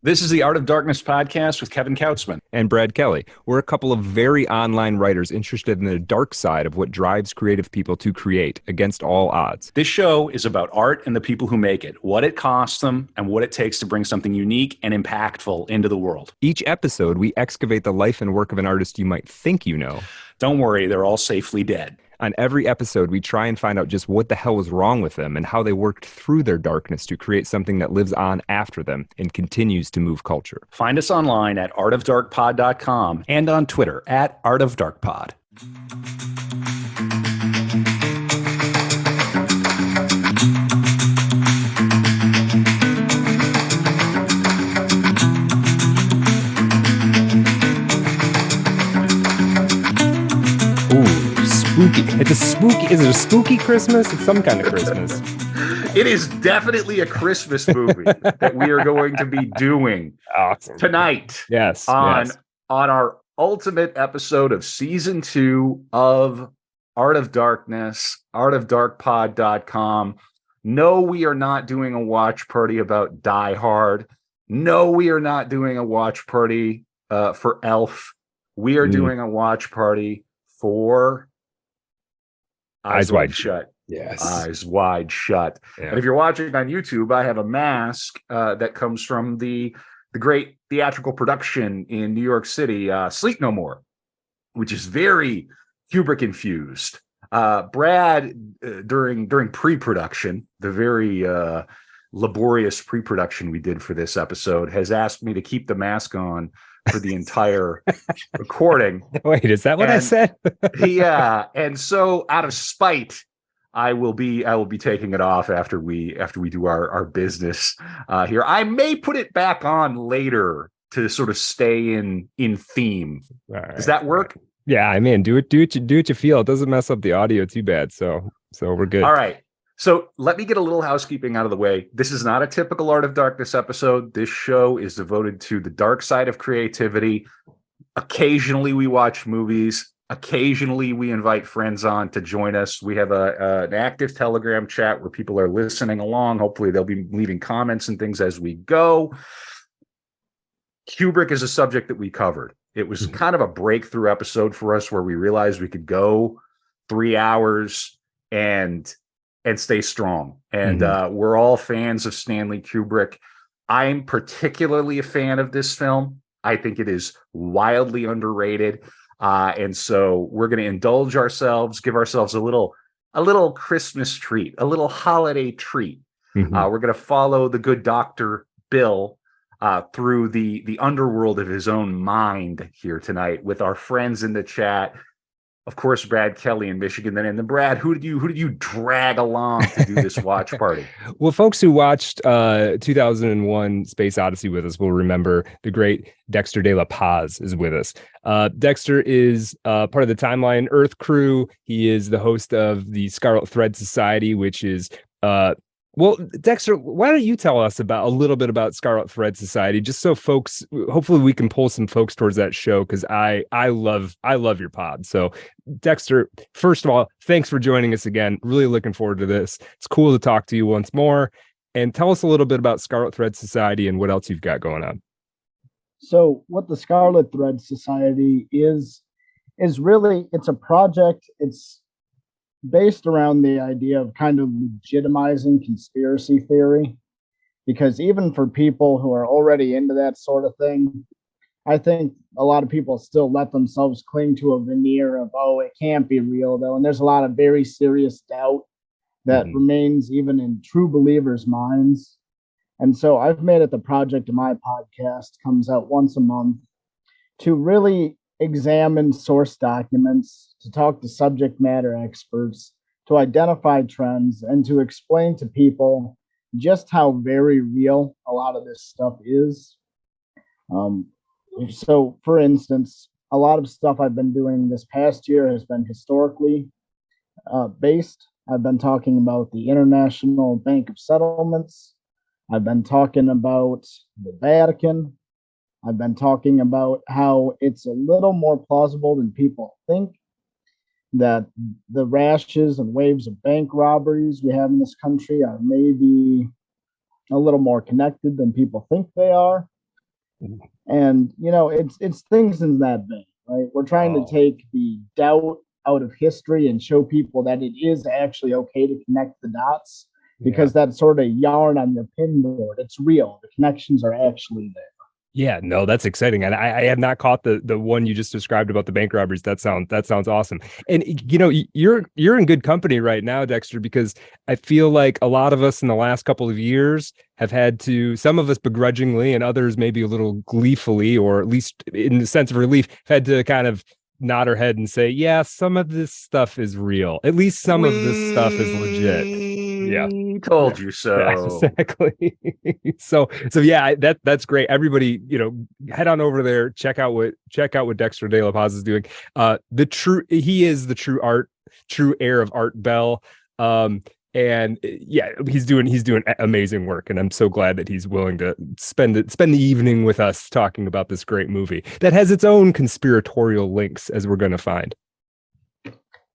This is the Art of Darkness podcast with Kevin Kautzman. And Brad Kelly. We're a couple of very online writers interested in the dark side of what drives creative people to create against all odds. This show is about art and the people who make it, what it costs them, and what it takes to bring something unique and impactful into the world. Each episode, we excavate the life and work of an artist you might think you know. Don't worry, they're all safely dead. On every episode, we try and find out just what the hell was wrong with them and how they worked through their darkness to create something that lives on after them and continues to move culture. Find us online at artofdarkpod.com and on Twitter at artofdarkpod. Spooky. Is it a spooky Christmas? It's some kind of Christmas. It is definitely a Christmas movie that we are going to be doing tonight. Yes. On our ultimate episode of season 2 of Art of Darkness, artofdarkpod.com. No, we are not doing a watch party about Die Hard. No, we are not doing a watch party for Elf. We are doing a watch party for Eyes Wide Shut. Yes. Eyes Wide Shut. Yeah. And if you're watching on YouTube, I have a mask that comes from the great theatrical production in New York City, Sleep No More, which is very Kubrick infused. Brad, during pre-production, the very laborious pre-production we did for this episode, has asked me to keep the mask on for the entire recording. Wait, is that what I said? Yeah, and so out of spite, I will be taking it off after we do our business here. I may put it back on later to sort of stay in theme. Right, does that work? Right. Yeah, I mean, do what you feel. It doesn't mess up the audio too bad, so we're good. All right. So let me get a little housekeeping out of the way. This is not a typical Art of Darkness episode. This show is devoted to the dark side of creativity. Occasionally we watch movies. Occasionally we invite friends on to join us. We have an active Telegram chat where people are listening along. Hopefully they'll be leaving comments and things as we go. Kubrick is a subject that we covered. It was kind of a breakthrough episode for us where we realized we could go 3 hours and stay strong. And we're all fans of Stanley Kubrick. I'm particularly a fan of this film. I think it is wildly underrated. And so we're going to indulge ourselves, give ourselves a little Christmas treat, a little holiday treat. We're going to follow the good Dr. Bill through the underworld of his own mind here tonight with our friends in the chat. Of course, Brad Kelly in Michigan. Then, Brad, who did you drag along to do this watch party? Well, folks who watched 2001 Space Odyssey with us will remember the great Dexter De La Paz is with us. Dexter is part of the Timeline Earth crew. He is the host of the Scarlet Thread Society, which is well, Dexter, why don't you tell us a little bit about Scarlet Thread Society, just so folks, hopefully we can pull some folks towards that show, because I love your pod. So, Dexter, first of all, thanks for joining us again. Really looking forward to this. It's cool to talk to you once more. And tell us a little bit about Scarlet Thread Society and what else you've got going on. So, what the Scarlet Thread Society is really, it's a project. It's based around the idea of kind of legitimizing conspiracy theory, because even for people who are already into that sort of thing, I think a lot of people still let themselves cling to a veneer of, oh, it can't be real though. And there's a lot of very serious doubt that remains even in true believers' minds. And so I've made it the project of my podcast, comes out once a month, to really examine source documents, to talk to subject matter experts, to identify trends, and to explain to people just how very real a lot of this stuff is. So, for instance, a lot of stuff I've been doing this past year has been historically based. I've been talking about the International Bank of Settlements. I've been talking about the Vatican. I've been talking about how it's a little more plausible than people think that the rashes and waves of bank robberies we have in this country are maybe a little more connected than people think they are. And it's things in that vein, right? We're trying to take the doubt out of history and show people that it is actually okay to connect the dots, because that sort of yarn on your pinboard, it's real. The connections are actually there. Yeah, no, that's exciting. And I have not caught the one you just described about the bank robberies. That sounds awesome. And you're in good company right now, Dexter, because I feel like a lot of us in the last couple of years have had to, some of us begrudgingly and others maybe a little gleefully, or at least in the sense of relief, had to kind of nod our head and say, yeah, some of this stuff is real. At least some of this stuff is legit. Yeah. Told you so. Yeah, exactly. so yeah, that's great. Everybody, head on over there, check out what Dexter De La Paz is doing. He is the true heir of Art Bell. And yeah, he's doing amazing work, and I'm so glad that he's willing to spend the evening with us talking about this great movie that has its own conspiratorial links, as we're going to find.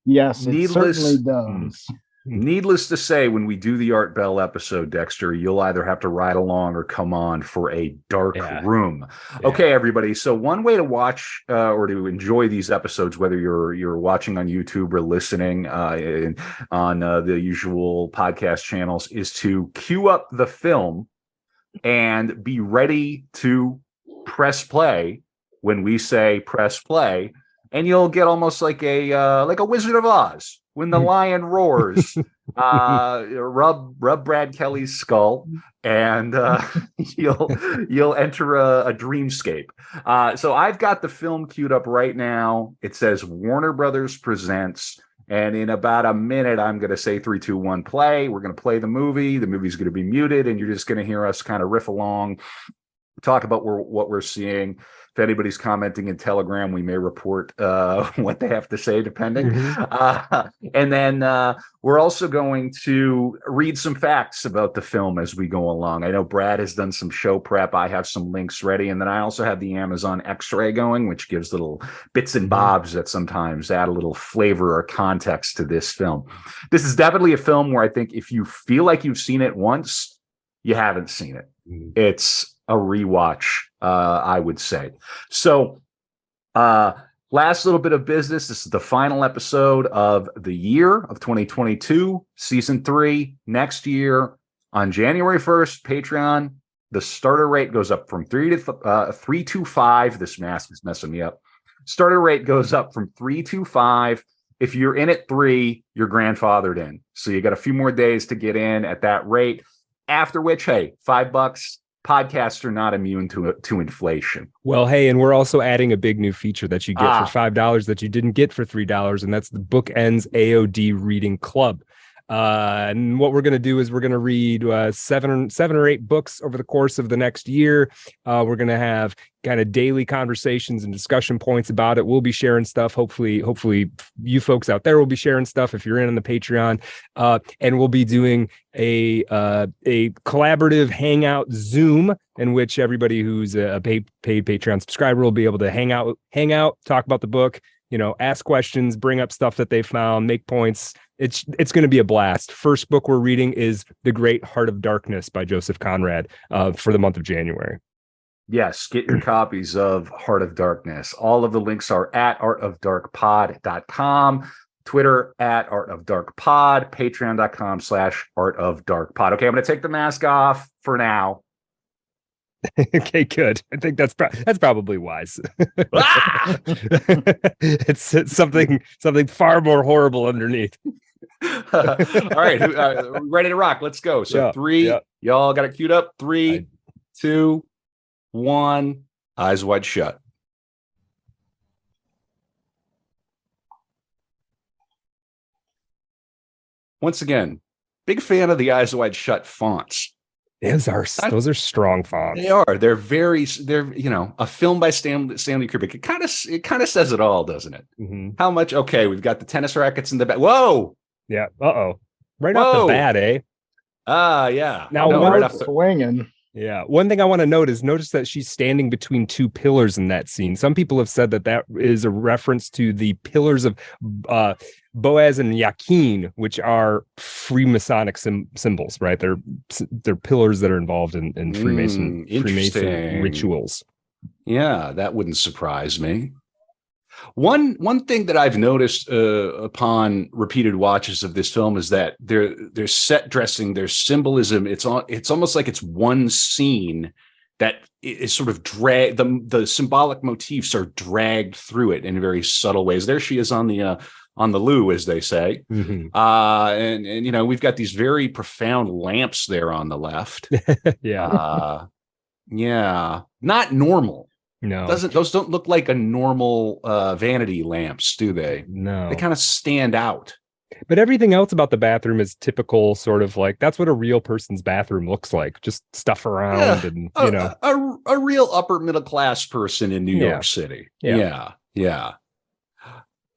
Yes, it certainly does. Needless to say, when we do the Art Bell episode, Dexter, you'll either have to ride along or come on for a dark room. Yeah. Okay, everybody. So one way to watch or to enjoy these episodes, whether you're watching on YouTube or listening on the usual podcast channels, is to queue up the film and be ready to press play when we say press play, and you'll get almost like a Wizard of Oz. When the lion roars, rub Brad Kelly's skull, and you'll enter a dreamscape. So I've got the film queued up right now. It says Warner Brothers Presents, and in about a minute, I'm going to say 3, 2, 1, play. We're going to play the movie. The movie's going to be muted, and you're just going to hear us kind of riff along, talk about what we're seeing. If anybody's commenting in Telegram, we may report what they have to say, depending. And then we're also going to read some facts about the film as we go along. I know Brad has done some show prep. I have some links ready. And then I also have the Amazon X-ray going, which gives little bits and bobs that sometimes add a little flavor or context to this film. This is definitely a film where I think if you feel like you've seen it once, you haven't seen it. It's a rewatch, I would say. So, last little bit of business. This is the final episode of the year of 2022, season 3. Next year, on January 1st, Patreon, the starter rate goes up from 3 to 5. This mask is messing me up. Starter rate goes up from 3 to 5. If you're in at 3, you're grandfathered in. So you got a few more days to get in at that rate. After which, hey, $5. Podcasts are not immune to inflation. Well, hey, and we're also adding a big new feature that you get for $5 that you didn't get for $3, and that's the Bookends AOD Reading Club. And what we're going to do is we're going to read 7 or 8 books over the course of the next year. We're going to have kind of daily conversations and discussion points about it. We'll be sharing stuff. Hopefully you folks out there will be sharing stuff if you're in on the Patreon. And we'll be doing a collaborative hangout Zoom in which everybody who's a paid Patreon subscriber will be able to hang out, talk about the book, ask questions, bring up stuff that they found, make points. It's going to be a blast. First book we're reading is The Great Heart of Darkness by Joseph Conrad for the month of January. Yes, get your copies of Heart of Darkness. All of the links are at artofdarkpod.com, Twitter at artofdarkpod, patreon.com/artofdarkpod. Okay, I'm going to take the mask off for now. Okay, good. I think that's probably wise. It's something far more horrible underneath. All right, ready to rock. Let's go. So 3, y'all got it queued up. 3, 2, 1. Eyes wide shut. Once again, big fan of the Eyes Wide Shut fonts. Those are strong fonts. They are. They're a film by Stanley Kubrick. It kind of says it all, doesn't it? Mm-hmm. How much? Okay, we've got the tennis rackets in the back. Whoa. Yeah. Right off the bat, eh? Yeah. Now right off swinging. Yeah. One thing I want to notice that she's standing between 2 pillars in that scene. Some people have said that is a reference to the pillars of Boaz and Yakin, which are Freemasonic symbols, right? They're pillars that are involved in Freemason rituals. Yeah, that wouldn't surprise me. One thing that I've noticed upon repeated watches of this film is that there's set dressing, there's symbolism. It's almost like it's one scene that is sort of the symbolic motifs are dragged through it in very subtle ways. There she is on the loo, as they say. Mm-hmm. And we've got these very profound lamps there on the left. Yeah. Yeah, not normal. No, Those don't look like a normal vanity lamps, do they? No, They kind of stand out. But everything else about the bathroom is typical, sort of like that's what a real person's bathroom looks like. Just stuff around, and a real upper middle class person in New York City. Yeah.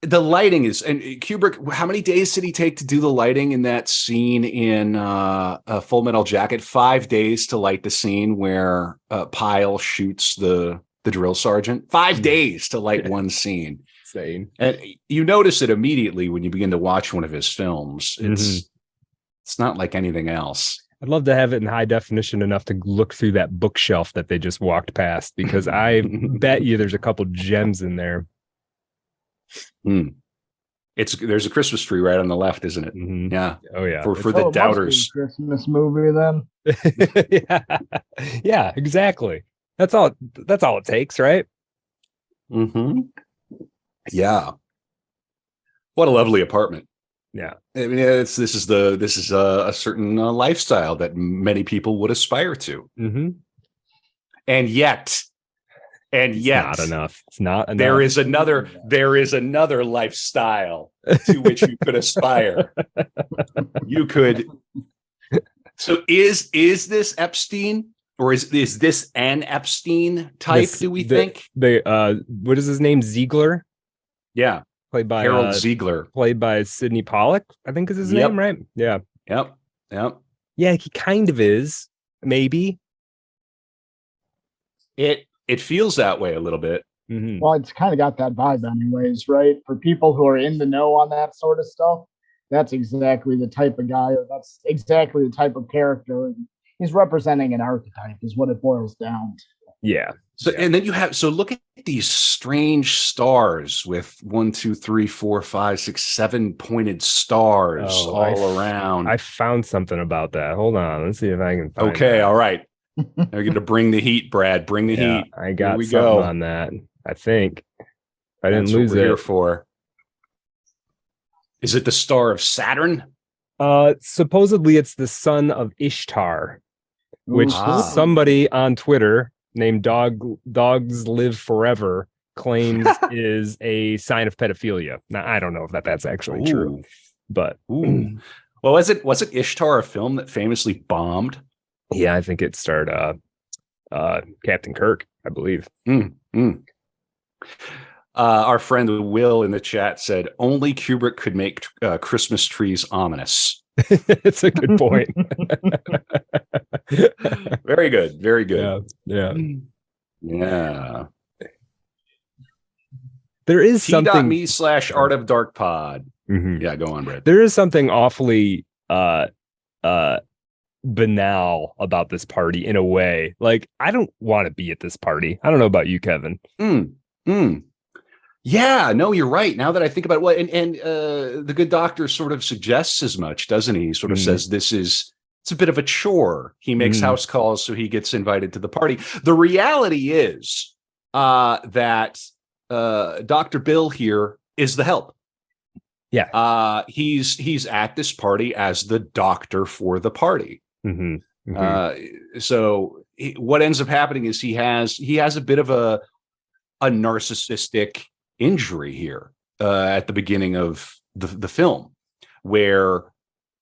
The lighting is, and Kubrick, how many days did he take to do the lighting in that scene in a Full Metal Jacket? 5 days to light the scene where Pyle shoots the drill sergeant. 5 days to light one scene. Insane. And you notice it immediately when you begin to watch one of his films. It's not like anything else. I'd love to have it in high definition enough to look through that bookshelf that they just walked past, because I bet you there's a couple gems in there. There's a Christmas tree right on the left, isn't it? Mm-hmm. Yeah. Oh yeah. For the doubters. Christmas movie then. Yeah, exactly. That's all it takes, right? Mm-hmm. Yeah. What a lovely apartment. Yeah. I mean, this is a certain lifestyle that many people would aspire to. Mm-hmm. And yet not enough. It's not enough. There is another lifestyle to which you could aspire. You could. So is this Epstein, or is this an Epstein type? Do we think? What is his name? Ziegler. Yeah, played by Harold Ziegler, played by Sidney Pollack, I think is his name, right? Yeah. Yep. Yeah, he kind of is. Maybe. It feels that way a little bit. Mm-hmm. Well, it's kind of got that vibe anyways, right? For people who are in the know on that sort of stuff, that's exactly the type of guy, or that's exactly the type of character. He's representing an archetype is what it boils down to. Yeah. So, and then look at these strange stars with 1, 2, 3, 4, 5, 6, 7 pointed stars all around. I found something about that. Hold on. Let's see if I can find Okay. that. All right. Now you're going to bring the heat, Brad. Bring the heat. I got something on that. I think I didn't lose what we're it. Here for. Is it the star of Saturn? Supposedly it's the son of Ishtar, which somebody on Twitter named Dogs Live Forever claims is a sign of pedophilia. Now I don't know if that's actually true, but well, was it Ishtar, a film that famously bombed? Yeah, I think it starred Captain Kirk, I believe. Our friend Will in the chat said only Kubrick could make Christmas trees ominous. It's a good point. Very good. Very good. Yeah. There is something T.me/Art of Dark Pod. Mm-hmm. Yeah, go on, Brad. There is something awfully banal about this party in a way. Like, I don't want to be at this party. I don't know about you, Kevin. Yeah, no, you're right. Now that I think about it, and the good doctor sort of suggests as much, doesn't he? He sort of says it's a bit of a chore. He makes house calls, so he gets invited to the party. The reality is that Dr. Bill here is the help. Yeah. He's at this party as the doctor for the party. So what ends up happening is he has a bit of a narcissistic injury here at the beginning of the film, where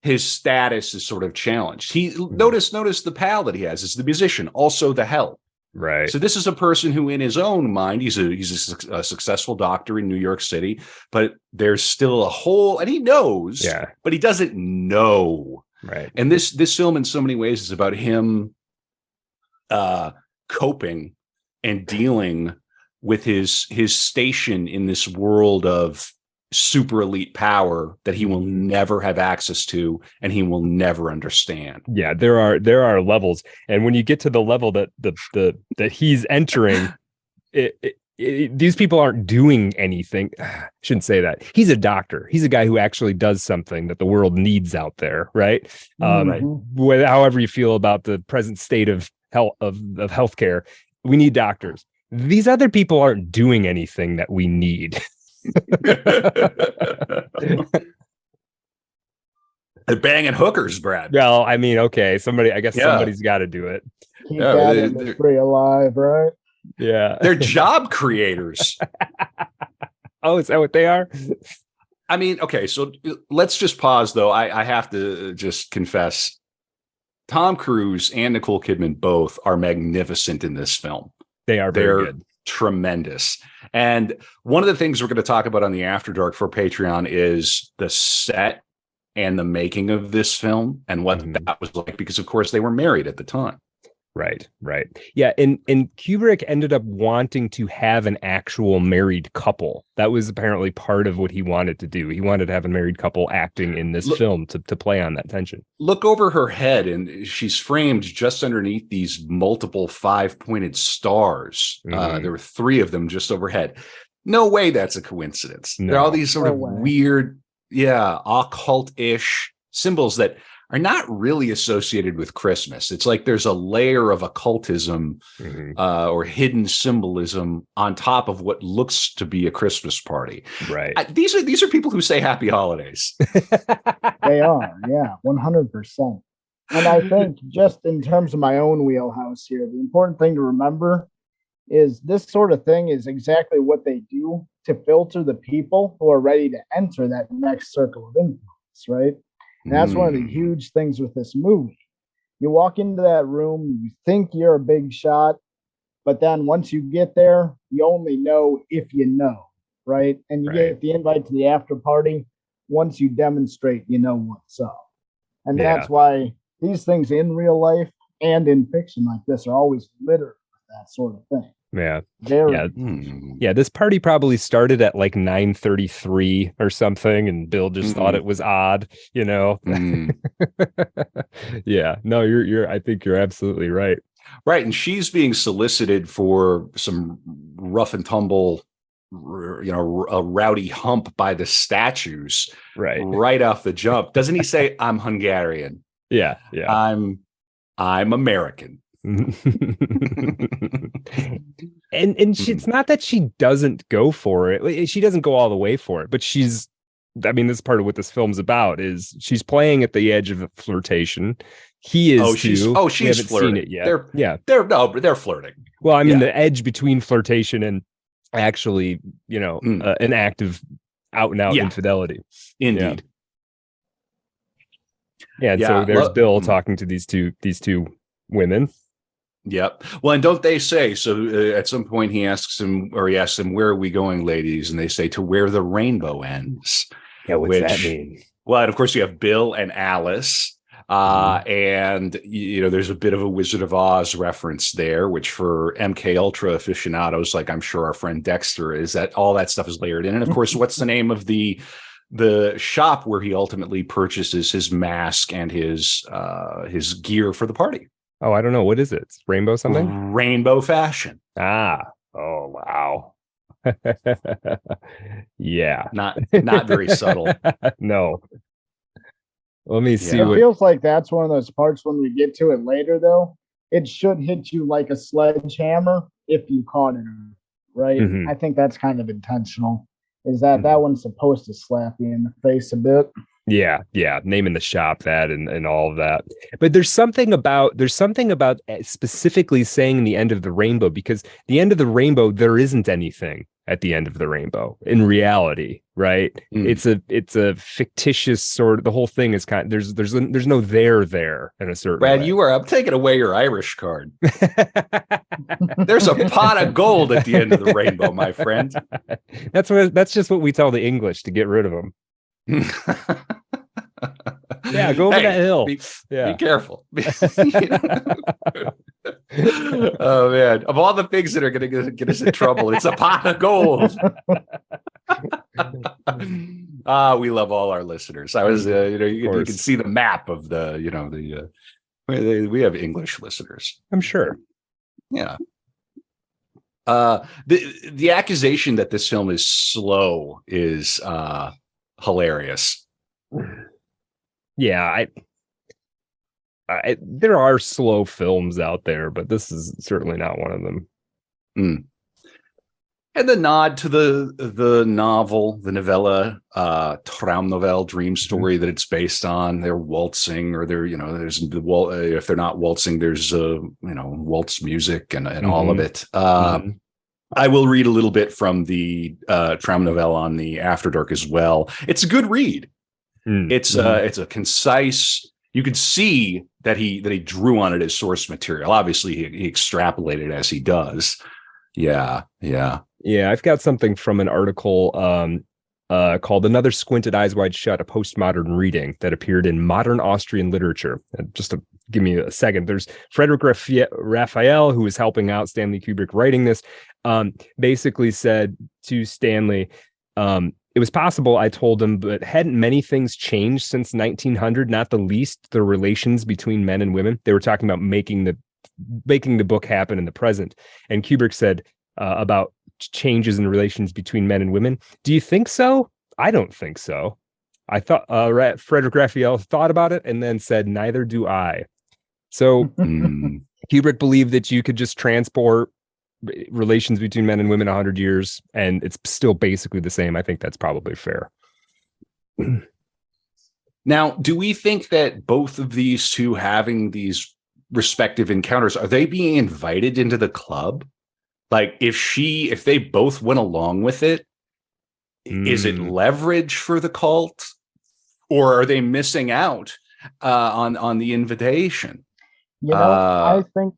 his status is sort of challenged. He notice the pal that he has is the musician, also the help. Right. So this is a person who, in his own mind, he's a successful doctor in New York City, but there's still a hole, and he knows, but he doesn't know. Right. And this film, in so many ways, is about him coping and dealing with his station in this world of super elite power that he will never have access to and he will never understand. Yeah, there are levels, and when you get to the level that he's entering, these people aren't doing anything. I shouldn't say that. He's a doctor. He's a guy who actually does something that the world needs out there, right? However you feel about the present state of health of healthcare, we need doctors. These other people aren't doing anything that we need. They're banging hookers, Brad. Well, I mean, okay, somebody's got to do it. Keep that industry alive, right? Yeah. They're job creators. Oh, is that what they are? I mean, okay, so let's just pause, though. I have to just confess, Tom Cruise and Nicole Kidman both are magnificent in this film. They're very good. Tremendous. And one of the things we're going to talk about on the After Dark for Patreon is the set and the making of this film and what that was like, because, of course, they were married at the time. Right. Yeah, and Kubrick ended up wanting to have an actual married couple. That was apparently part of what he wanted to do. He wanted to have a married couple acting in this film to play on that tension. Look over her head, and she's framed just underneath these multiple 5-pointed stars. There were 3 of them just overhead. No way that's a coincidence. No. There are all these sort of weird, occult-ish symbols that are not really associated with Christmas. It's like there's a layer of occultism or hidden symbolism on top of what looks to be a Christmas party. Right. These are people who say happy holidays. They are, yeah, 100%. And I think just in terms of my own wheelhouse here, the important thing to remember is this sort of thing is exactly what they do to filter the people who are ready to enter that next circle of influence, right? And that's one of the huge things with this movie. You walk into that room, you think you're a big shot, but then once you get there, you only know if you know, right? And you get the invite to the after party. Once you demonstrate, you know what's up. And that's why these things in real life and in fiction like this are always littered with that sort of thing. Yeah. Very Yeah, this party probably started at like 9:33 or something, and Bill just thought it was odd, you know. Yeah, no, I think you're absolutely right. Right, and she's being solicited for some rough and tumble, a rowdy hump by the statues right off the jump. Doesn't he say, "I'm Hungarian"? Yeah. I'm American. and it's not that she doesn't go for it. She doesn't go all the way for it, but this is part of what this film's about. Is she's playing at the edge of flirtation. He is she's haven't flirting. seen it yet. They're flirting. Well, I mean, the edge between flirtation and actually, an act of out and out infidelity. Indeed. Yeah. And so there's Bill talking to these two women. Yep. Well, and don't they say so? At some point, he asks them, "Where are we going, ladies?" And they say, "To where the rainbow ends." Yeah, what's that mean? Well, and of course, you have Bill and Alice, and there's a bit of a Wizard of Oz reference there, which for MK Ultra aficionados, like I'm sure our friend Dexter is, that all that stuff is layered in. And of course, what's the name of the shop where he ultimately purchases his mask and his gear for the party? Oh, I don't know. What is it? It's Rainbow something? Rainbow Fashion. Ah. Oh, wow. Yeah. Not very subtle. No. Let me see. It feels like that's one of those parts when we get to it later, though. It should hit you like a sledgehammer if you caught it, right? I think that's kind of intentional. Is that one's supposed to slap you in the face a bit? Yeah, naming the shop that and all of that. But there's something about specifically saying the end of the rainbow, because the end of the rainbow, there isn't anything at the end of the rainbow in reality, right? It's a fictitious sort of, the whole thing is kind of, there's no there in a certain Brad, way. I'm taking away your Irish card. There's a pot of gold at the end of the rainbow, my friend. That's just what we tell the English to get rid of them. Yeah, go over that hill. Be careful. Oh man, of all the things that are going to get us in trouble, it's a pot of gold. We love all our listeners. I was you can see the map of we have English listeners, I'm sure. Yeah. The accusation that this film is slow is hilarious. Yeah, there are slow films out there, but this is certainly not one of them. And the nod to the novel, the novella, Traumnovelle, dream story that it's based on. They're waltzing, or there's if they're not waltzing, there's waltz music and all of it. I will read a little bit from the Traumnovelle on the After Dark as well. It's a good read. It's a concise. You could see that he drew on it as source material. Obviously, he extrapolated as he does. Yeah. I've got something from an article called "Another Squinted Eyes Wide Shut: A Postmodern Reading" that appeared in Modern Austrian Literature. And just to give me a second, there's Frederick Raphael, who was helping out Stanley Kubrick writing this, basically said to Stanley, it was possible, I told him, but hadn't many things changed since 1900, not the least the relations between men and women. They were talking about making the book happen in the present. And Kubrick said about changes in relations between men and women. Do you think so? I don't think so. I thought Frederick Raphael thought about it and then said, neither do I. So Kubrick believed that you could just transport relations between men and women 100 years and it's still basically the same. I think that's probably fair. Now, do we think that both of these two having these respective encounters, are they being invited into the club? Like if they both went along with it, is it leverage for the cult, or are they missing out on the invitation? I think.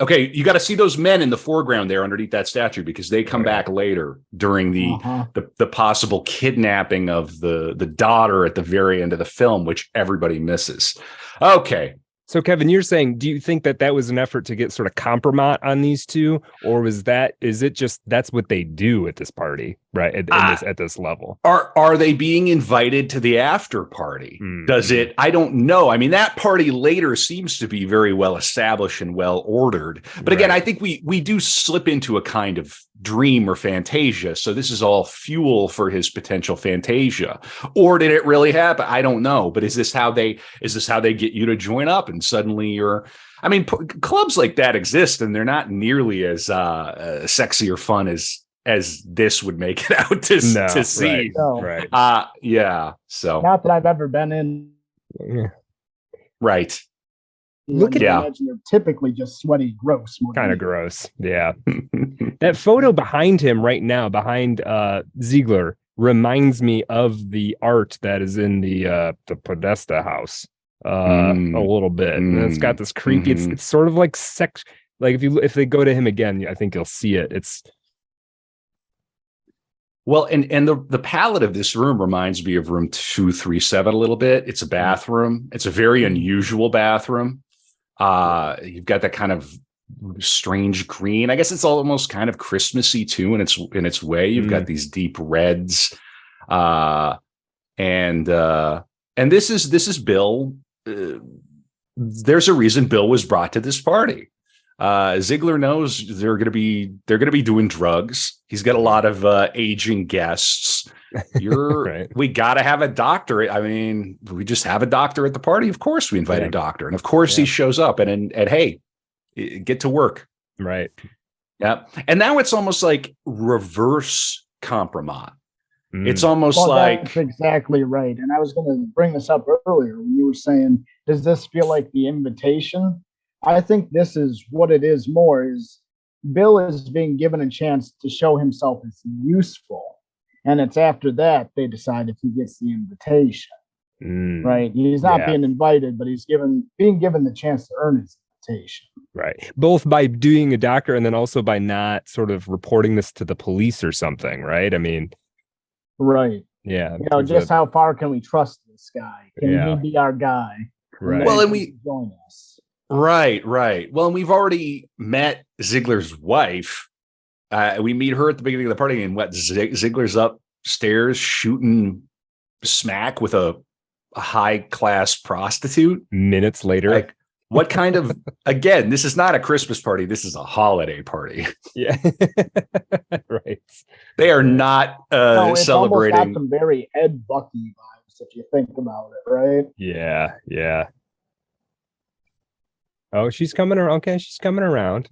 Okay, you got to see those men in the foreground there underneath that statue, because they come back later during the possible kidnapping of the daughter at the very end of the film, which everybody misses. Okay. So, Kevin, you're saying, do you think that was an effort to get sort of compromise on these two, or is it just that's what they do at this party, right? At this level, are they being invited to the after party? Does it? I don't know. I mean, that party later seems to be very well established and well ordered. But again, I think we do slip into a kind of dream or fantasia. So this is all fuel for his potential fantasia. Or did it really happen? I don't know. But is this how they get you to join up and suddenly you're, I mean, clubs like that exist and they're not nearly as sexy or fun as this would make it out to see. Right. Yeah. So not that I've ever been in. Yeah. Right. Look at they're typically just sweaty, gross. Kind of gross. Yeah. That photo behind him right now, behind Ziegler, reminds me of the art that is in the Podesta house a little bit. And it's got this creepy, it's sort of like sex. Like if they go to him again, I think you'll see it. It's well, and the palette of this room reminds me of room 237 a little bit. It's a bathroom. It's a very unusual bathroom. You've got that kind of strange green. I guess it's almost kind of Christmassy too in its way. You've got these deep reds, and this is Bill. There's a reason Bill was brought to this party. Ziegler knows they're going to be doing drugs. He's got a lot of aging guests. We got to have a doctor. I mean, we just have a doctor at the party. Of course, we invite a doctor, and of course he shows up. And hey, get to work. Right. Yeah. And now it's almost like reverse compromise. It's almost that's exactly right. And I was going to bring this up earlier when you were saying, does this feel like the invitation? I think this is what it is more is Bill is being given a chance to show himself as useful. And it's after that they decide if he gets the invitation. Right. He's not being invited, but he's being given the chance to earn his invitation. Right. Both by doing a doctor and then also by not sort of reporting this to the police or something. Right. I mean. Right. Yeah. Just how far can we trust this guy? Can he be our guy? Right. Well, and we join us. Right. Well, and we've already met Ziegler's wife. We meet her at the beginning of the party, and Ziegler's upstairs shooting smack with a high-class prostitute. Minutes later. Like, What kind of, again, this is not a Christmas party. This is a holiday party. Yeah. Right. They are not No, it's celebrating. almost got some very Ed Bucky vibes if you think about it, right? Yeah. Yeah. Oh, she's coming around. Okay, she's coming around.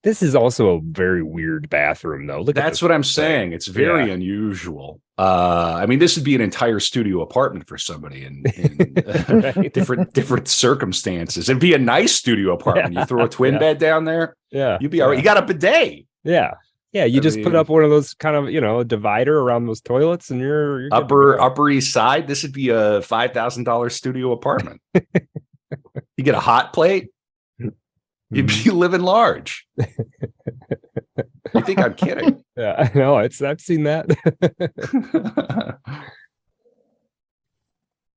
This is also a very weird bathroom, though. That's what I'm saying. It's very unusual. I mean, this would be an entire studio apartment for somebody in Right. different circumstances. It'd be a nice studio apartment. You throw a twin bed down there, you'd be all right. You got a bidet. Yeah. Yeah, you just put up one of those kind of, a divider around those toilets, and you're Upper East Side. This would be a $5,000 studio apartment. You get a hot plate. You'd be living large. You think I'm kidding? Yeah, I know. I've seen that.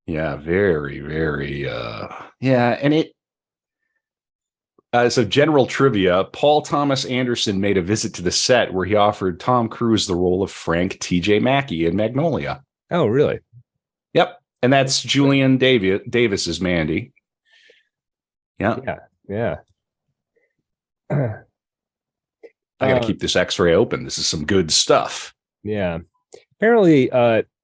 Yeah, very, very. And it. So, general trivia: Paul Thomas Anderson made a visit to the set where he offered Tom Cruise the role of Frank T.J. Mackey in Magnolia. Oh, really? Yep, and that's Julian Davis's Mandy. Yeah. I got to keep this X-ray open. This is some good stuff. Yeah. Apparently,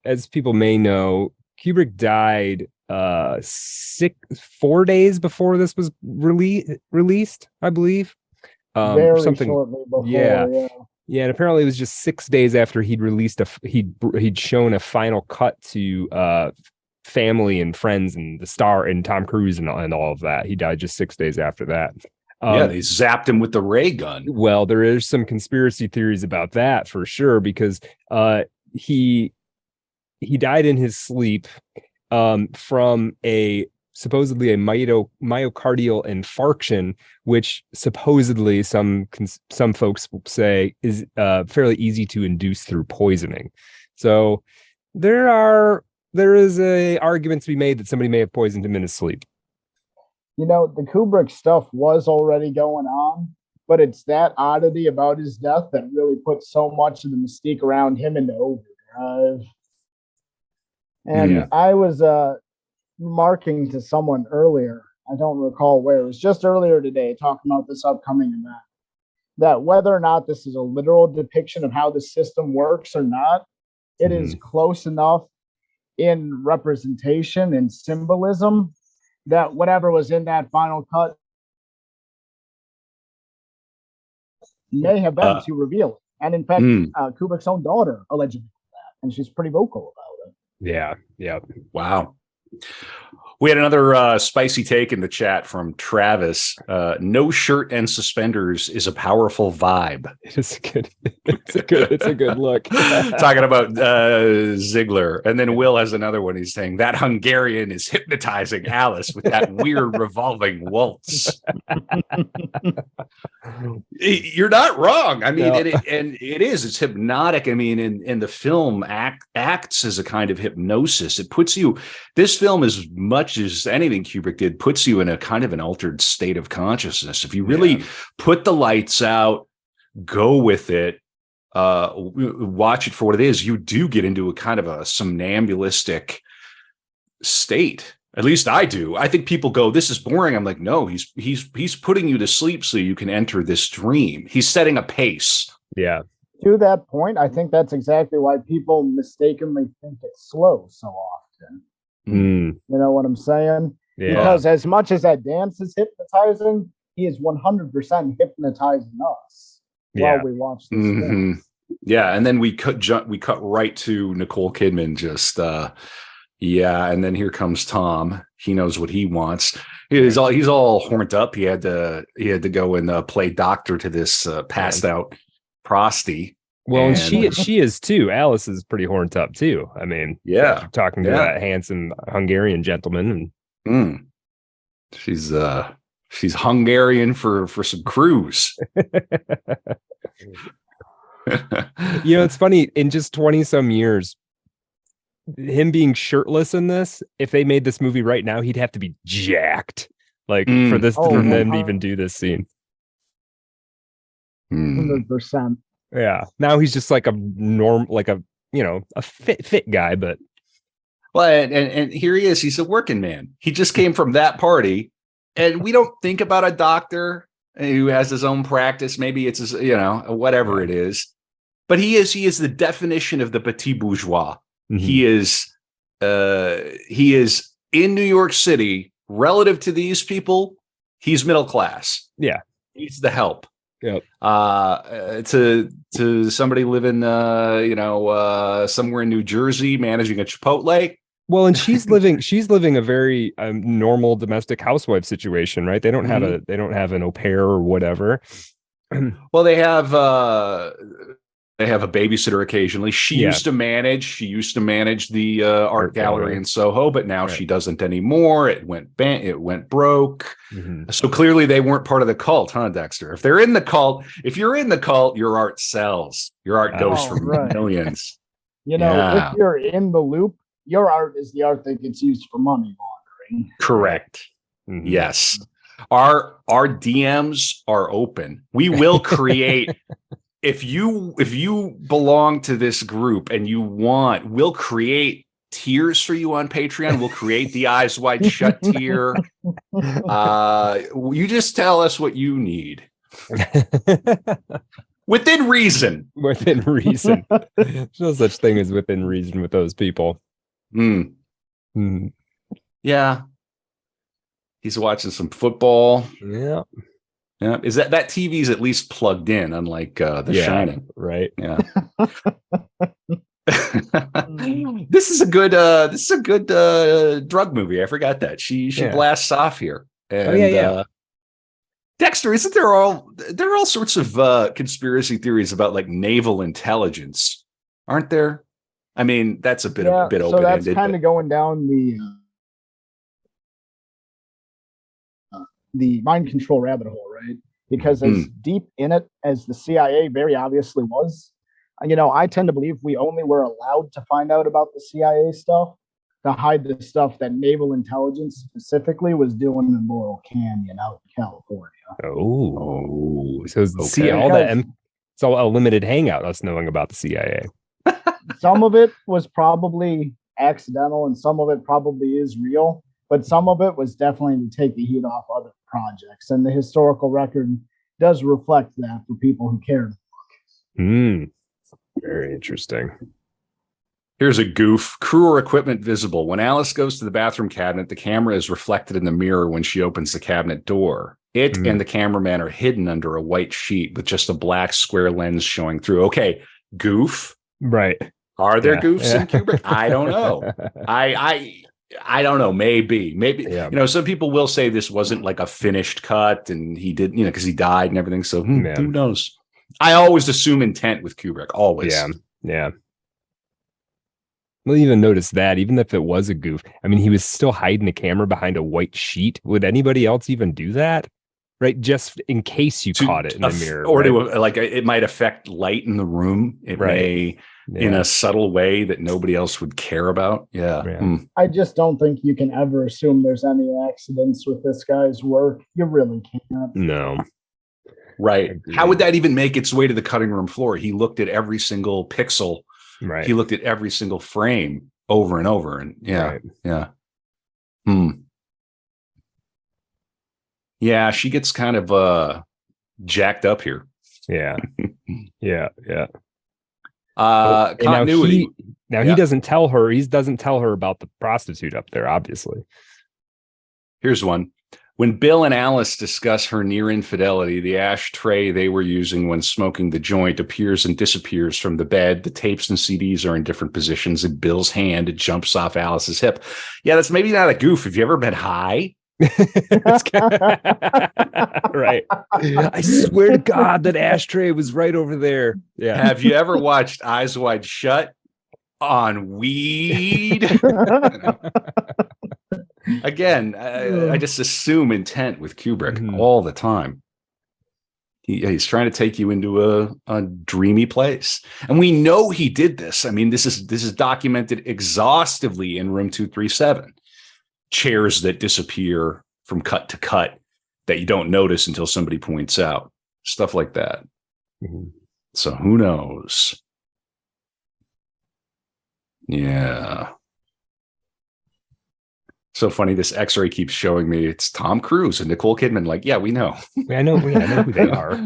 as people may know, Kubrick died 4 days before this was released, I believe. Very shortly before. Yeah. And apparently it was just 6 days after he'd released he'd shown a final cut to family and friends and the star and Tom Cruise and all of that. He died just 6 days after that. They zapped him with the ray gun. Well, there is some conspiracy theories about that for sure, because he died in his sleep from supposedly a myocardial infarction, which supposedly some folks say is fairly easy to induce through poisoning. So there is a argument to be made that somebody may have poisoned him in his sleep. The Kubrick stuff was already going on, but it's that oddity about his death that really puts so much of the mystique around him into overdrive. And I was remarking to someone earlier, I don't recall where, it was just earlier today, talking about this upcoming event, that whether or not this is a literal depiction of how the system works or not, it is close enough in representation and symbolism that whatever was in that final cut may have been to reveal it. And in fact, Kubrick's own daughter allegedly did that, and she's pretty vocal about it. Yeah. Wow. We had another spicy take in the chat from Travis. No shirt and suspenders is a powerful vibe. It's a good look. Talking about Ziegler. And then Will has another one. He's saying that Hungarian is hypnotizing Alice with that weird revolving waltz. You're not wrong. I mean, it's hypnotic. I mean, in the film acts as a kind of hypnosis. It puts you, this film, as much as anything Kubrick did, puts you in a kind of an altered state of consciousness. If you really put the lights out, go with it, watch it for what it is, you do get into a kind of a somnambulistic state. At least I do. I think people go, this is boring. I'm like, no, he's putting you to sleep so you can enter this dream. He's setting a pace. Yeah. To that point, I think that's exactly why people mistakenly think it's slow so often. You know what I'm saying? Yeah. Because as much as that dance is hypnotizing, he is 100% hypnotizing us while we watch this film. Yeah, and then we cut right to Nicole Kidman just and then here comes Tom. He knows what he wants. He's all horned up. He had to go and play doctor to this passed out prosty. Well, and she is too. Alice is pretty horned up too. I mean, talking to that handsome Hungarian gentleman, and she's Hungarian for some cruise. It's funny, in just 20 some years, him being shirtless in this, if they made this movie right now, he'd have to be jacked, like for them to even do this scene. 100%. Yeah. Now he's just like a a fit guy, but well, and here he is. He's a working man. He just came from that party and we don't think about a doctor who has his own practice. Maybe it's his, whatever it is. But he is the definition of the petit bourgeois. Mm-hmm. He is in New York City relative to these people. He's middle class. Yeah, he's the help. Yep. To somebody living, somewhere in New Jersey, managing a Chipotle. Well, and she's living a very normal domestic housewife situation, right? They don't have an au pair or whatever. Well, they have a babysitter occasionally. She used to manage the art gallery in Soho, but now she doesn't anymore. It went broke. Mm-hmm. So clearly they weren't part of the cult, huh, Dexter? If you're in the cult, your art sells. Your art goes for millions. If you're in the loop, your art is the art that gets used for money laundering. Correct. Mm-hmm. Yes. Our DMs are open. We will create. If you belong to this group and we'll create tiers for you on Patreon. We'll create the Eyes Wide Shut tier. You just tell us what you need. Within reason. Within reason. There's no such thing as within reason with those people. Yeah. He's watching some football. Yeah. Yeah. Is that TV's at least plugged in, unlike The Shining. Right. Yeah. This is a good drug movie. I forgot that. She blasts off here. And, Dexter, isn't there all sorts of conspiracy theories about like naval intelligence, aren't there? I mean, that's a bit open-ended. So that's kind of going down the mind control rabbit hole, right? Because as deep in it as the CIA very obviously was, I tend to believe we only were allowed to find out about the CIA stuff to hide the stuff that naval intelligence specifically was doing in Laurel Canyon out in California. Oh, so it's all a limited hangout, us knowing about the CIA. Some of it was probably accidental and some of it probably is real, but some of it was definitely to take the heat off other projects. And the historical record does reflect that for people who care to look. Very interesting. Here's a goof. Crew or equipment visible. When Alice goes to the bathroom cabinet, the camera is reflected in the mirror when she opens the cabinet door. It and the cameraman are hidden under a white sheet with just a black square lens showing through. Okay, goof. Right. Are there goofs in Kubrick? I don't know. I don't know. Maybe. Some people will say this wasn't like a finished cut and he did, because he died and everything. So who knows? I always assume intent with Kubrick. Always. Yeah. We'll even notice that, even if it was a goof. I mean, he was still hiding the camera behind a white sheet. Would anybody else even do that? Right? Just in case you caught it in the mirror. Or it might affect light in the room. It may in a subtle way that nobody else would care about. Yeah. I just don't think you can ever assume there's any accidents with this guy's work. You really can't. No. Right. How would that even make its way to the cutting room floor? He looked at every single pixel. Right. He looked at every single frame over and over. And Yeah, she gets kind of jacked up here. Yeah. Continuity. He doesn't tell her. He doesn't tell her about the prostitute up there, obviously. Here's one. When Bill and Alice discuss her near infidelity, the ashtray they were using when smoking the joint appears and disappears from the bed. The tapes and CDs are in different positions. In Bill's hand, it jumps off Alice's hip. Yeah, that's maybe not a goof. Have you ever been high? Right. I swear to God that ashtray was right over there. Yeah. Have you ever watched Eyes Wide Shut on weed? Again, I just assume intent with Kubrick all the time. He's trying to take you into a dreamy place, and we know he did this. I mean, this is documented exhaustively in Room 237. Chairs that disappear from cut to cut that you don't notice until somebody points out. Stuff like that. So who knows? Yeah. So funny. This X-ray keeps showing me it's Tom Cruise and Nicole Kidman. Like, yeah, we know. I know who they are.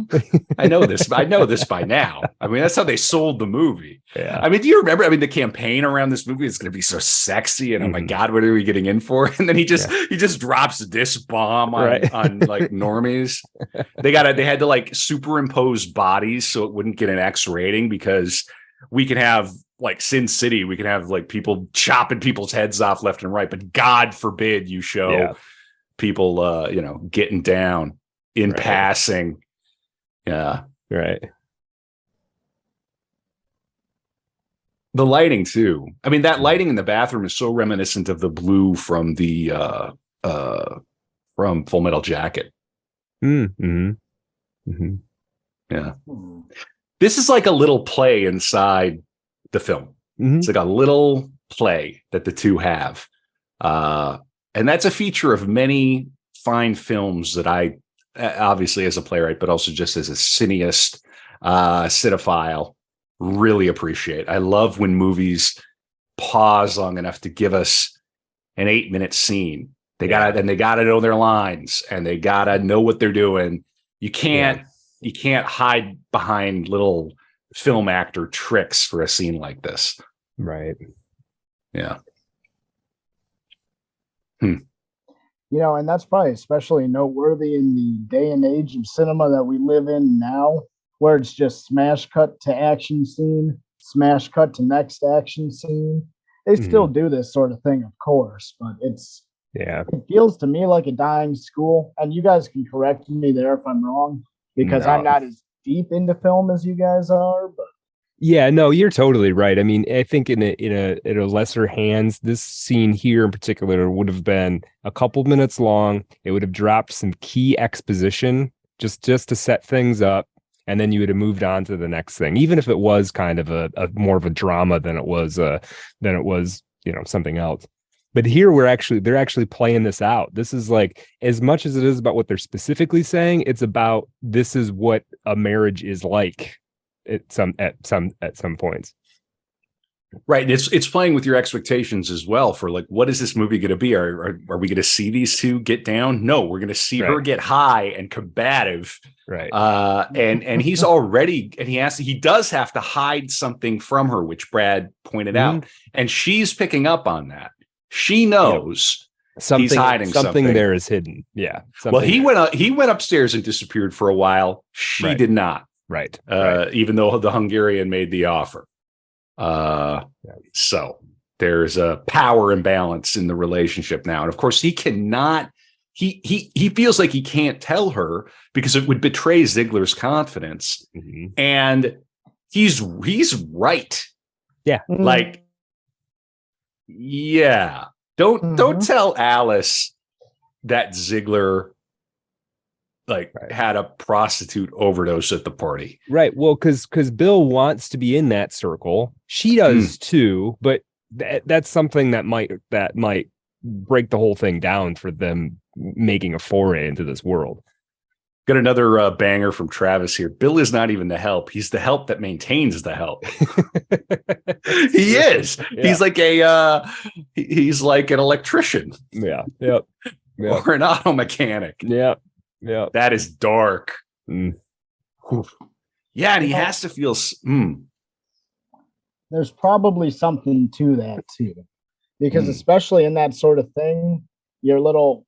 I know this by now. I mean, that's how they sold the movie. Yeah. I mean, do you remember? I mean, the campaign around this movie is going to be so sexy, and oh my God, what are we getting in for? And then he just drops this bomb on like normies. They had to like superimpose bodies so it wouldn't get an X rating, because we can have like Sin City, we can have like people chopping people's heads off left and right, but God forbid you show people, getting down in passing. Yeah. Right. The lighting too. I mean, that lighting in the bathroom is so reminiscent of the blue from the from Full Metal Jacket. Mm-hmm. Mm-hmm. Yeah. This is like a little play inside the film. Mm-hmm. It's like a little play that the two have. And that's a feature of many fine films that I, obviously as a playwright, but also just as a cineast, cinephile, really appreciate. I love when movies pause long enough to give us an 8-minute scene. They gotta know their lines, and they gotta know what they're doing. You can't hide behind little film actor tricks for a scene like this. Right. Yeah. And that's probably especially noteworthy in the day and age of cinema that we live in now, where it's just smash cut to action scene, smash cut to next action scene. They still do this sort of thing, of course, but it feels to me like a dying school. And you guys can correct me there if I'm wrong, because I'm not as deep into film as you guys are, but yeah, no, you're totally right. I mean, I think in a lesser hands, this scene here in particular would have been a couple minutes long. It would have dropped some key exposition just to set things up, and then you would have moved on to the next thing, even if it was kind of a more of a drama than it was something else. But here they're actually playing this out. This is like, as much as it is about what they're specifically saying, it's about this is what a marriage is like at some points. Right. It's playing with your expectations as well for like, what is this movie going to be? Are we going to see these two get down? No, we're going to see her get high and combative. Right. And he's already, and he does have to hide something from her, which Brad pointed out. And she's picking up on that. She knows he's hiding something. There is hidden. Yeah. Well, he went upstairs and disappeared for a while. She did not. Right. Even though the Hungarian made the offer. So there's a power imbalance in the relationship now. And of course he cannot, he feels like he can't tell her because it would betray Ziegler's confidence. Mm-hmm. And he's right. Yeah. Like, yeah, don't tell Alice that Ziegler had a prostitute overdose at the party. Right. Well, because Bill wants to be in that circle. She does too, but that's something that might break the whole thing down for them making a foray into this world. Got another banger from Travis here. Bill is not even the help. He's the help that maintains the help. He is. Yeah. He's like an electrician. Yeah. Yep. Or an auto mechanic. Yep. Yeah, that is dark. Yeah, and he has to feel. There's probably something to that too, because especially in that sort of thing, your little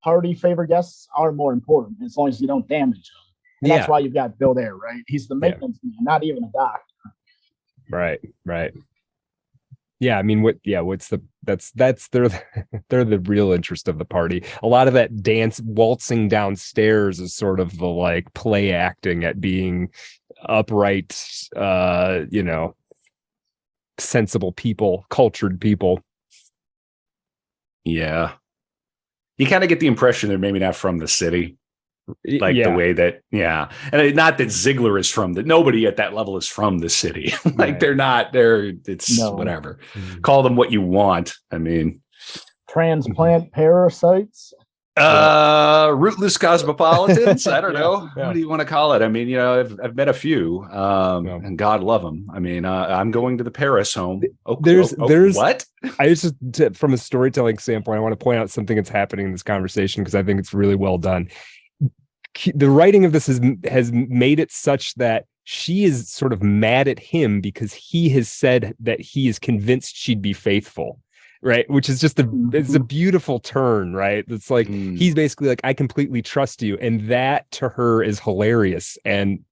party favor guests are more important as long as you don't damage them. And that's why you've got Bill there, right? He's the maintenance man, not even a doctor. Right. Yeah, I mean, they're the real interest of the party. A lot of that dance waltzing downstairs is sort of the like play acting at being upright, sensible people, cultured people. Yeah. You kind of get the impression they're maybe not from the city. Like the way that, and not that Ziegler is from nobody at that level is from the city. Whatever. Call them what you want. I mean, transplant parasites. Rootless cosmopolitans. I don't know. Yeah. What do you want to call it? I mean, you know, I've met a few, and God love them. I mean, I'm going to the Paris home. There's what? I just from a storytelling standpoint, I want to point out something that's happening in this conversation because I think it's really well done. The writing of this has made it such that she is sort of mad at him because he has said that he is convinced she'd be faithful. Right, which is just it's a beautiful turn, right? It's like he's basically like, I completely trust you, and that to her is hilarious and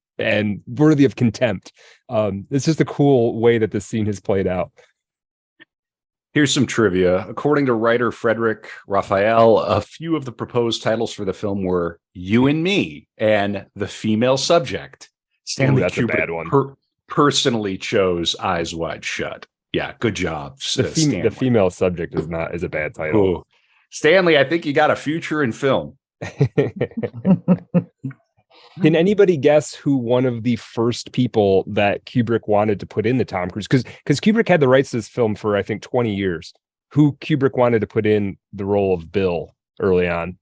worthy of contempt. It's just a cool way that this scene has played out. Here's some trivia. According to writer Frederick Raphael, a few of the proposed titles for the film were "You and Me" and "The Female Subject." Stanley that's Kubrick a bad one. Personally chose "Eyes Wide Shut." Yeah, good job. The female subject is a bad title. Ooh. Stanley, I think you got a future in film. Can anybody guess who one of the first people that Kubrick wanted to put in the Tom Cruise? Because Kubrick had the rights to this film for, I think, 20 years. Who Kubrick wanted to put in the role of Bill early on?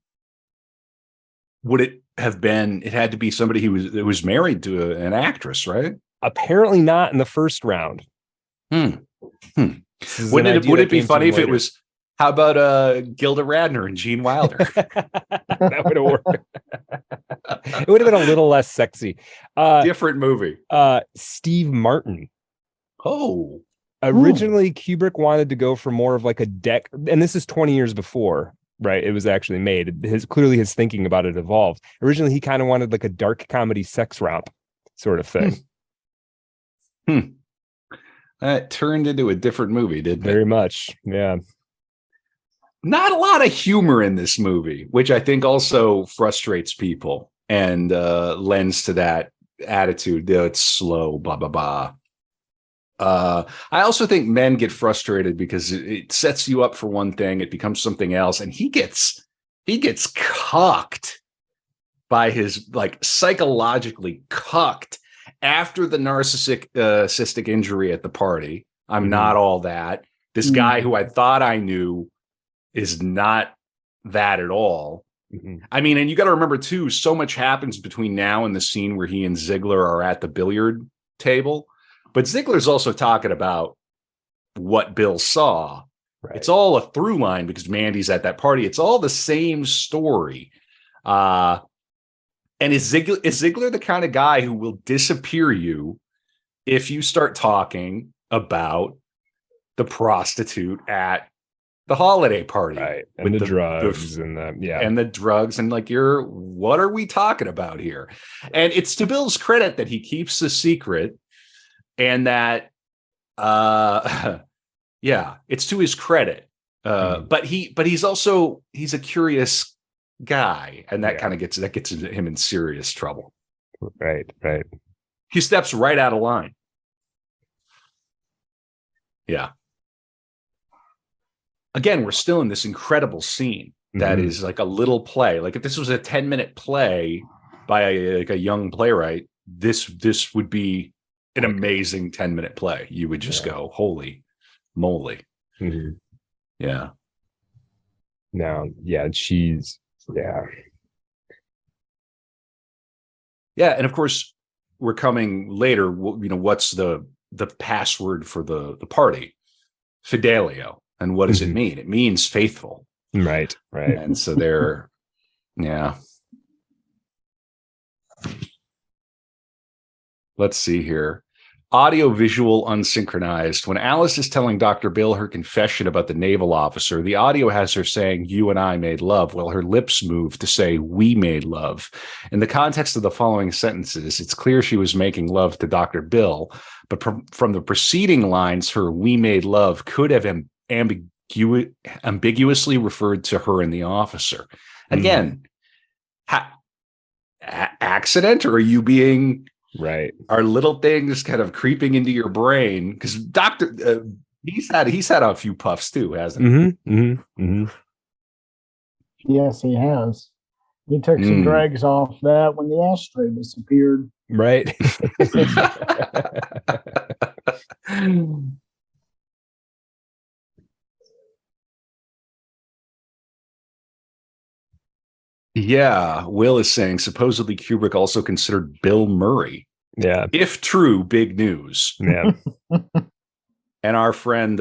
Would it have been? It had to be somebody who was married to an actress, right? Apparently not in the first round. Would it be funny if later. it was? How about Gilda Radner and Gene Wilder? That would have worked. It would have been a little less sexy. Different movie. Steve Martin. Oh. Originally, Kubrick wanted to go for more of like a deck, and this is 20 years before, right? It was actually made. Clearly his thinking about it evolved. Originally, he kind of wanted like a dark comedy sex romp sort of thing. That turned into a different movie, didn't it? Very much, yeah. Not a lot of humor in this movie, which I think also frustrates people and lends to that attitude. It's slow, blah, blah, blah. I also think men get frustrated because it sets you up for one thing, it becomes something else, and he gets cucked by his, like, psychologically cucked after the narcissistic injury at the party. I'm not all that. This guy who I thought I knew is not that at all. I mean, and you got to remember too, so much happens between now and the scene where he and Ziegler are at the billiard table. But Ziegler's also talking about what Bill saw. Right. It's all a through line because Mandy's at that party. It's all the same story. And is Ziegler the kind of guy who will disappear you if you start talking about the prostitute at the holiday party, right? And the drugs and the drugs, and like, what are we talking about here? And it's to Bill's credit that he keeps the secret, and that it's to his credit. But he's a curious guy, and that kind of gets him in serious trouble. Right. He steps right out of line. Yeah. Again, we're still in this incredible scene that is like a little play. Like if this was a 10-minute play by a young playwright, this would be an amazing 10-minute play. You would just go, holy moly. Yeah. Now, she's Yeah, and of course, we're coming later. What's the password for the party? Fidelio. And what does it mean? It means faithful. Right. And so they're, Let's see here. Audio visual unsynchronized. When Alice is telling Dr. Bill her confession about the naval officer, the audio has her saying, "You and I made love," while her lips move to say, "We made love." In the context of the following sentences, it's clear she was making love to Dr. Bill, but from the preceding lines, her "we made love" could have ambiguously referred to her and the officer. Again, accident, or are you being... Right. Are little things kind of creeping into your brain? Because he's had a few puffs too, hasn't he? Yes, he has. He took some drags off that when the ashtray disappeared. Right. Yeah, Will is saying supposedly Kubrick also considered Bill Murray. Yeah. If true, big news. Yeah. And our friend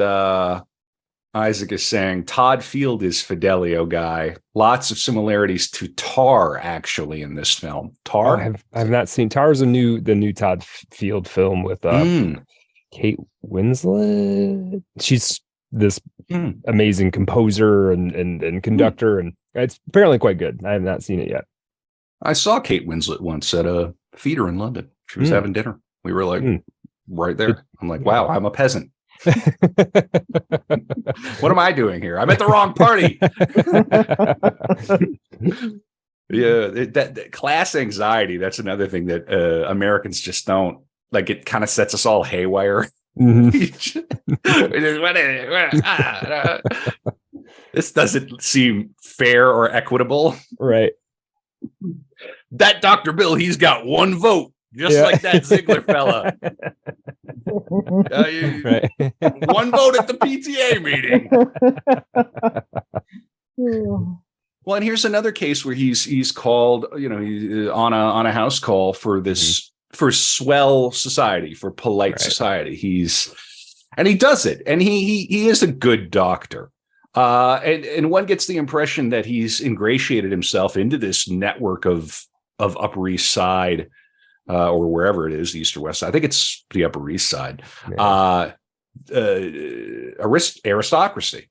Isaac is saying Todd Field is Fidelio guy. Lots of similarities to Tar actually in this film. Tar? Oh, I've not seen Tar's the new Todd Field film with Kate Winslet. She's this amazing composer and conductor, and it's apparently quite good. I have not seen it yet. I saw Kate Winslet once at a theater in London. She was having dinner. We were like right there. I'm like, wow, I'm a peasant. What am I doing here? I'm at the wrong party. Yeah, that class anxiety, that's another thing that Americans just don't like. It kind of sets us all haywire. This doesn't seem fair or equitable, right? That Dr. Bill, he's got one vote, just like that Ziegler fella. Right. One vote at the PTA meeting. Well, and here's another case where he's called, he's on a house call for this for swell society, for polite society. He does it, and he is a good doctor. And one gets the impression that he's ingratiated himself into this network of Upper East Side, or wherever it is, the East or West Side. I think it's the Upper East Side. Aristocracy.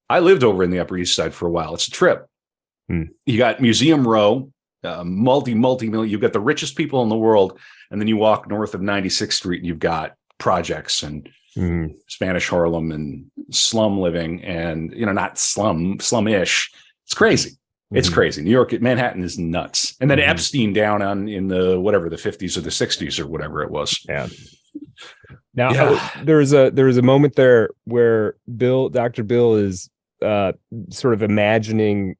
I lived over in the Upper East Side for a while. It's a trip. You got Museum Row, multi-million. You've got the richest people in the world, and then you walk north of 96th Street, and you've got projects and Spanish Harlem and slum living, and not slum-ish. It's crazy. It's crazy. New York, Manhattan is nuts. And then Epstein down in the 50s or the 60s or whatever it was. Yeah. Now there was a moment there where Dr. Bill is sort of imagining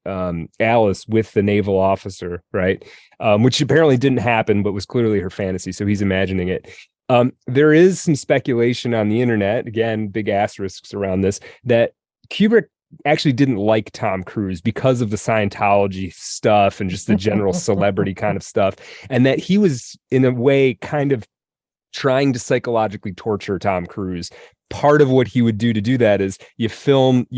Alice with the naval officer, right? Which apparently didn't happen, but was clearly her fantasy. So he's imagining it. There is some speculation on the internet, again, big asterisks around this, that Kubrick actually didn't like Tom Cruise because of the Scientology stuff and just the general celebrity kind of stuff. And that he was, in a way, kind of trying to psychologically torture Tom Cruise. Part of what he would do to do that is you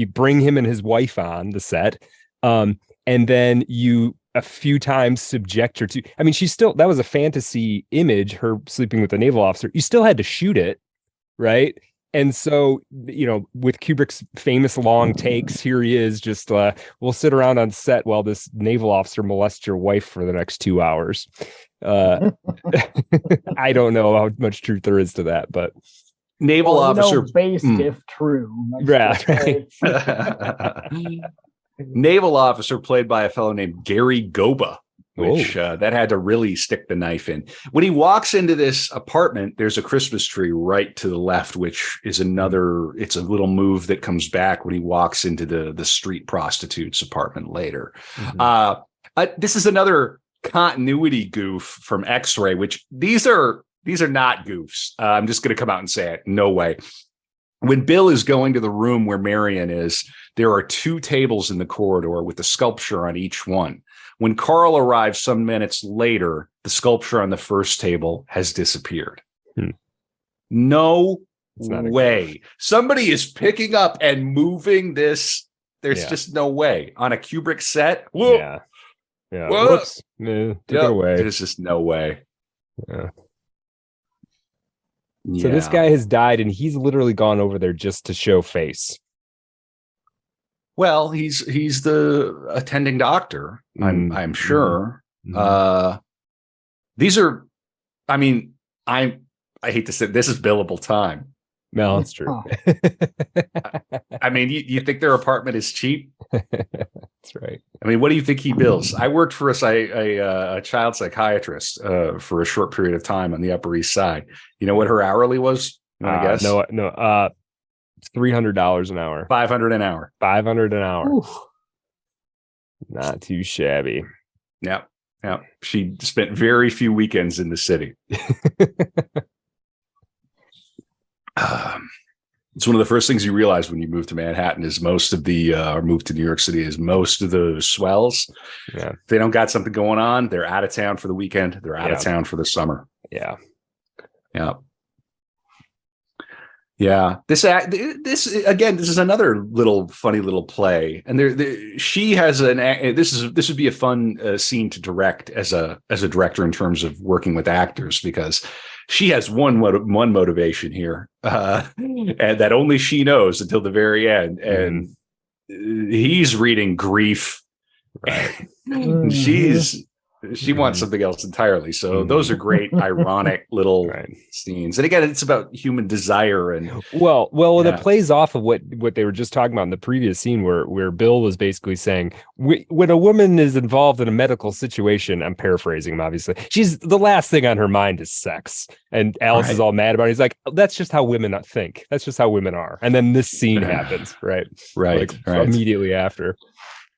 bring him and his wife on the set, and then you a few times subject her to, I mean, that was a fantasy image, her sleeping with the naval officer. You still had to shoot it, right? And so, with Kubrick's famous long takes, here he is just, we'll sit around on set while this naval officer molests your wife for the next 2 hours. I don't know how much truth there is to that, but naval officer based if true. Right. Naval officer played by a fellow named Gary Goba, which that had to really stick the knife in. When he walks into this apartment, there's a Christmas tree right to the left, which is it's a little move that comes back when he walks into the street prostitute's apartment later. This is another continuity goof from X-Ray, which these are not goofs. I'm just going to come out and say it. No way. When Bill is going to the room where Marion is, there are 2 tables in the corridor with the sculpture on each one. When Carl arrives some minutes later, the sculpture on the first table has disappeared. No way. Somebody is picking up and moving this. There's just no way. On a Kubrick set? Whoa. Yeah. Whoops. Took it away. There's just no way. Yeah. So this guy has died, and he's literally gone over there just to show face. Well, he's the attending doctor. I'm sure. These are, I mean, I hate to say this is billable time. No, that's true. I mean, you think their apartment is cheap? That's right. I mean, what do you think he bills? I worked for a child psychiatrist for a short period of time on the Upper East Side. You know what her hourly was? I guess no. It's $300 an hour. $500 an hour. $500 an hour. Oof. Not too shabby. Yeah. She spent very few weekends in the city. It's one of the first things you realize when you move to Manhattan is most of the or move to New York City is most of the swells. Yeah. If they don't got something going on, they're out of town for the weekend. They're out of town for the summer. Yeah. Yeah. Yeah. This again, this is another little funny little play. And she has this would be a fun scene to direct as a director in terms of working with actors, because she has one motivation here, and that only she knows until the very end. And he's reading grief. Right. She wants something else entirely. So those are great, ironic little scenes. And again, it's about human desire. And it plays off of what they were just talking about in the previous scene, where Bill was basically saying, when a woman is involved in a medical situation, I'm paraphrasing him, obviously, she's the last thing on her mind is sex. And Alice is all mad about it. He's like, that's just how women think. That's just how women are. And then this scene happens, right? Immediately after.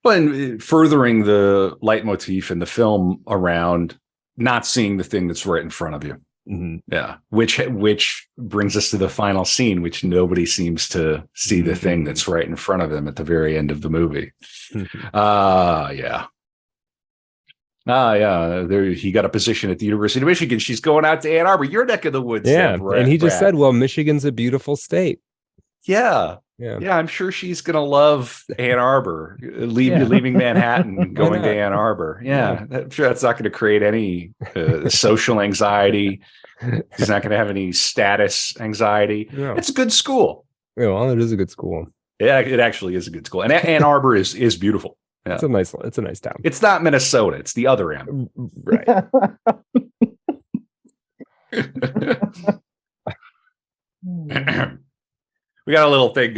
Well, and furthering the leitmotif in the film around not seeing the thing that's right in front of you. Mm-hmm. Yeah. Which brings us to the final scene, which nobody seems to see the thing that's right in front of them at the very end of the movie. Yeah. He got a position at the University of Michigan. She's going out to Ann Arbor, your neck of the woods. Yeah. And he just said, well, Michigan's a beautiful state. Yeah. Yeah, I'm sure she's gonna love Ann Arbor, leaving Manhattan, going to Ann Arbor. Yeah, I'm sure that's not going to create any social anxiety. She's not going to have any status anxiety. Yeah. It's a good school. Yeah, well, it is a good school. Yeah, it actually is a good school, and Ann Arbor is beautiful. Yeah. It's a nice town. It's not Minnesota. It's the other end. Right. We got a little thing.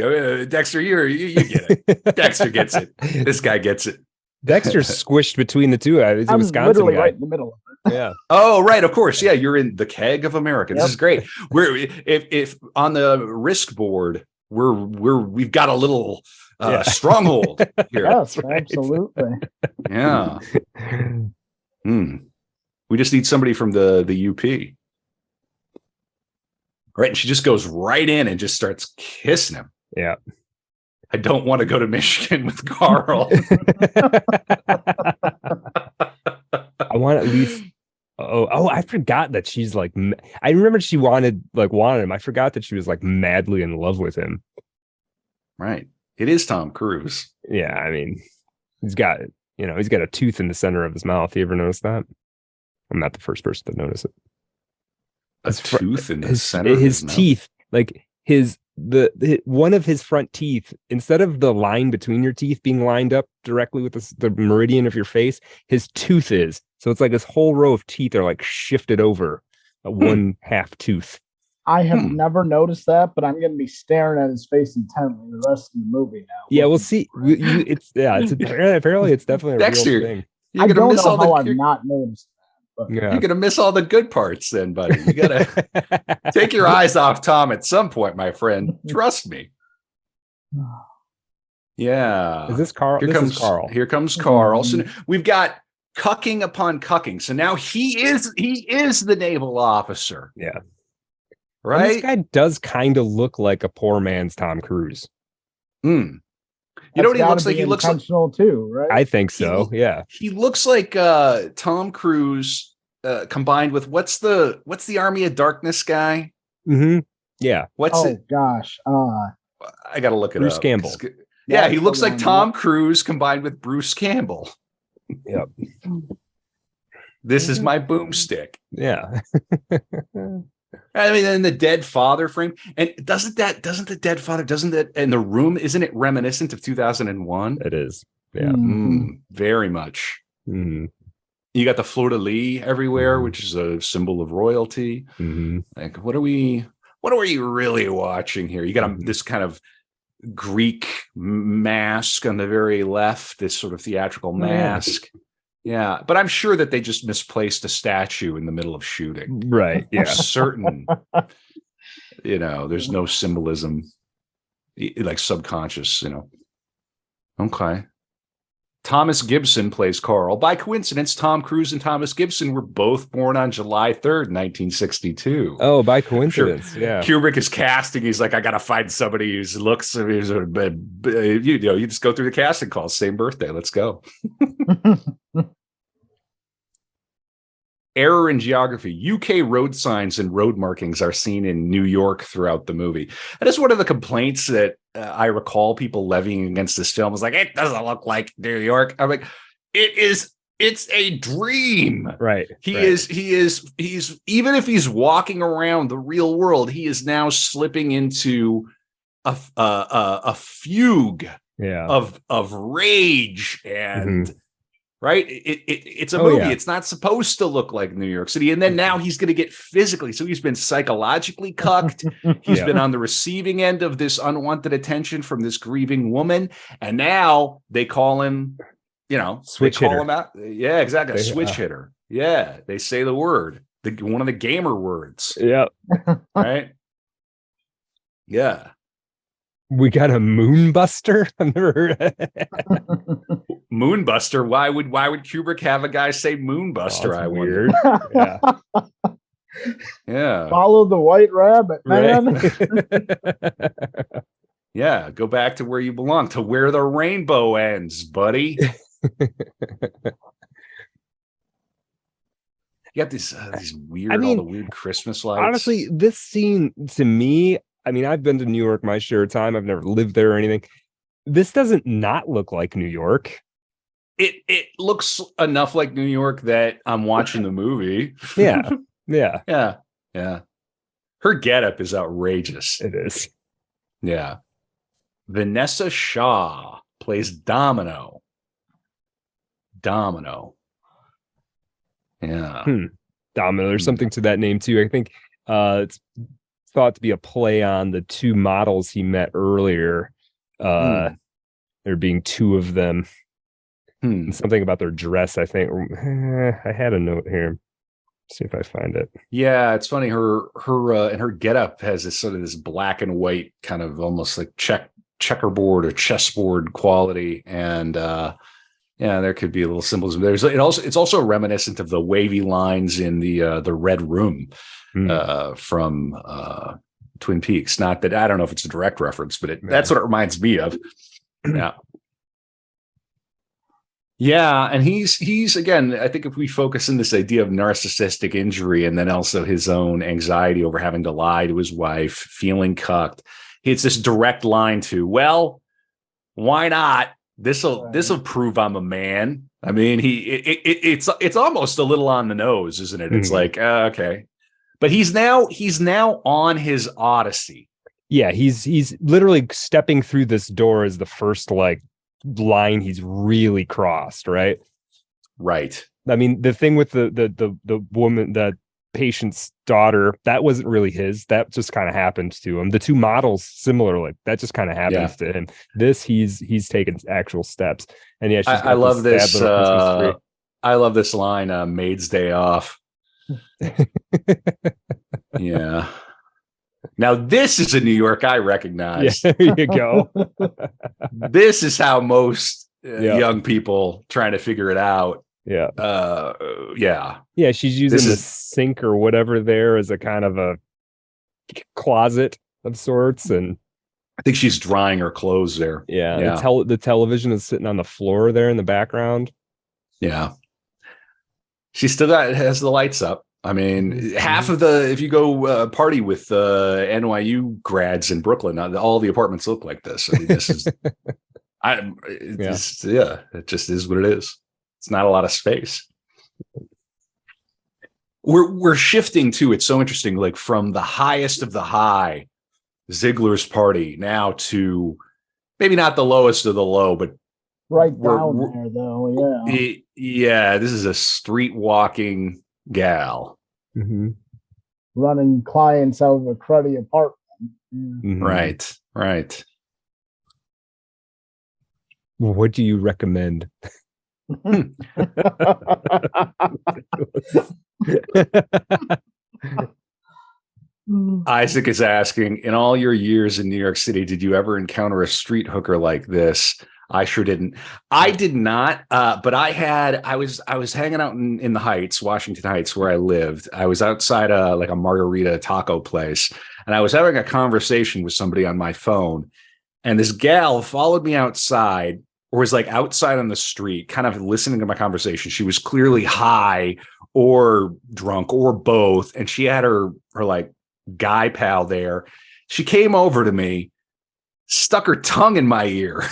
Dexter, you get it. Dexter gets it. This guy gets it. Dexter's squished between the two. He's a Wisconsin guy. Right in the middle of it. Yeah. Oh, right. Of course. Yeah. You're in the keg of America. This is great. If on the risk board, we've got a little stronghold here. Yes, absolutely. Yeah. We just need somebody from the UP. Right. And she just goes right in and just starts kissing him. Yeah. I don't want to go to Michigan with Carl. I want at least. Oh, I forgot that she's like, I remember she wanted him. I forgot that she was like madly in love with him. Right. It is Tom Cruise. Yeah. I mean, he's got a tooth in the center of his mouth. You ever notice that? I'm not the first person to notice it. A tooth in the center of his teeth, like one of his front teeth, instead of the line between your teeth being lined up directly with the meridian of your face, his tooth is. So it's like this whole row of teeth are like shifted over one half tooth. I have never noticed that, but I'm going to be staring at his face intently the rest of the movie now. Yeah, we'll see. Apparently it's definitely a Dexter, real thing. I don't know how I've not noticed. You're gonna miss all the good parts, then, buddy. You gotta take your eyes off Tom at some point, my friend. Trust me. Yeah. Is this Carl? Here comes Carl. So we've got cucking upon cucking. So now he is the naval officer. Yeah. Right. And this guy does kind of look like a poor man's Tom Cruise. You know what he looks like? He looks intentional too, right? I think so. Yeah. He looks like Tom Cruise combined with what's the Army of Darkness guy? Mm-hmm. Yeah. Gosh. I gotta look it Bruce up. Campbell. Yeah, he looks like Tom Cruise combined with Bruce Campbell. Yep. This is my boomstick. Yeah. I mean, and the dead father frame, and doesn't the dead father, and the room, isn't it reminiscent of 2001? It is. Yeah. Very much. Mm-hmm. You got the fleur-de-lis everywhere, which is a symbol of royalty. Mm-hmm. Like, what are we really watching here? You got this kind of Greek mask on the very left, this sort of theatrical mask. Yeah, but I'm sure that they just misplaced a statue in the middle of shooting. Right. Yeah. I'm certain. There's no symbolism, like subconscious. Okay. Thomas Gibson plays Carl. By coincidence, Tom Cruise and Thomas Gibson were both born on July 3rd, 1962. Oh, by coincidence. Yeah. Kubrick is casting. He's like, I got to find somebody who's looks, you just go through the casting calls. Same birthday. Let's go. Error in geography. UK road signs and road markings are seen in New York throughout the movie. That is one of the complaints that I recall people levying against this film. Was like, it doesn't look like New York. I'm like, it is. It's a dream. Right. He's even if he's walking around the real world, he is now slipping into a fugue of rage and right. It's a movie. Yeah. It's not supposed to look like New York City. And then now he's going to get physically. So he's been psychologically cucked. He's been on the receiving end of this unwanted attention from this grieving woman. And now they call him, switch hitter. Him out. Yeah, exactly. A switch hitter. Yeah. They say the word, one of the gamer words. Yeah. Right. Yeah. We got a moonbuster. I've never heard of it. Moonbuster. Why would Kubrick have a guy say moonbuster? I wonder. Yeah. Yeah. Follow the white rabbit, man. Right. Yeah. Go back to where you belong, to where the rainbow ends, buddy. You got these weird, all the weird Christmas lights. Honestly, this scene to me, I've been to New York my share of time. I've never lived there or anything. This doesn't not look like New York. It looks enough like New York that I'm watching the movie. Yeah. Yeah. Her getup is outrageous. It is. Yeah. Vanessa Shaw plays Domino. Yeah. Domino. There's something to that name too. I think it's thought to be a play on the two models he met earlier. There being two of them. And something about their dress, I think. I had a note here. See if I find it. Yeah, it's funny. Her and her getup has this sort of this black and white kind of almost like checkerboard or chessboard quality, and there could be a little symbolism. It's also reminiscent of the wavy lines in the Red Room from Twin Peaks. Not that I don't know if it's a direct reference, but that's what it reminds me of. Yeah. Yeah, and he's again, I think if we focus on this idea of narcissistic injury and then also his own anxiety over having to lie to his wife, feeling cucked, it's this direct line to, well, why not? This'll prove I'm a man. I mean, it's almost a little on the nose, isn't it? It's like, okay. But he's now on his odyssey. Yeah, he's literally stepping through this door as the first line he's really crossed, right? I mean, the thing with the woman, the patient's daughter, that wasn't really his. That just kind of happened to him. The two models, similarly, that just kind of happens to him. This, he's taken actual steps. And yeah, I love this. I love this line. Maid's Day Off. Yeah. Now, this is a New York I recognize. Yeah, there you go. This is how most young people trying to figure it out. Yeah. Yeah, she's using the sink or whatever there as a kind of a closet of sorts. And I think she's drying her clothes there. Yeah. The television is sitting on the floor there in the background. Yeah. She still has the lights up. I mean, half of if you go party with NYU grads in Brooklyn, all the apartments look like this. I mean, this is, it just is what it is. It's not a lot of space. We're shifting to, it's so interesting, like from the highest of the high, Ziegler's party, now to maybe not the lowest of the low, but right down there though. Yeah. This is a street walking gal, running clients out of a cruddy apartment. Right. What do you recommend? Isaac is asking, in all your years in New York City, did you ever encounter a street hooker like this? I sure didn't. I did not. But I was hanging out in the Heights, Washington Heights, where I lived. I was outside like a margarita taco place, and I was having a conversation with somebody on my phone. And this gal followed me outside, or was like outside on the street, kind of listening to my conversation. She was clearly high or drunk or both. And she had her like guy pal there. She came over to me, stuck her tongue in my ear.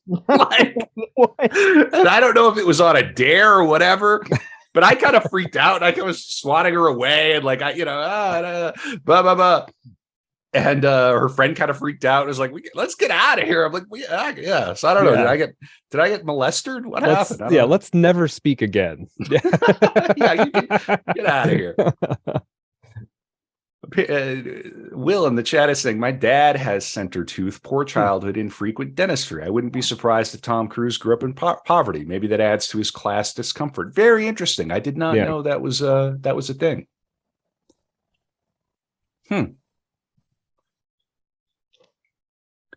Like, and I don't know if it was on a dare or whatever, but I kind of freaked out. And I was swatting her away and like, blah, blah, blah. And her friend kind of freaked out and was like, let's get out of here. I'm like, yeah. So I don't know. Did I get molested? What happened? Yeah, let's never speak again. Yeah, you get out of here. Will in the chat is saying, my dad has center tooth, poor childhood, infrequent dentistry. I wouldn't be surprised if Tom Cruise grew up in poverty. Maybe that adds to his class discomfort. Very interesting. I did not know that was a thing.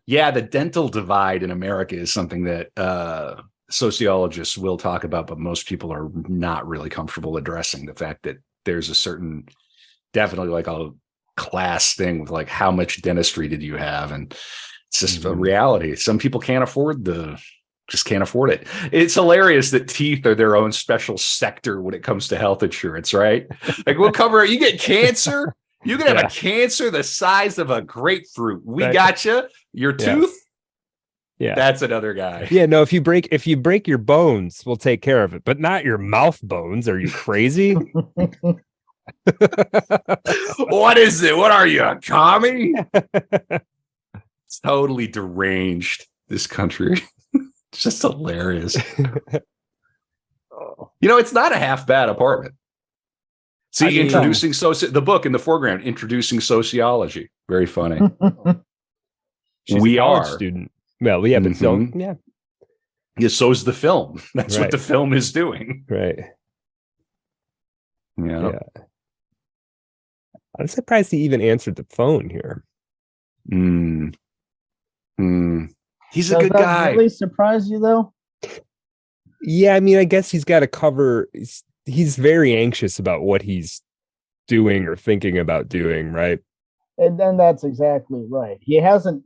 Yeah, the dental divide in America is something that sociologists will talk about, but most people are not really comfortable addressing the fact that there's a certain, definitely like a class thing with like how much dentistry did you have, and it's just a reality. Some people can't afford just can't afford it. It's hilarious that teeth are their own special sector when it comes to health insurance, right? Like we'll cover it. You get cancer. You can have a cancer the size of a grapefruit. We got you. Your tooth. Yeah, that's another guy. Yeah, no. If you break your bones, we'll take care of it, but not your mouth bones. Are you crazy? What is it? What are you, a commie? It's totally deranged. This country. It's just hilarious. It's not a half bad apartment. See, introducing the book in the foreground, introducing sociology. Very funny. She's a college student. Well, yeah, but film, yeah, so is the film. That's what the film is doing. Right. Yeah. I'm surprised he even answered the phone here. He's a good guy. Really surprise you though? Yeah, I mean, I guess he's got to cover. He's very anxious about what he's doing or thinking about doing, right? And then that's exactly right. He hasn't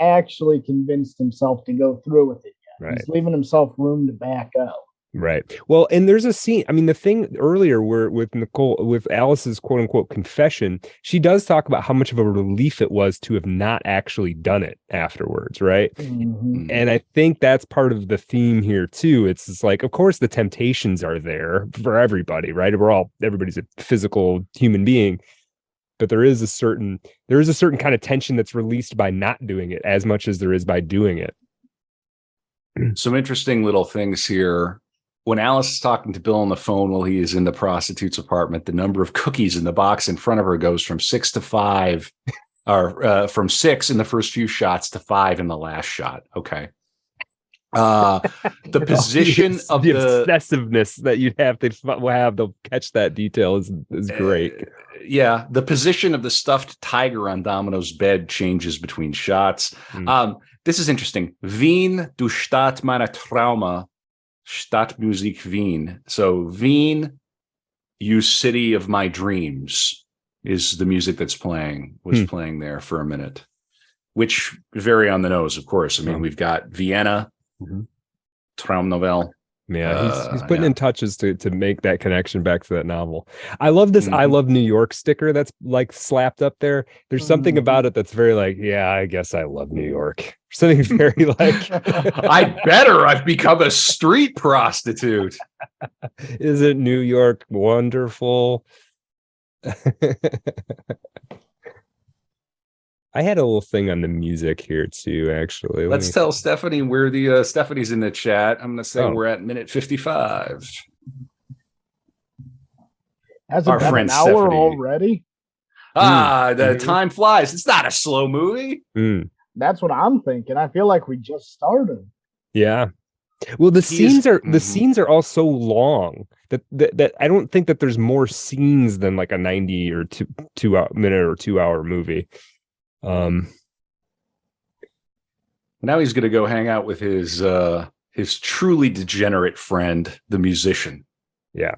actually convinced himself to go through with it yet. Right. He's leaving himself room to back up. Right. Well, and there's a scene. I mean, the thing earlier where with Alice's quote unquote confession, she does talk about how much of a relief it was to have not actually done it afterwards. Right. Mm-hmm. And I think that's part of the theme here too. It's just like, of course, the temptations are there for everybody. Right. Everybody's a physical human being. But there is a certain kind of tension that's released by not doing it as much as there is by doing it. Some interesting little things here. When Alice is talking to Bill on the phone while he is in the prostitute's apartment, the number of cookies in the box in front of her goes from 6 to 5, or from 6 in the first few shots to 5 in the last shot. Okay. The position of the obsessiveness that you'd have to catch that detail is great. Yeah, the position of the stuffed tiger on Domino's bed changes between shots. This is interesting. Wien, du Stadt meiner Trauma, Stadtmusik Wien. So Wien, you city of my dreams, is the music that's playing there for a minute, which very on the nose, of course. I mean, we've got Vienna, Traumnovel. Yeah, he's putting in touches to make that connection back to that novel. I love this I love New York sticker that's like slapped up there. There's something about it that's very like, yeah, I guess I love New York. Something very like I've become a street prostitute. Isn't New York wonderful? I had a little thing on the music here too, actually. Let's tell Stephanie where the Stephanie's in the chat. I'm going to say we're at minute 55. Has it been an hour already? The time flies. It's not a slow movie. That's what I'm thinking. I feel like we just started. Yeah. Well, the scenes are all so long that I don't think that there's more scenes than like a 90 or 2 minute or 2 hour movie. Now he's going to go hang out with his truly degenerate friend, the musician. Yeah.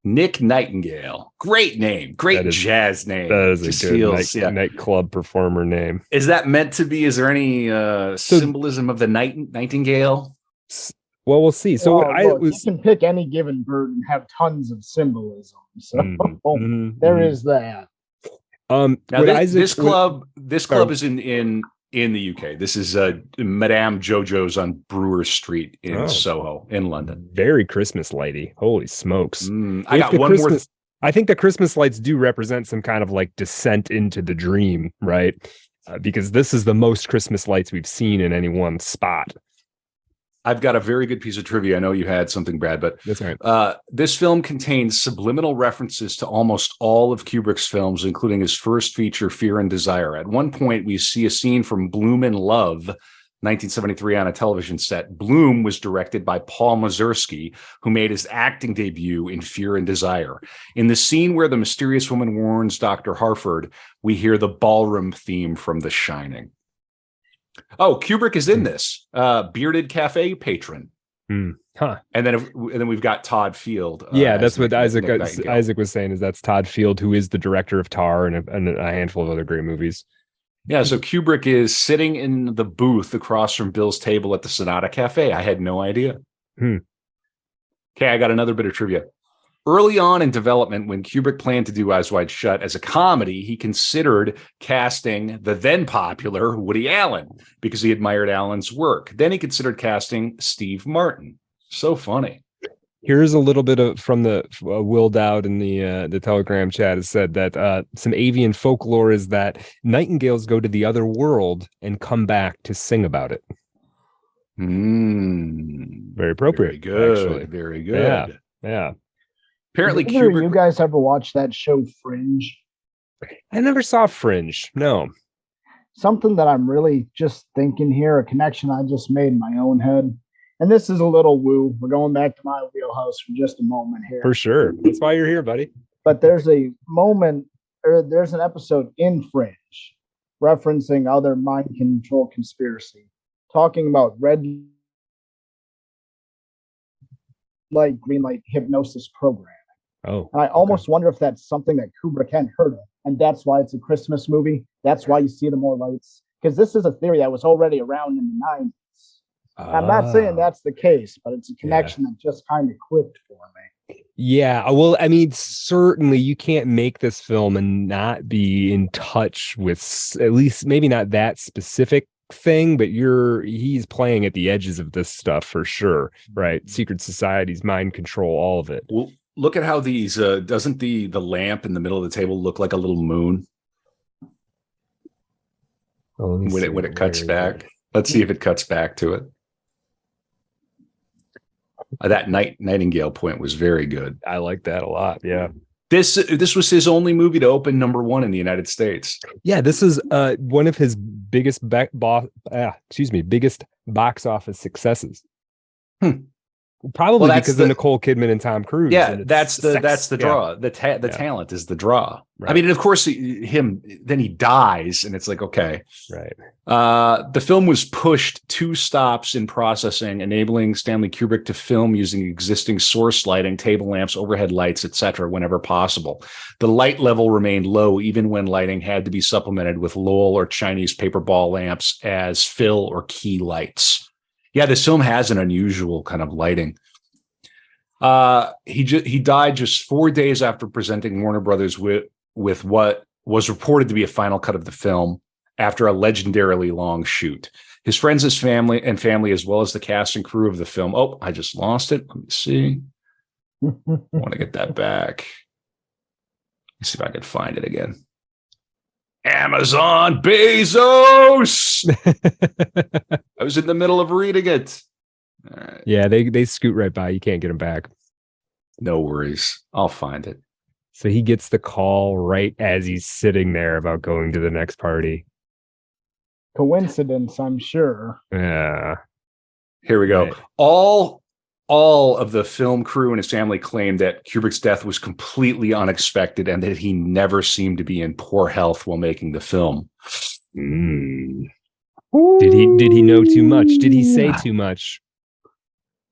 Nick Nightingale. Great name. Great jazz name. That is a good nightclub performer name. Is that meant to be? Is there any symbolism of the nightingale? Well, we'll see. So you can pick any given bird and have tons of symbolism. So there is that. Now this club is in the UK. This is Madame Jojo's on Brewer Street in Soho in London. Very Christmas lighty. Holy smokes. I got one more. I think the Christmas lights do represent some kind of like descent into the dream, right? Because this is the most Christmas lights we've seen in any one spot. I've got a very good piece of trivia. I know you had something, Brad, but that's all right. This film contains subliminal references to almost all of Kubrick's films, including his first feature, Fear and Desire. At one point, we see a scene from Bloom in Love, 1973, on a television set. Bloom was directed by Paul Mazursky, who made his acting debut in Fear and Desire. In the scene where the mysterious woman warns Dr. Harford, we hear the ballroom theme from The Shining. Oh, Kubrick is in this. Bearded cafe patron. Huh. And then we've got Todd Field. Yeah, that's what Isaac was saying. Is that's Todd Field, who is the director of Tar and a handful of other great movies. Yeah, so Kubrick is sitting in the booth across from Bill's table at the Sonata Cafe. I had no idea. Okay, I got another bit of trivia. Early on in development, when Kubrick planned to do Eyes Wide Shut as a comedy, he considered casting the then popular Woody Allen because he admired Allen's work. Then he considered casting Steve Martin. So funny. Here's a little bit from the Will Dowd in the Telegram chat has said that some avian folklore is that nightingales go to the other world and come back to sing about it. Very appropriate. Very good. Actually. Very good. Yeah. Apparently, Kubrick. You guys ever watch that show Fringe? I never saw Fringe. No. Something that I'm really just thinking here, a connection I just made in my own head. And this is a little woo. We're going back to my wheelhouse for just a moment here. For sure. That's why you're here, buddy. But there's a moment, or there's an episode in Fringe referencing other mind control conspiracy, talking about red light, green light hypnosis program. Oh, and I almost wonder if that's something that Kubrick hadn't heard of. And that's why it's a Christmas movie. That's why you see the more lights. Because this is a theory that was already around in the 90s. I'm not saying that's the case, but it's a connection that just kind of clicked for me. Yeah. Well, I mean, certainly you can't make this film and not be in touch with at least maybe not that specific thing, but he's playing at the edges of this stuff for sure. Right. Secret societies, mind control, all of it. Well, look at how these doesn't the lamp in the middle of the table look like a little moon when it cuts back? Let's see if it cuts back to it. That Nightingale point was very good. I like that a lot. Yeah. This was his only movie to open #1 in the United States. Yeah, this is one of his biggest biggest box office successes. Probably because of Nicole Kidman and Tom Cruise. Yeah, that's the draw. The talent is the draw. Right. I mean, of course, then he dies, and it's like, okay. Right. The film was pushed 2 stops in processing, enabling Stanley Kubrick to film using existing source lighting, table lamps, overhead lights, etc., whenever possible. The light level remained low, even when lighting had to be supplemented with Lowell or Chinese paper ball lamps as fill or key lights. Yeah, this film has an unusual kind of lighting. He died just 4 days after presenting Warner Brothers with what was reported to be a final cut of the film after a legendarily long shoot. His friends, his family, as well as the cast and crew of the film. Oh, I just lost it. Let me see. I want to get that back. Let's see if I can find it again. Amazon Bezos. I was in the middle of reading it. Right. Yeah, they scoot right by. You can't get them back. No worries. I'll find it. So he gets the call right as he's sitting there about going to the next party. Coincidence, I'm sure. Yeah. Here we go. Right. All of the film crew and his family claimed that Kubrick's death was completely unexpected and that he never seemed to be in poor health while making the film. Did he know too much? Did he say too much?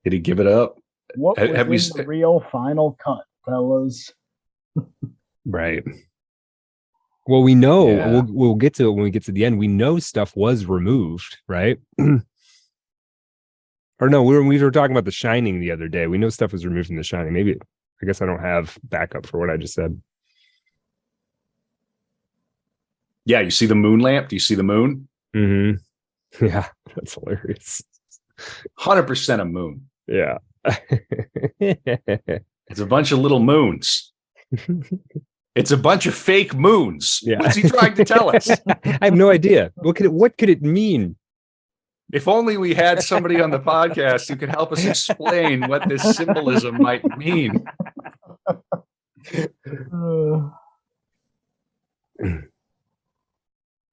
Did he give it up? What was in the real final cut, fellas? Right. Well, we know we'll get to it when we get to the end. We know stuff was removed, right? Or no, we were talking about The Shining the other day. We know stuff was removed from The Shining. Maybe I guess I don't have backup for what I just said. Yeah, you see the moon lamp? Do you see the moon? Mm-hmm. Yeah, that's hilarious. 100% a moon. Yeah. It's a bunch of little moons. It's a bunch of fake moons. Yeah. What's he trying to tell us? I have no idea. What could it mean? If only we had somebody on the podcast who could help us explain what this symbolism might mean.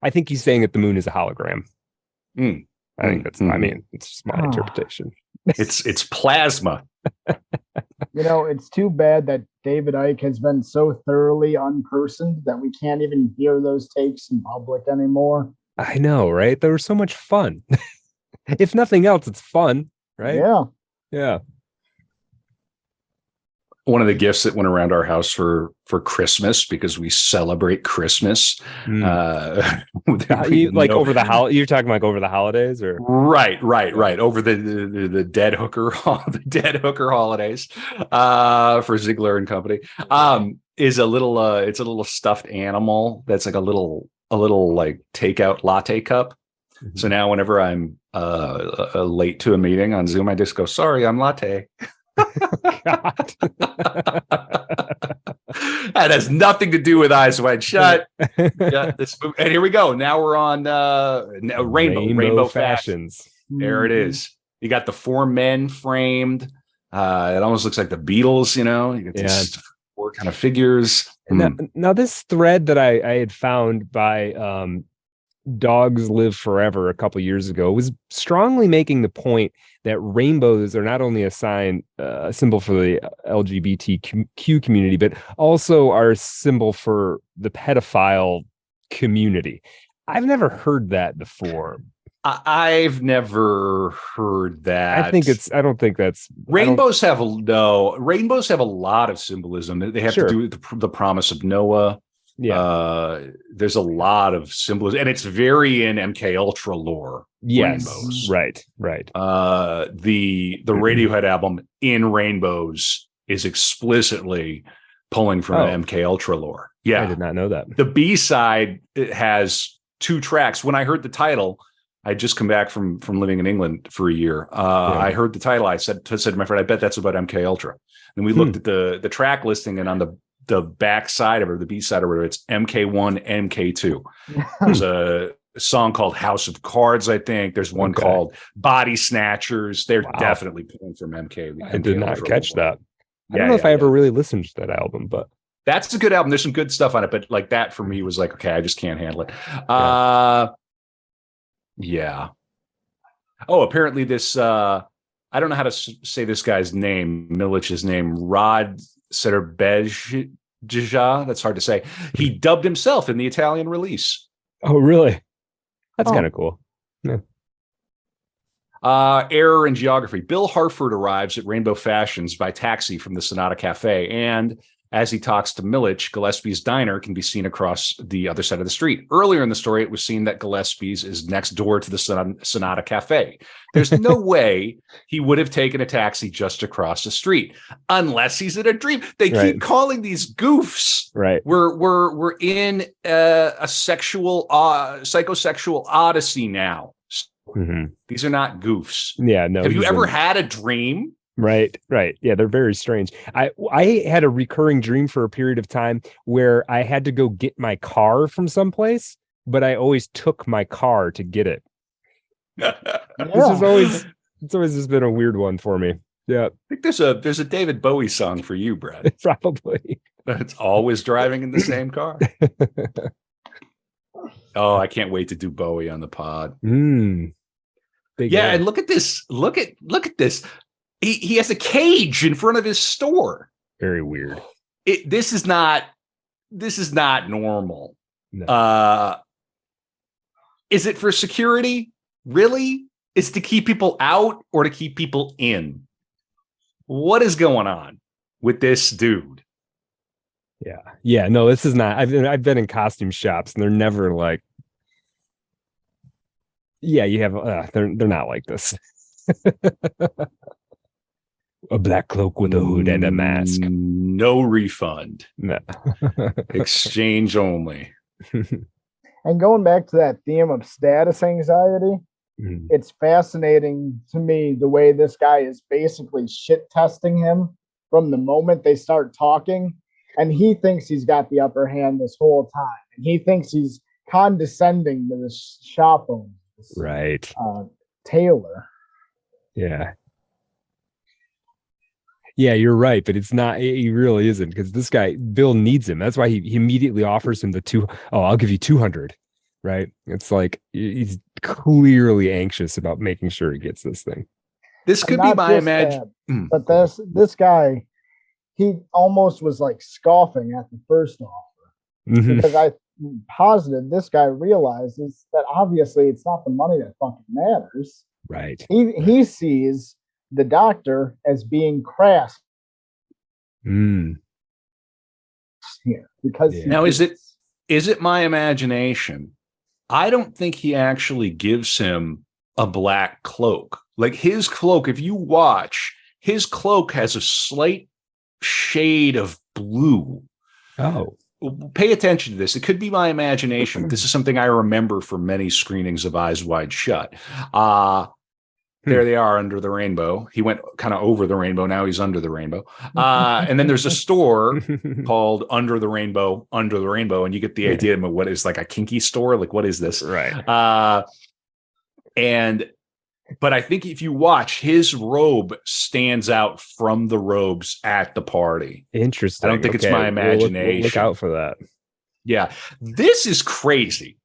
I think he's saying that the moon is a hologram. Mm. I think that's, I mean, it's just my interpretation. It's plasma. It's too bad that David Icke has been so thoroughly unpersoned that we can't even hear those takes in public anymore. I know, right? They were so much fun. If nothing else, it's fun, right? Yeah. Yeah. One of the gifts that went around our house for Christmas, because we celebrate Christmas. Over you're talking like over the holidays, or right over the dead hooker holidays for Ziegler and Company. Is a little it's a little stuffed animal that's like a little like takeout latte cup. Mm-hmm. So now whenever I'm late to a meeting on Zoom, I just go, sorry, I'm latte. God. That has nothing to do with Eyes Wide Shut. Yeah, and here we go. Now we're on Rainbow Fashions. There it is. You got the 4 men framed. It almost looks like the Beatles, you got these 4 kind of figures. Now this thread that I had found by Dogs Live Forever a couple years ago was strongly making the point that rainbows are not only a symbol for the LGBTQ community, but also are a symbol for the pedophile community. I've never heard that before. I've never heard that. I don't think that's rainbows have a lot of symbolism. They have to do with the promise of Noah. Yeah. There's a lot of symbolism, and it's very in MK Ultra lore. Yes. Rainbows. Right. The Radiohead album In Rainbows is explicitly pulling from MK Ultra lore. Yeah. I did not know that. The B-side has 2 tracks. When I heard the title, I'd just come back from living in England for a year. I heard the title. I said to my friend, I bet that's about MK Ultra. And we looked at the track listing, and on the back side of it, or the B side, or whatever, it's MK1, MK2. There's a song called House of Cards, I think. There's one called Body Snatchers. They're definitely pulling from MK. I did not catch that. I don't know if I ever really listened to that album, but that's a good album. There's some good stuff on it, but like that for me was like, okay, I just can't handle it. Yeah. Oh, apparently this, I don't know how to say this guy's name, Milich's name, Rod Serbej. That's hard to say. He dubbed himself in the Italian release. Oh, really? That's kind of cool. Yeah. Error in geography. Bill Harford arrives at Rainbow Fashions by taxi from the Sonata Cafe, and as he talks to Milich, Gillespie's diner can be seen across the other side of the street. Earlier in the story, it was seen that Gillespie's is next door to the Sonata Cafe. There's no way he would have taken a taxi just across the street, unless he's in a dream. They keep calling these goofs. Right. We're in a psychosexual odyssey now. Mm-hmm. These are not goofs. Yeah, no. Have you ever had a dream? Right. Yeah, they're very strange. I had a recurring dream for a period of time where I had to go get my car from someplace, but I always took my car to get it. It's always just been a weird one for me. Yeah. I think there's a David Bowie song for you, Brad. Probably. It's always driving in the same car. Oh, I can't wait to do Bowie on the pod. And look at this. Look at this. He has a cage in front of his store. Very weird. This is not normal. No. Is it for security? really is to keep people out or to keep people in. What is going on with this dude? Yeah. No, this is not. I've been in costume shops, and they're never like. Yeah, you have. They're not like this. A black cloak with a hood and a mask. No refund. No. Exchange only. And going back to that theme of status anxiety, it's fascinating to me the way this guy is basically shit testing him from the moment they start talking. And he thinks he's got the upper hand this whole time. And he thinks he's condescending to the shop owner. Right. Taylor. Yeah. Yeah, you're right, but it's not. He really isn't, because this guy, Bill, needs him. That's why he immediately offers him the I'll give you 200. Right? It's like he's clearly anxious about making sure he gets this thing. This could be my imagination. But this guy, he almost was like scoffing at the first offer, because I'm positive this guy realizes that obviously it's not the money that fucking matters. Right. He sees the doctor as being crass here, because now is it my imagination? I don't think he actually gives him a black cloak. Like his cloak, if you watch, his cloak has a slight shade of blue. Oh. Pay attention to this. It could be my imagination. This is something I remember from many screenings of Eyes Wide Shut. There they are under the rainbow. He went kind of over the rainbow. Now he's under the rainbow. And then there's a store called Under the Rainbow, and you get the idea of what is like a kinky store. Like, what is this? Right. But I think if you watch, his robe stands out from the robes at the party. Interesting. I don't think it's my imagination. We'll look out for that. Yeah. This is crazy.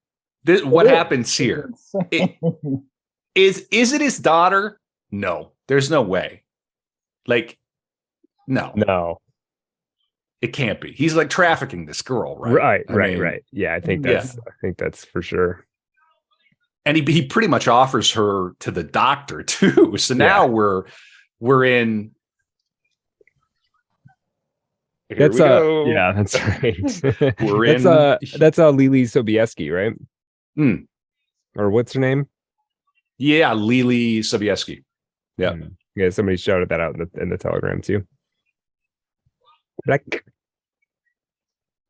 What happens here? Is it his daughter? No, there's no way. Like, no, it can't be. He's like trafficking this girl, right? Right. Yeah, I think that's for sure. And he pretty much offers her to the doctor too. So now we're in. That's right. We're in. That's Lily Sobieski, right? Or what's her name? Yeah, Lily Sobieski. Yeah. Yeah, somebody shouted that out in the Telegram too.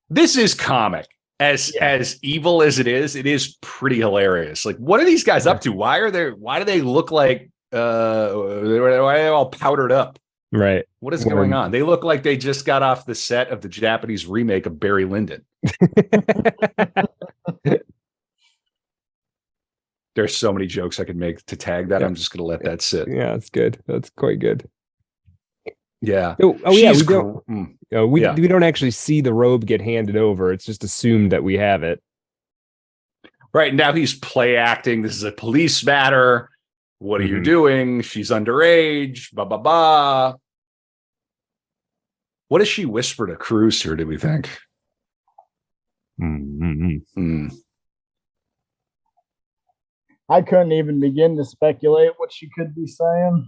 This is comic. As evil as it is pretty hilarious. Like, what are these guys up to? Why do they look like why are they all powdered up? Right. What is going on? They look like they just got off the set of the Japanese remake of Barry Lyndon. There's so many jokes I could make to tag that. I'm just going to let that sit. Yeah, it's good. That's quite good. Yeah. We don't actually see the robe get handed over. It's just assumed that we have it. Right. Now he's play acting. This is a police matter. What are you doing? She's underage. Blah, blah, blah. What does she whisper to Cruz here, do we think? I couldn't even begin to speculate what she could be saying.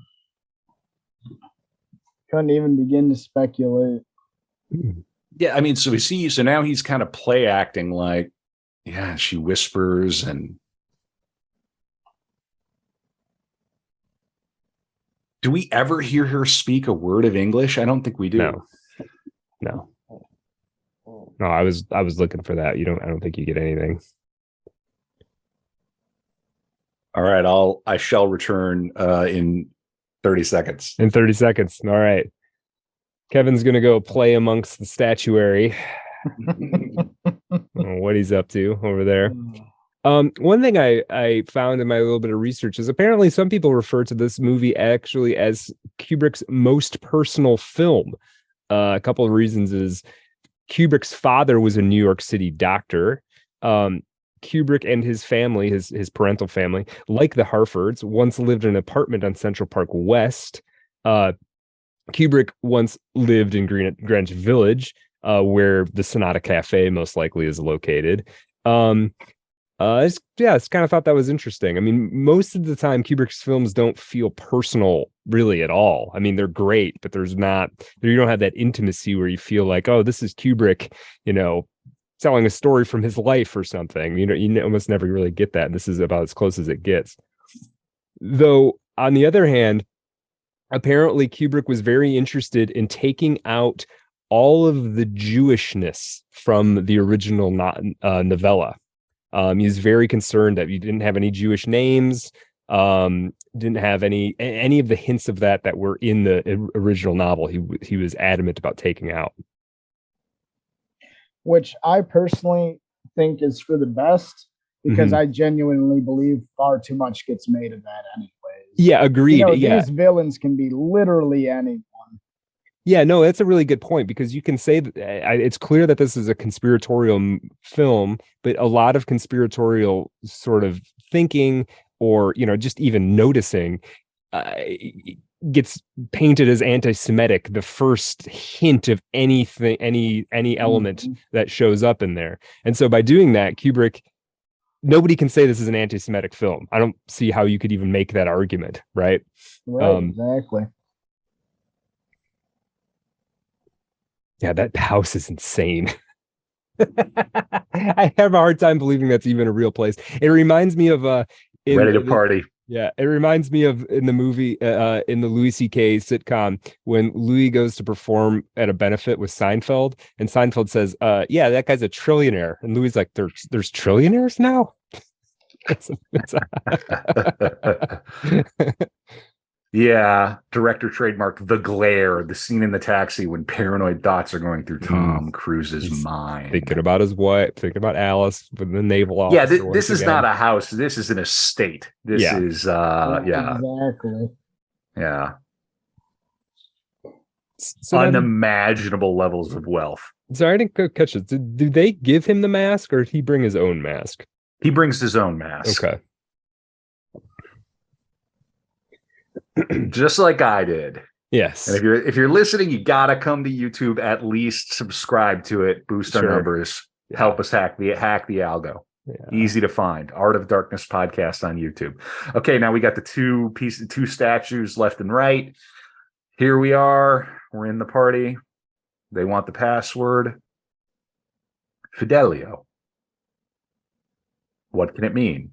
Couldn't even begin to speculate. Yeah, I mean, so now he's kind of play acting like, yeah, she whispers and. Do we ever hear her speak a word of English? I don't think we do. No, I was looking for that. I don't think you get anything. All right, I shall return in 30 seconds. In 30 seconds. All right. Kevin's going to go play amongst the statuary. What he's up to over there. One thing I found in my little bit of research is apparently some people refer to this movie actually as Kubrick's most personal film. A couple of reasons is Kubrick's father was a New York City doctor. Kubrick and his family, his parental family, like the Harfords, once lived in an apartment on Central Park West. Kubrick once lived in Greenwich Village, where the Sonata Cafe most likely is located. It's kind of thought that was interesting. I mean, most of the time, Kubrick's films don't feel personal really at all. I mean, they're great, but you don't have that intimacy where you feel like, oh, this is Kubrick, telling a story from his life or something. You almost never really get that. And this is about as close as it gets. Though, on the other hand, apparently Kubrick was very interested in taking out all of the Jewishness from the original novella. He's very concerned that you didn't have any Jewish names, didn't have any of the hints of that were in the original novel. He was adamant about taking out, which I personally think is for the best, because I genuinely believe far too much gets made of that anyways. Yeah, agreed. These villains can be literally anyone. Yeah, no, that's a really good point, because you can say that it's clear that this is a conspiratorial film, but a lot of conspiratorial sort of thinking, or just even noticing, gets painted as anti-Semitic the first hint of anything, any element that shows up in there. And so by doing that, Kubrick, nobody can say this is an anti-Semitic film. I don't see how you could even make that argument, right? Right, exactly. Yeah, that house is insane. I have a hard time believing that's even a real place. It reminds me of Ready to Party. Yeah, it reminds me of in the movie, in the Louis C.K. sitcom, when Louis goes to perform at a benefit with Seinfeld, and Seinfeld says, "Yeah, that guy's a trillionaire," and Louis is like, "There's trillionaires now." Yeah, director trademark The Glare, the scene in the taxi when paranoid thoughts are going through Tom Cruise's mind. Thinking about his wife, thinking about Alice with the naval officer. Yeah, this is not a house. This is an estate. This is, exactly. Yeah. So unimaginable levels of wealth. Sorry, I didn't catch it. Did they give him the mask, or did he bring his own mask? He brings his own mask. Okay. Just like I did. Yes. And if you're listening, you gotta come to YouTube, at least subscribe to it, boost our numbers, help us hack the algo. Yeah. Easy to find. Art of Darkness podcast on YouTube. Okay, now we got the two statues left and right. Here we are. We're in the party. They want the password. Fidelio. What can it mean?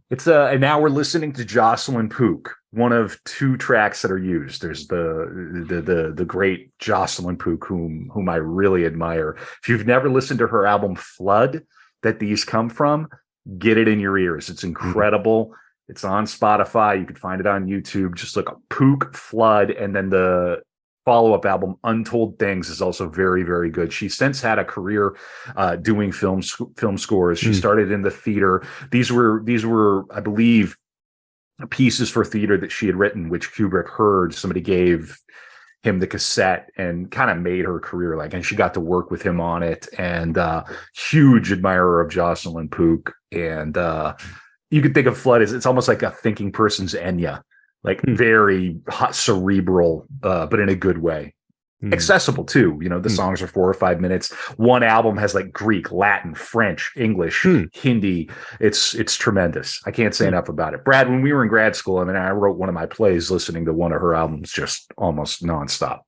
It's and now we're listening to Jocelyn Pook, one of two tracks that are used. There's the great Jocelyn Pook, whom I really admire. If you've never listened to her album Flood, that these come from, get it in your ears. It's incredible. It's on Spotify. You can find it on YouTube. Just look up Pook Flood, and then the follow-up album Untold Things is also very, very good. She's since had a career doing film scores. She started in the theater. These were, I believe, pieces for theater that she had written, which Kubrick heard. Somebody gave him the cassette and kind of made her career, and she got to work with him on it. And huge admirer of Jocelyn Pook. And you could think of Flood as, it's almost like a thinking person's Enya. Very hot, cerebral, but in a good way. Accessible too. The songs are 4 or 5 minutes. One album has Greek, Latin, French, English, Hindi. It's tremendous. I can't say enough about it. Brad, when we were in grad school, I wrote one of my plays listening to one of her albums just almost nonstop.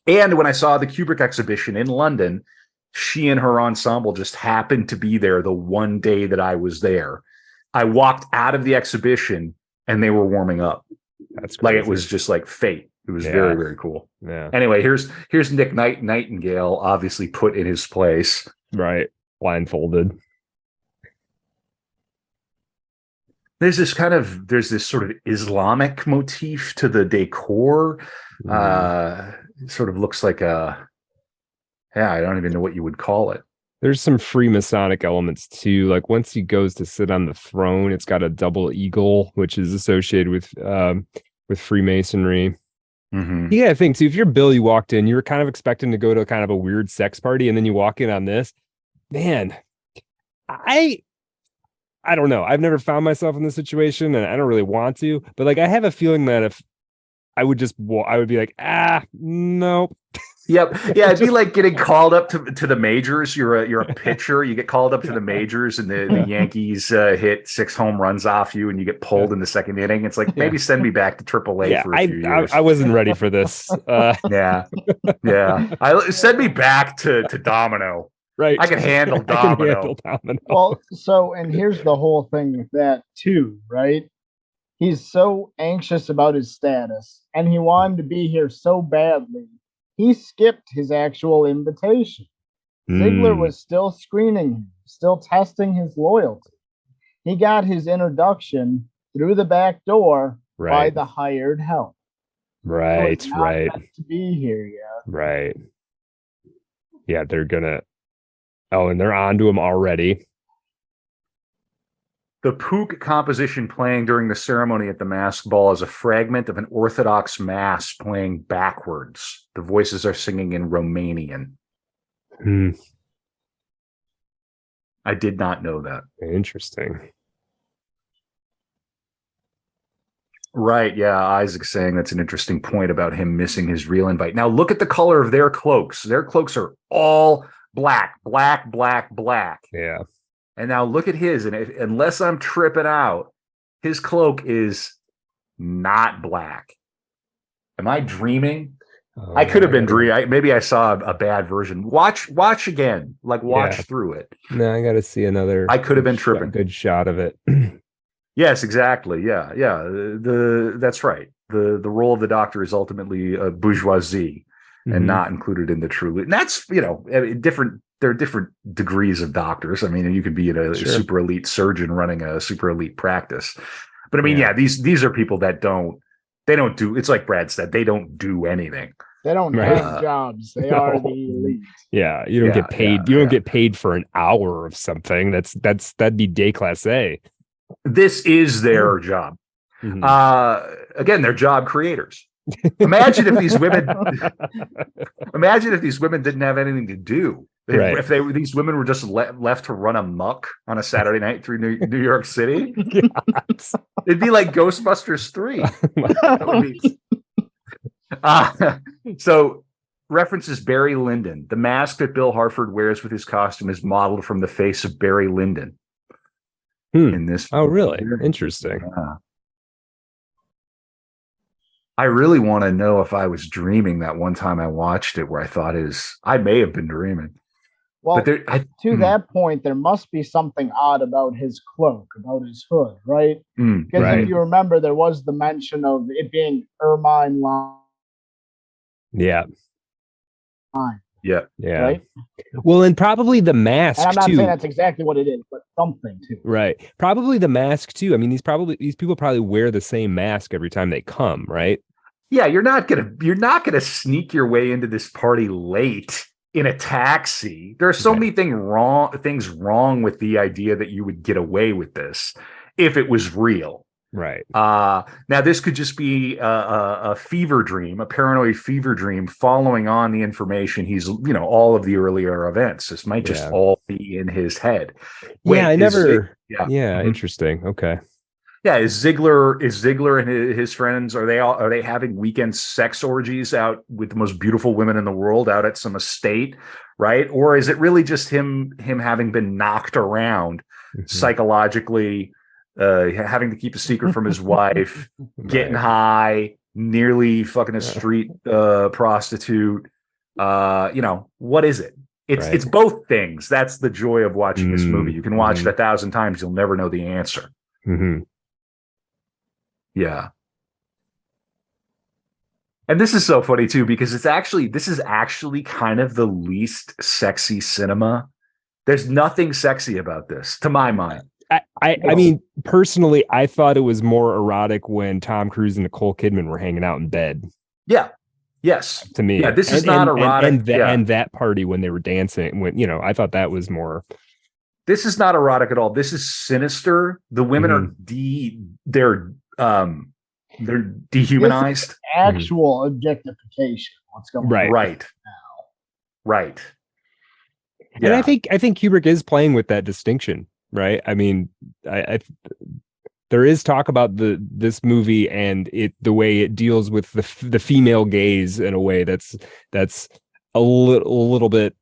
And when I saw the Kubrick exhibition in London, she and her ensemble just happened to be there the one day that I was there. I walked out of the exhibition and they were warming up. That's crazy. It was just fate. It was very, very cool. Yeah. Anyway, here's Nick Nightingale, obviously put in his place. Right. Blindfolded. There's this sort of Islamic motif to the decor. It sort of looks like I don't even know what you would call it. There's some Freemasonic elements too. Once he goes to sit on the throne, it's got a double eagle, which is associated with Freemasonry. Mm-hmm. Yeah, I think too. If you're Bill, you walked in, you were kind of expecting to go to kind of a weird sex party, and then you walk in on this. Man, I don't know. I've never found myself in this situation, and I don't really want to. But I have a feeling that if I would be like, nope. Yep. Yeah, it'd be like getting called up to the majors. You're a pitcher. You get called up to the majors, and the Yankees hit 6 home runs off you, and you get pulled in the second inning. It's like, maybe send me back to AAA for a few years. I wasn't ready for this. Yeah. Send me back to Domino. Right. I can handle Domino. Well, and here's the whole thing with that too, right? He's so anxious about his status, and he wanted to be here so badly. He skipped his actual invitation. Ziegler was still screening him, still testing his loyalty. He got his introduction through the back door by the hired help. Right, so right. Meant to be here yet. Right. Yeah, they're gonna. Oh, and they're on to him already. The Pook composition playing during the ceremony at the masked ball is a fragment of an Orthodox mass playing backwards. The voices are singing in Romanian. I did not know that. Interesting. Right. Yeah. Isaac's saying that's an interesting point about him missing his real invite. Now, look at the color of their cloaks. Their cloaks are all black. Yeah. And now look at his. And unless I'm tripping out, his cloak is not black. Am I dreaming? I could have been dreaming. Maybe I saw a bad version. Watch again. Watch through it. No, I got to see another. I could have been tripping. Good shot of it. Yes, exactly. Yeah. That's right. The role of the doctor is ultimately a bourgeoisie and not included in the true. And that's different. There are different degrees of doctors. I mean, you could be a super elite surgeon running a super elite practice. But I mean, these are people that don't do. It's like Brad said, they don't do anything. They don't have jobs. They are the elite. Yeah, you don't get paid. You don't get paid for an hour of something. That'd be day class A. This is their job. Again, they're job creators. Imagine if these women didn't have anything to do. If these women were just left to run amok on a Saturday night through New York City, it'd be like Ghostbusters 3. So references Barry Lyndon. The mask that Bill Harford wears with his costume is modeled from the face of Barry Lyndon. In this. Oh, really? Interesting. I really want to know if I was dreaming that one time I watched it, where I thought I may have been dreaming. Well, to that point, there must be something odd about his cloak, about his hood, right? Because if you remember, there was the mention of it being ermine line. Yeah. Yeah. Right. Well, and probably the mask and I'm not too. saying that's exactly what it is, but something too. Right. Probably the mask too. I mean, these people probably wear the same mask every time they come, right? Yeah, you're not gonna sneak your way into this party late in a taxi. There are so many things wrong with the idea that you would get away with this if it was real. Right. Now this could just be a fever dream, a paranoid fever dream following on the information he's, all of the earlier events. This might just all be in his head. Interesting. Okay. Yeah, is Ziegler and his friends, are they having weekend sex orgies out with the most beautiful women in the world out at some estate, right? Or is it really just him having been knocked around psychologically, having to keep a secret from his wife, getting high, nearly fucking a street prostitute? What is it? It's both things. That's the joy of watching this movie. You can watch it 1,000 times, you'll never know the answer. Yeah. And this is so funny too, because this is actually kind of the least sexy cinema. There's nothing sexy about this, to my mind. I mean, personally, I thought it was more erotic when Tom Cruise and Nicole Kidman were hanging out in bed. Yeah. Yes. To me. Yeah, this is not erotic. And that party when they were dancing, I thought that was more. This is not erotic at all. This is sinister. The women are they're dehumanized. Actual objectification. What's going on right now? Right. Yeah. And I think Kubrick is playing with that distinction, right? I mean, there is talk about this movie and the way it deals with the female gaze in a way that's little bit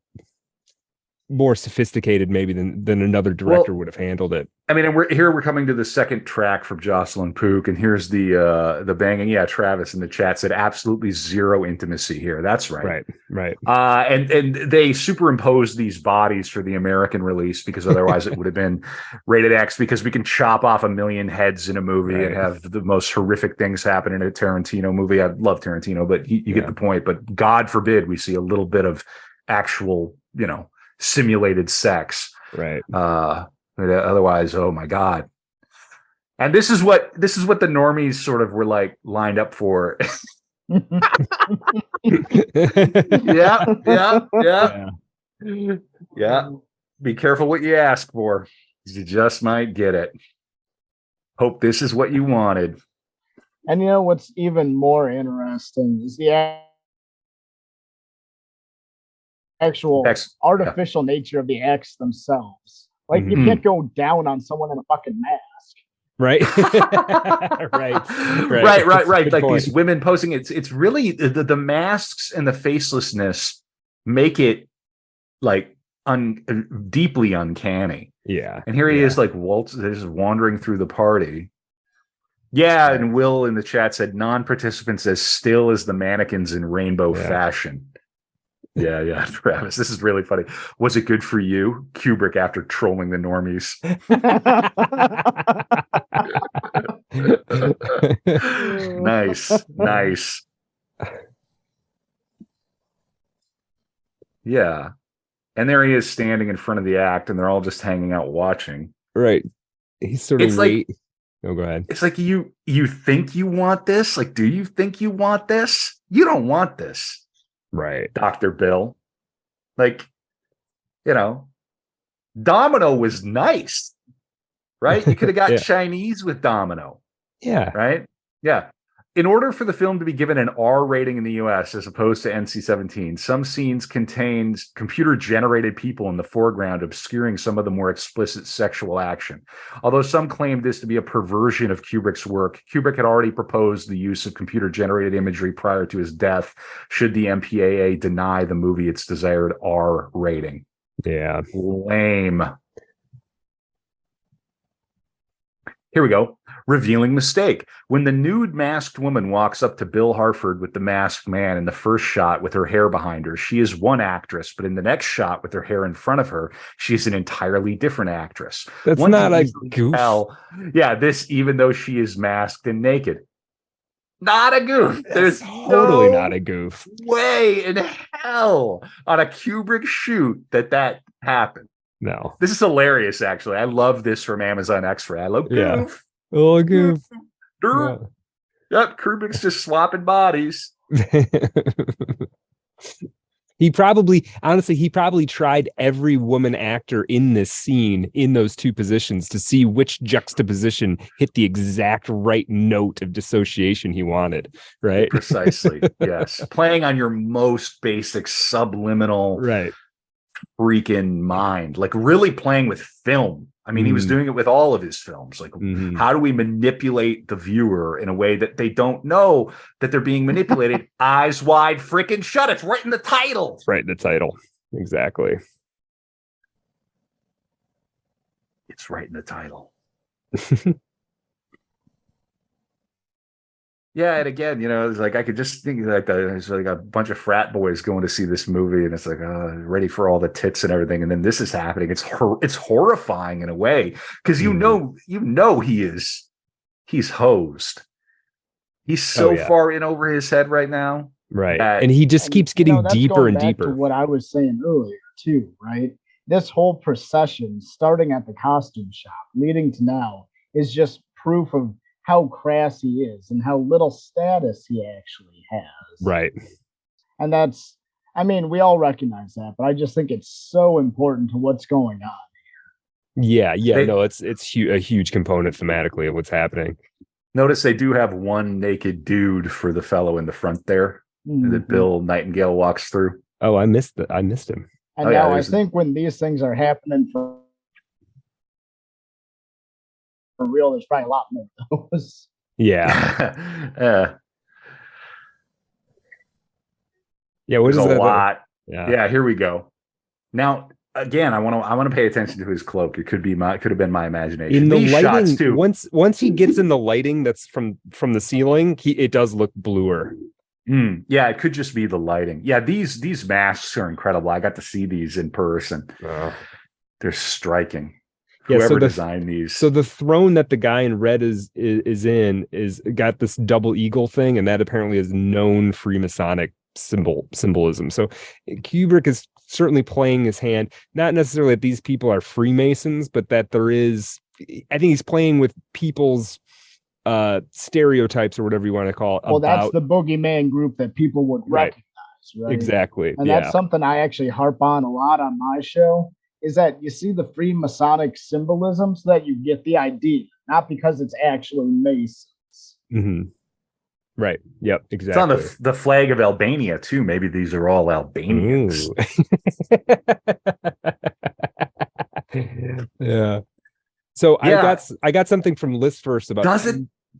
more sophisticated maybe than another director would have handled it. I mean, and we're coming to the second track from Jocelyn Pook, and here's the banging. Yeah, Travis in the chat said absolutely zero intimacy here. That's right. Right. And they superimposed these bodies for the American release because otherwise it would have been rated X, because we can chop off 1 million heads in a movie and have the most horrific things happen in a Tarantino movie. I love Tarantino, but you get the point. But God forbid we see a little bit of actual, simulated sex. Right. Otherwise, oh my God. And this is what the normies sort of were like lined up for. Yeah. Be careful what you ask for. You just might get it. Hope this is what you wanted. And what's even more interesting is the actual artificial nature of the acts themselves. Like you can't go down on someone in a fucking mask. Right. right. Like these women posing, it's really the masks and the facelessness make it like deeply uncanny. Yeah. And here he is, like just wandering through the party. Yeah, and Will in the chat said non-participants as still as the mannequins in rainbow fashion. Yeah, Travis, this is really funny. Was it good for you, Kubrick, after trolling the normies? Nice. Yeah. And there he is standing in front of the act, and they're all just hanging out watching. Right. He's sort of go ahead. It's like you think you want this? Like, do you think you want this? You don't want this. Right. Dr. Bill. Like, Domino was nice, right? You could have got Chinese with Domino. Yeah. Right? Yeah. In order for the film to be given an R rating in the US as opposed to NC-17, some scenes contained computer-generated people in the foreground obscuring some of the more explicit sexual action. Although some claimed this to be a perversion of Kubrick's work, Kubrick had already proposed the use of computer-generated imagery prior to his death, should the MPAA deny the movie its desired R rating. Yeah. Lame. Here we go. Revealing mistake. When the nude masked woman walks up to Bill Harford with the masked man in the first shot with her hair behind her, she is one actress, but in the next shot with her hair in front of her, she's an entirely different actress. That's not a goof. This, even though she is masked and naked. Not a goof. There's totally not a goof. Way in hell on a Kubrick shoot that happened. No. This is hilarious, actually. I love this from Amazon X-Ray. I love goof. Yeah. Oh, goof. Yeah. Yep, Kubrick's just swapping bodies. He probably tried every woman actor in this scene in those two positions to see which juxtaposition hit the exact right note of dissociation he wanted, right? Precisely, yes. Playing on your most basic subliminal freaking mind, like really playing with film. I mean, he was doing it with all of his films. Like, how do we manipulate the viewer in a way that they don't know that they're being manipulated? Eyes wide freaking shut. It's right in the title. It's right in the title. Exactly. It's right in the title. Yeah, and again, it's like I could just think like there's like a bunch of frat boys going to see this movie, and it's like ready for all the tits and everything, and then this is happening. It's horrifying in a way because he's hosed. He's so far in over his head right now, right? And he just keeps getting deeper and deeper. To what I was saying earlier, too, right? This whole procession, starting at the costume shop, leading to now, is just proof of how crass he is and how little status he actually has. Right. And we all recognize that, but I just think it's so important to what's going on here. Yeah. It's a huge component thematically of what's happening. Notice they do have one naked dude for the fellow in the front there that Bill Nightingale walks through. Oh, I missed him. And now I think when these things are happening for real, there's probably a lot more of those. Yeah. Yeah, what is a lot. Yeah, here we go. Now, again, I want to pay attention to his cloak. It could have been my imagination. In the These lighting, shots too. once he gets in the lighting that's from the ceiling, it does look bluer. Yeah, it could just be the lighting. Yeah, these masks are incredible. I got to see these in person. They're striking. Whoever designed these. So the throne that the guy in red is got this double eagle thing, and that apparently is known Freemasonic symbolism. So Kubrick is certainly playing his hand, not necessarily that these people are Freemasons, but that there is, I think he's playing with people's stereotypes or whatever you want to call it. Well, that's the boogeyman group that people would recognize, right? Exactly. And that's something I actually harp on a lot on my show, is that you see the Freemasonic symbolism so that you get the idea, not because it's actually Masons. Mm-hmm. Right. Yep. Exactly. It's on the flag of Albania too. Maybe these are all Albanians. Yeah. So I got something from List First about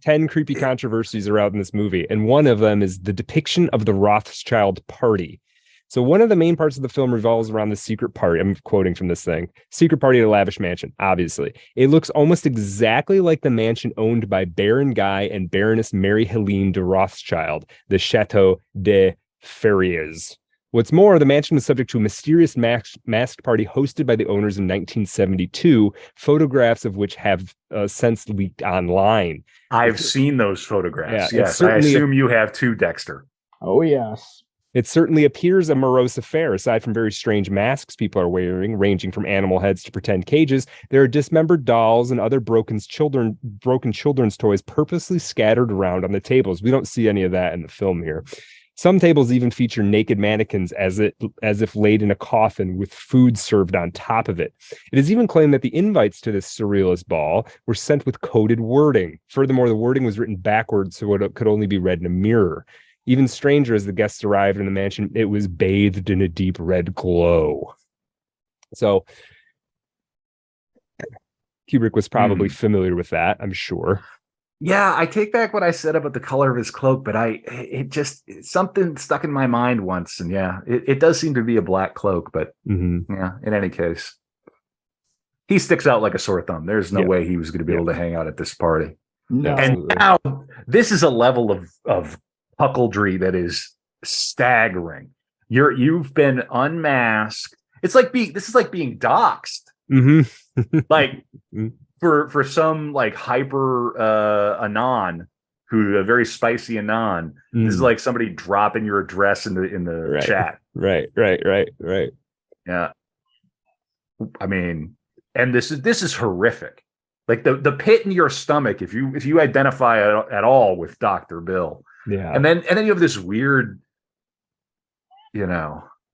10 creepy controversies around in this movie, and one of them is the depiction of the Rothschild party. So one of the main parts of the film revolves around the secret party. I'm quoting from this thing. Secret party at a lavish mansion, obviously. It looks almost exactly like the mansion owned by Baron Guy and Baroness Mary Helene de Rothschild, the Chateau de Ferrières. What's more, the mansion was subject to a mysterious masked party hosted by the owners in 1972, photographs of which have since leaked online. I've seen those photographs. Yes, I assume you have too, Dexter. Oh, yes. It certainly appears a morose affair. Aside from very strange masks people are wearing, ranging from animal heads to pretend cages, there are dismembered dolls and other broken children's toys purposely scattered around on the tables. We don't see any of that in the film here. Some tables even feature naked mannequins as if laid in a coffin with food served on top of it. It is even claimed that the invites to this surrealist ball were sent with coded wording. Furthermore, the wording was written backwards so it could only be read in a mirror. Even stranger, as the guests arrived in the mansion, it was bathed in a deep red glow. So Kubrick was probably familiar with that, I'm sure. Yeah, I take back what I said about the color of his cloak, but something stuck in my mind once, and it does seem to be a black cloak, but in any case, he sticks out like a sore thumb. There's no way he was going to be able to hang out at this party. No. And now this is a level of cuckoldry that is staggering. You've been unmasked. This is like being doxxed. Like for some like hyper anon who a very spicy anon. This is like somebody dropping your address in the chat. Right. Yeah. I mean, and this is horrific. Like the pit in your stomach if you identify at all with Dr. Bill. Yeah. And then you have this weird,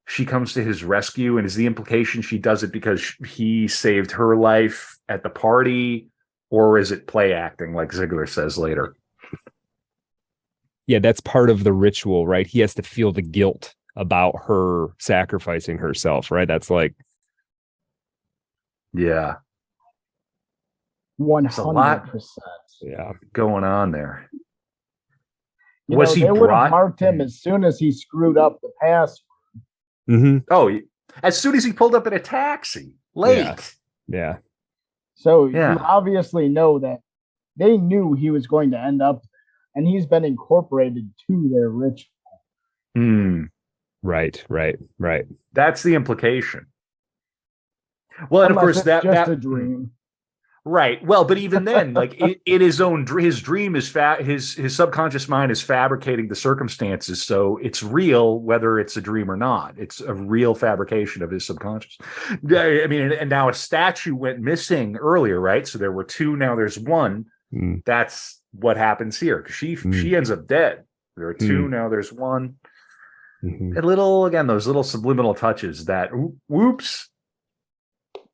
she comes to his rescue, and is the implication she does it because he saved her life at the party, or is it play acting like Ziegler says later? Yeah, that's part of the ritual, right? He has to feel the guilt about her sacrificing herself, right? That's like 100%. Yeah, going on there. They would have marked him as soon as he screwed up the password. Oh, as soon as he pulled up in a taxi late. Yeah. So you obviously know that they knew he was going to end up there, and he's been incorporated to their ritual. Right. That's the implication. Well, and of course that's just a dream. Right. Well, but even then, like in his dream is his subconscious mind is fabricating the circumstances, so it's real whether it's a dream or not. It's a real fabrication of his subconscious. I mean, and now a statue went missing earlier, right? So there were two, now there's one. That's what happens here because she ends up dead. There are two, now there's one. A little, again, those little subliminal touches that whoops.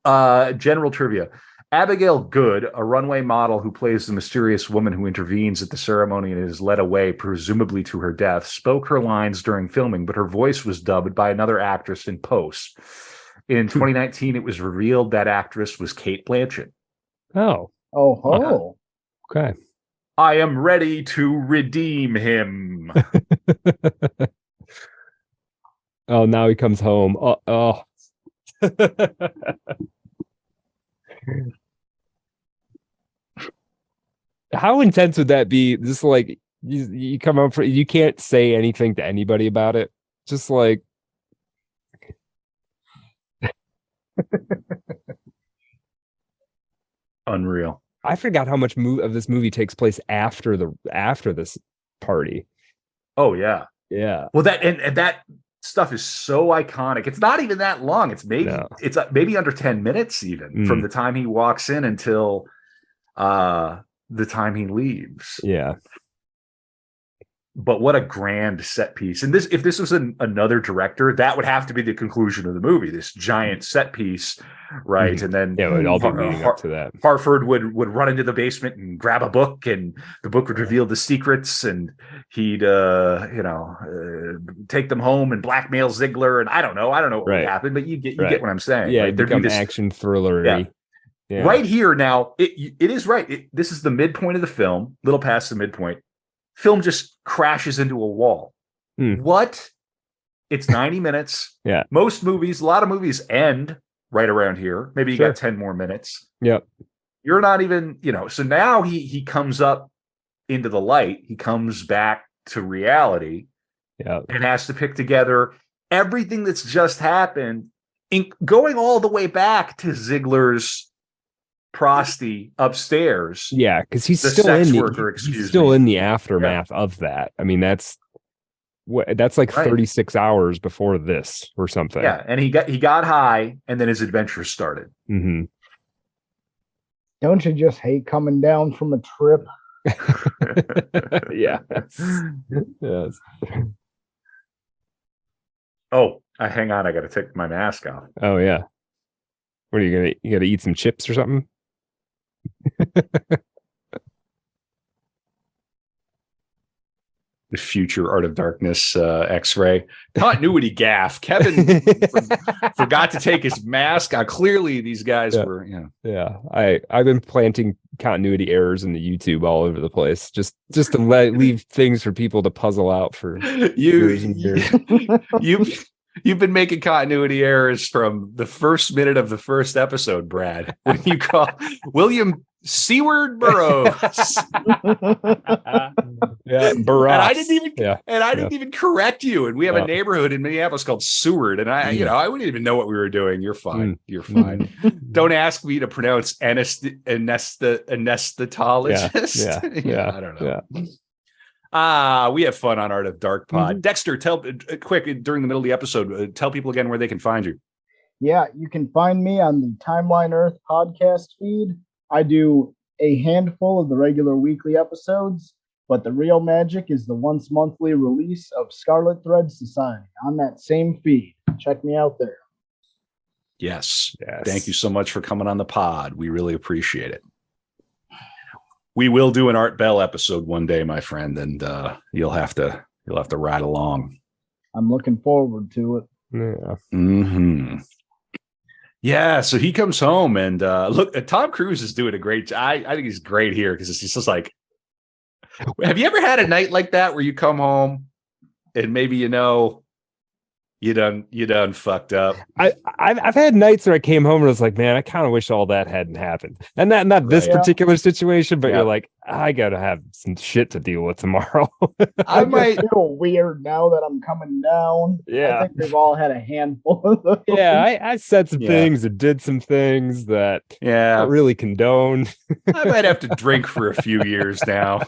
General trivia. Abigail Good, a runway model who plays the mysterious woman who intervenes at the ceremony and is led away, presumably to her death, spoke her lines during filming, but her voice was dubbed by another actress in post. In 2019, it was revealed that actress was Cate Blanchett. Oh. Okay. I am ready to redeem him. Oh, now he comes home. Oh. How intense would that be? Just like you come up for, you can't say anything to anybody about it. Just like Unreal. I forgot how much of this movie takes place after this party. Oh yeah. Yeah. Well, and that stuff is so iconic. It's not even that long. It's maybe under 10 minutes even from the time he walks in until the time he leaves. Yeah. But what a grand set piece. And if this was another director, that would have to be the conclusion of the movie, this giant set piece, right? Mm-hmm. And then it would all be leading up to that. Harford would run into the basement and grab a book, and the book would reveal the secrets, and he'd take them home and blackmail Ziegler, and I don't know what would happen, but you get what I'm saying. Yeah, right? It'd become action thriller. Yeah. Right here now, it is right. This is the midpoint of the film, little past the midpoint. Film just crashes into a wall. What? It's 90 minutes. Yeah. A lot of movies end right around here. Maybe you got 10 more minutes. Yep. You're not even, so now he comes up into the light. He comes back to reality. Yeah. And has to pick together everything that's just happened, going all the way back to Ziegler's prosty upstairs. Yeah, because he's still in the aftermath of that. I mean, that's like 36 hours before this or something. Yeah, and he got high, and then his adventure started. Mm-hmm. Don't you just hate coming down from a trip? Yes. Yes. Oh, hang on, I got to take my mask off. Oh yeah. What are you gonna eat some chips or something? The future Art of Darkness X-ray continuity gaff. Kevin forgot to take his mask. Clearly, these guys were. Yeah. I've been planting continuity errors in the YouTube all over the place, just to leave things for people to puzzle out for years and years. You've been making continuity errors from the first minute of the first episode, Brad, when you call William Seward Burroughs. Yeah, Burroughs. And I didn't even correct you. And we have a neighborhood in Minneapolis called Seward, and I wouldn't even know what we were doing. You're fine. You're fine. Don't ask me to pronounce anesthetologist. Yeah. I don't know. We have fun on Art of Dark Pod. Dexter, tell quick during the middle of the episode, tell people again where they can find you. Yeah, you can find me on the Timeline Earth podcast feed. I do a handful of the regular weekly episodes, but the real magic is the once monthly release of Scarlet Thread Society on that same feed. Check me out there. Yes. Thank you so much for coming on the pod. We really appreciate it. We will do an Art Bell episode one day, my friend, and you'll have to ride along. I'm looking forward to it. Yeah. Mm-hmm. Yeah, so he comes home and look, Tom Cruise is doing a great job. I think he's great here because it's just like, have you ever had a night like that where you come home and maybe you done fucked up? I've had nights where I came home and I was like, man, I kind of wish all that hadn't happened. And not this particular situation, but you're like, I gotta have some shit to deal with tomorrow. I might feel weird now that I'm coming down. Yeah, I think we've all had a handful of those. Yeah, I said some things and did some things that I don't really condone. I might have to drink for a few years now.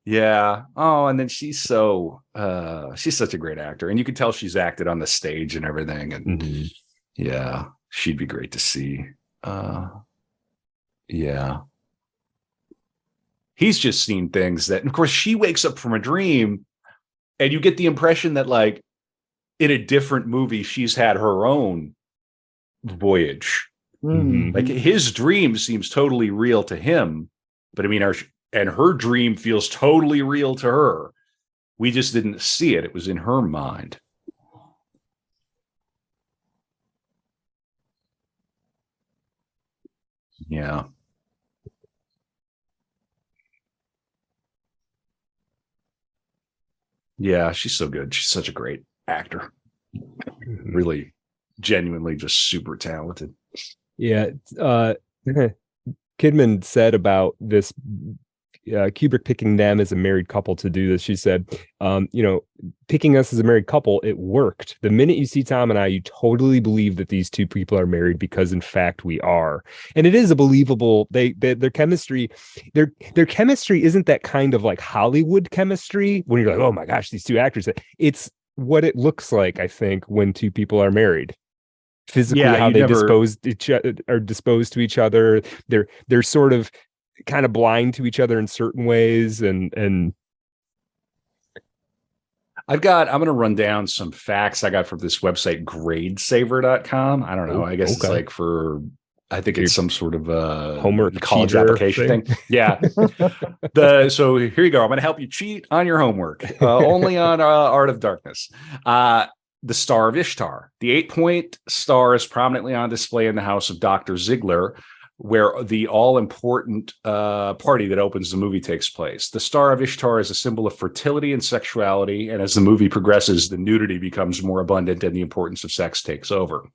Yeah. Oh, and then she's such a great actor, and you can tell she's acted on the stage and everything. And yeah, she'd be great to see. Yeah. He's just seen things that, and of course, she wakes up from a dream, and you get the impression that, like, in a different movie, she's had her own voyage. Like his dream seems totally real to him, but I mean, her dream feels totally real to her. We just didn't see it. It was in her mind. Yeah. Yeah, she's so good. She's such a great actor. Really, genuinely, just super talented. Yeah. Kidman said about this Kubrick picking them as a married couple to do this. She said, picking us as a married couple, it worked. The minute you see Tom and I, you totally believe that these two people are married because in fact we are. And it is a believable, their chemistry, their chemistry isn't that kind of like Hollywood chemistry when you're like, oh my gosh, these two actors. It's what it looks like, I think, when two people are married. Physically, how they disposed to each other. They're sort of kind of blind to each other in certain ways, and I'm going to run down some facts I got from this website, gradesaver.com. I don't know. I guess it's like I think it's some sort of homework college application thing. Yeah. So here you go. I'm going to help you cheat on your homework, only on Art of Darkness. The Star of Ishtar. The 8-point star is prominently on display in the house of Dr. Ziegler, where the all-important party that opens the movie takes place. The Star of Ishtar is a symbol of fertility and sexuality, and as the movie progresses, the nudity becomes more abundant and the importance of sex takes over.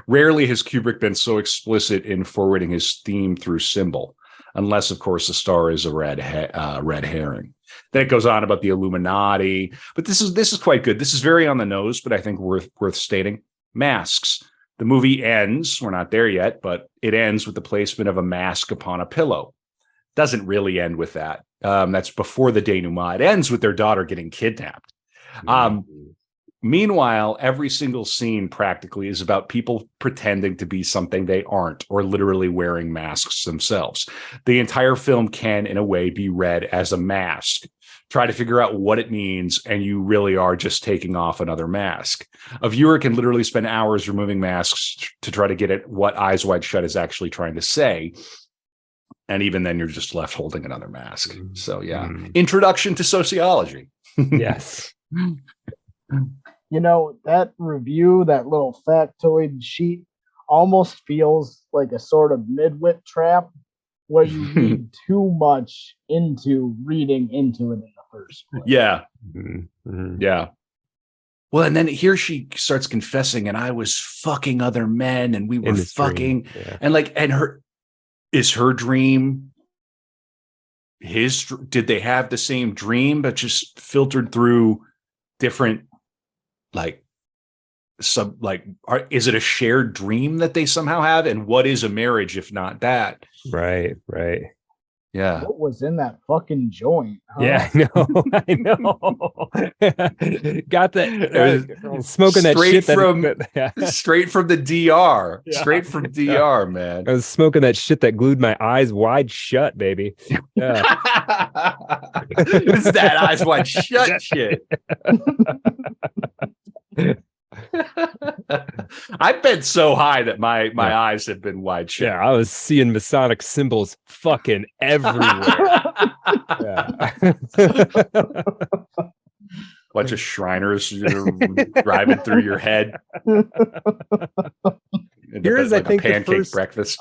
Rarely has Kubrick been so explicit in forwarding his theme through symbol, unless, of course, the star is a red herring. Then it goes on about the Illuminati, but this is quite good. This is very on the nose, but I think worth stating. Masks. The movie ends. We're not there yet, but it ends with the placement of a mask upon a pillow. Doesn't really end with that. That's before the denouement. It ends with their daughter getting kidnapped. Meanwhile, every single scene practically is about people pretending to be something they aren't, or literally wearing masks themselves. The entire film can, in a way, be read as a mask. Try to figure out what it means, and you really are just taking off another mask. A viewer can literally spend hours removing masks to try to get at what Eyes Wide Shut is actually trying to say. And even then, you're just left holding another mask. So, yeah. Introduction to sociology. Yes. That review, that little factoid sheet, almost feels like a sort of midwit trap where you read too much into reading into it in the first place. Yeah. Mm-hmm. Yeah. Well, and then here she starts confessing, and I was fucking other men, and we were fucking, and her dream, did they have the same dream, but just filtered through different, is it a shared dream that they somehow have? And what is a marriage if not that? Right. Yeah. What was in that fucking joint? Huh? Yeah, I know. Got that. Smoking that shit straight from the DR. Yeah. Straight from DR, man. I was smoking that shit that glued my eyes wide shut, baby. Yeah. It's that eyes wide shut shit. I've been so high that my eyes have been wide shut. Yeah, I was seeing Masonic symbols fucking everywhere. Bunch of Shriners driving through your head. Here is, I think, the first breakfast.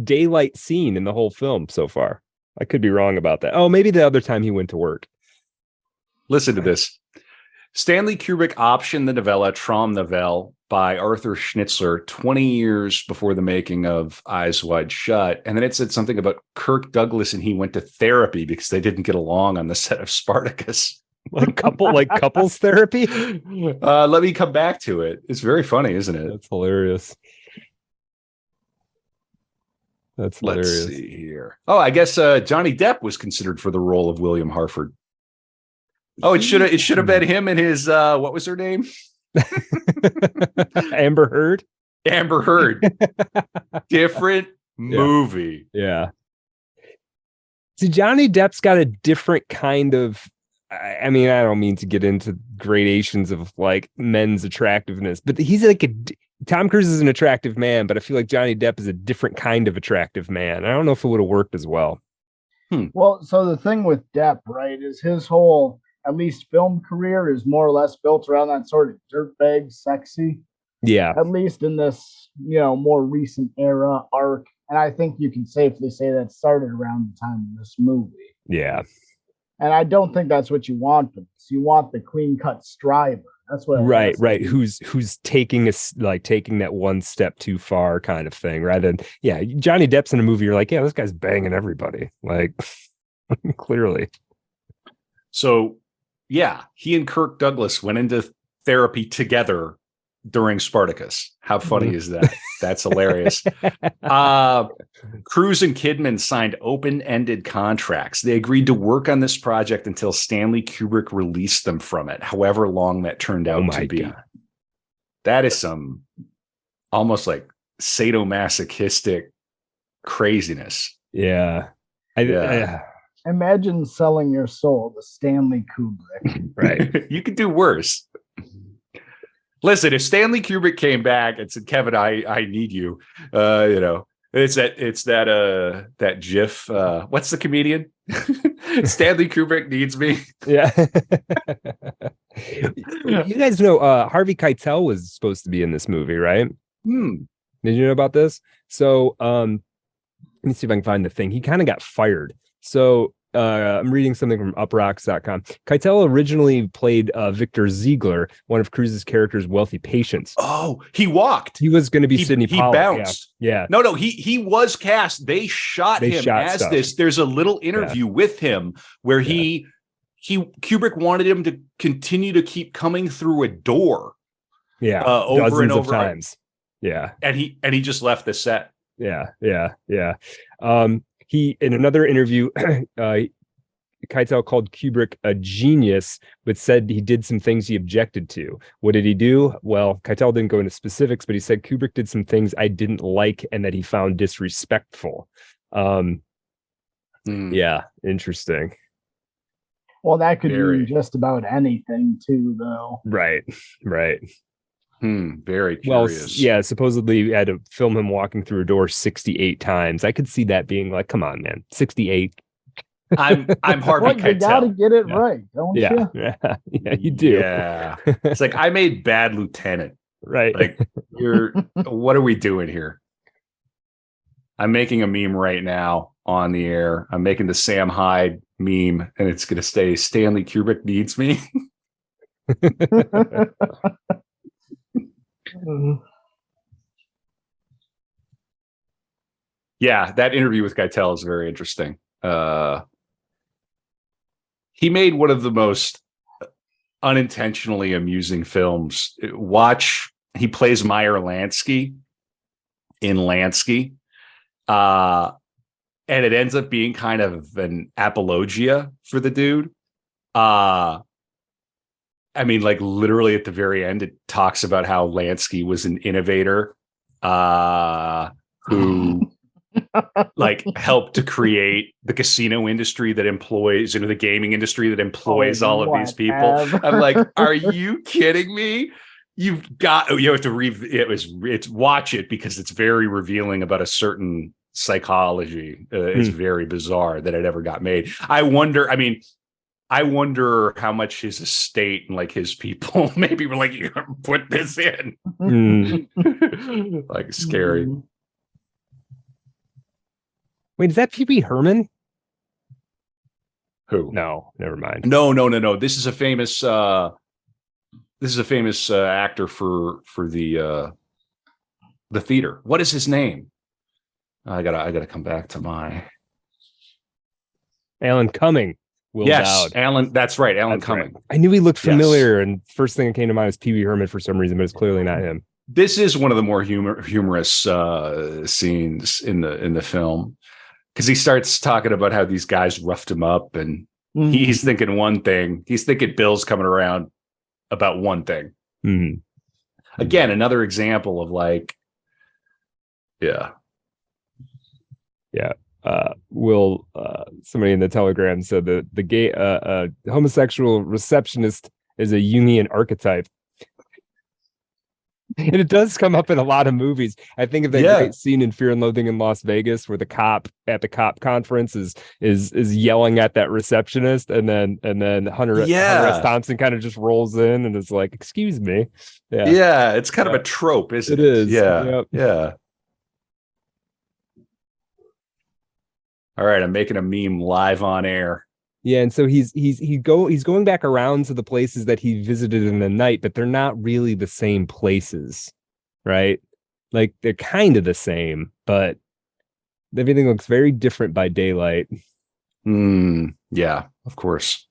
Daylight scene in the whole film so far. I could be wrong about that. Oh, maybe the other time he went to work. Listen to this. Stanley Kubrick optioned the novella Traum Novelle by Arthur Schnitzler 20 years before the making of Eyes Wide Shut. And then it said something about Kirk Douglas and he went to therapy because they didn't get along on the set of Spartacus. Couples therapy? Let me come back to it. It's very funny, isn't it? That's hilarious. Let's see here. Oh, I guess Johnny Depp was considered for the role of William Harford. Oh, it should have been him and his what was her name? Amber Heard. Amber Heard. Different movie. Yeah. See, Johnny Depp's got a different kind of. I mean, I don't mean to get into gradations of like men's attractiveness, but he's like Tom Cruise is an attractive man, but I feel like Johnny Depp is a different kind of attractive man. I don't know if it would have worked as well. Well, so the thing with Depp, right, is his whole, at least film career, is more or less built around that sort of dirtbag sexy. Yeah. At least in this, more recent era arc. And I think you can safely say that started around the time of this movie. Yeah. And I don't think that's what you want for this. You want the clean cut striver. That's what. Right. Who's taking taking that one step too far kind of thing, rather than Johnny Depp's in a movie. You're like, yeah, this guy's banging everybody. Like, clearly. So, yeah, he and Kirk Douglas went into therapy together during Spartacus. How funny is that? That's hilarious. Cruise and Kidman signed open-ended contracts. They agreed to work on this project until Stanley Kubrick released them from it, however long that turned out to be. God. That is some almost like sadomasochistic craziness. Yeah. Imagine selling your soul to Stanley Kubrick. Right. You could do worse. Listen, if Stanley Kubrick came back and said, "Kevin, I need you," it's that GIF. What's the comedian? Stanley Kubrick needs me. Yeah. You guys know Harvey Keitel was supposed to be in this movie, right? Did you know about this? So let me see if I can find the thing. He kind of got fired. So I'm reading something from uprocks.com. Keitel originally played Victor Ziegler, one of Cruise's character's wealthy patients. Oh, he walked. He was going to be Sidney Pollack. He bounced. Yeah. No, he was cast. They shot him as stuff. This. There's a little interview with him where Kubrick wanted him to continue to keep coming through a door. Yeah. Over dozens and over times. Yeah. And he just left the set. Yeah. He, in another interview, Keitel called Kubrick a genius, but said he did some things he objected to. What did he do? Well, Keitel didn't go into specifics, but he said Kubrick did some things I didn't like and that he found disrespectful. Yeah, interesting. Well, that could be just about anything too, though. Right. Very curious. Well, yeah, supposedly you had to film him walking through a door 68 times. I could see that being like, come on, man, 68. I'm Harvey Keitel. You got to get it right, don't you? Yeah, you do. Yeah. It's like I made Bad Lieutenant. Right. Like what are we doing here? I'm making a meme right now on the air. I'm making the Sam Hyde meme, and it's going to stay Stanley Kubrick needs me. Yeah, that interview with Keitel is very interesting. He made one of the most unintentionally amusing films. He plays Meyer Lansky in Lansky. And it ends up being kind of an apologia for the dude. I mean, like literally at the very end, it talks about how Lansky was an innovator who like helped to create the casino industry that employs, the gaming industry that employs all of these people. I'm like, are you kidding me? You have to watch it because it's very revealing about a certain psychology. It's very bizarre that it ever got made. I wonder how much his estate and like his people maybe were like, you put this in. Like scary. Wait, is that Pee-wee Herman? Who? No, never mind. No. This is a famous actor for the theater. What is his name? I gotta come back to my Alan Cumming. Yes, Alan. That's right, Alan Cumming. Right. I knew he looked familiar, and first thing that came to mind was Pee-wee Herman for some reason, but it's clearly not him. This is one of the more humorous scenes in the film, because he starts talking about how these guys roughed him up, and he's thinking one thing. He's thinking Bill's coming around about one thing. Again, another example of like, somebody in the Telegram said that the gay homosexual receptionist is a Jungian archetype. And it does come up in a lot of movies. I think of that great scene in Fear and Loathing in Las Vegas where the cop at the cop conference is yelling at that receptionist, and then Hunter S. Thompson kind of just rolls in and is like, "Excuse me." Yeah, it's kind of a trope, isn't it? It is. Yeah. All right, I'm making a meme live on air. Yeah, and so he's going back around to the places that he visited in the night, but they're not really the same places, right? Like they're kind of the same, but everything looks very different by daylight. Yeah, of course.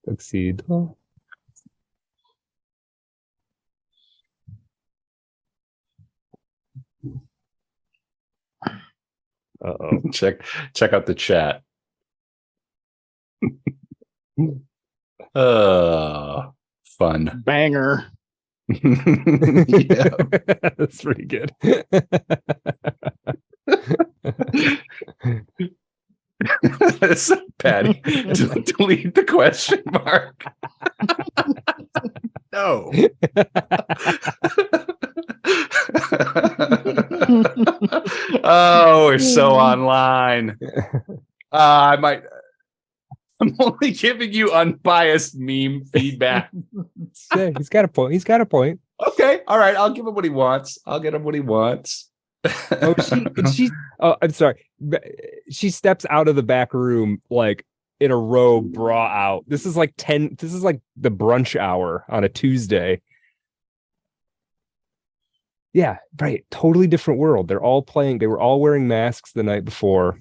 Tuxedo. Uh-oh. Check out the chat. Fun. Banger. Yeah. That's pretty good. Patty, delete the question mark. No. Oh, we're so online. I'm only giving you unbiased meme feedback. He's got a point. He's got a point. Okay. All right. I'll give him what he wants. I'll get him what he wants. I'm sorry. She steps out of the back room like in a robe, bra out. This is like the brunch hour on a Tuesday. Yeah, right. Totally different world. They were all wearing masks the night before.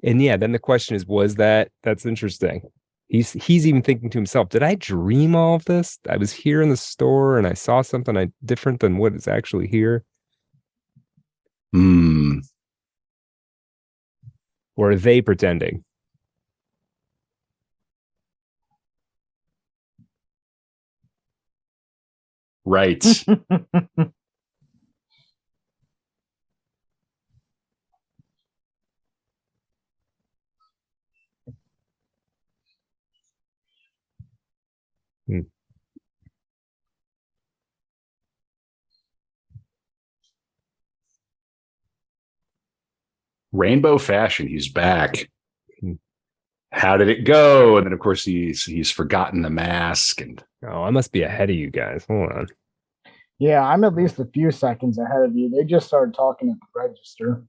And yeah, then the question is, that's interesting. He's even thinking to himself, did I dream all of this? I was here in the store and I saw something different than what is actually here. Or are they pretending? Right. Rainbow fashion. He's back. How did it go? And then, of course, he's forgotten the mask. And I must be ahead of you guys. Hold on. Yeah, I'm at least a few seconds ahead of you. They just started talking at the register.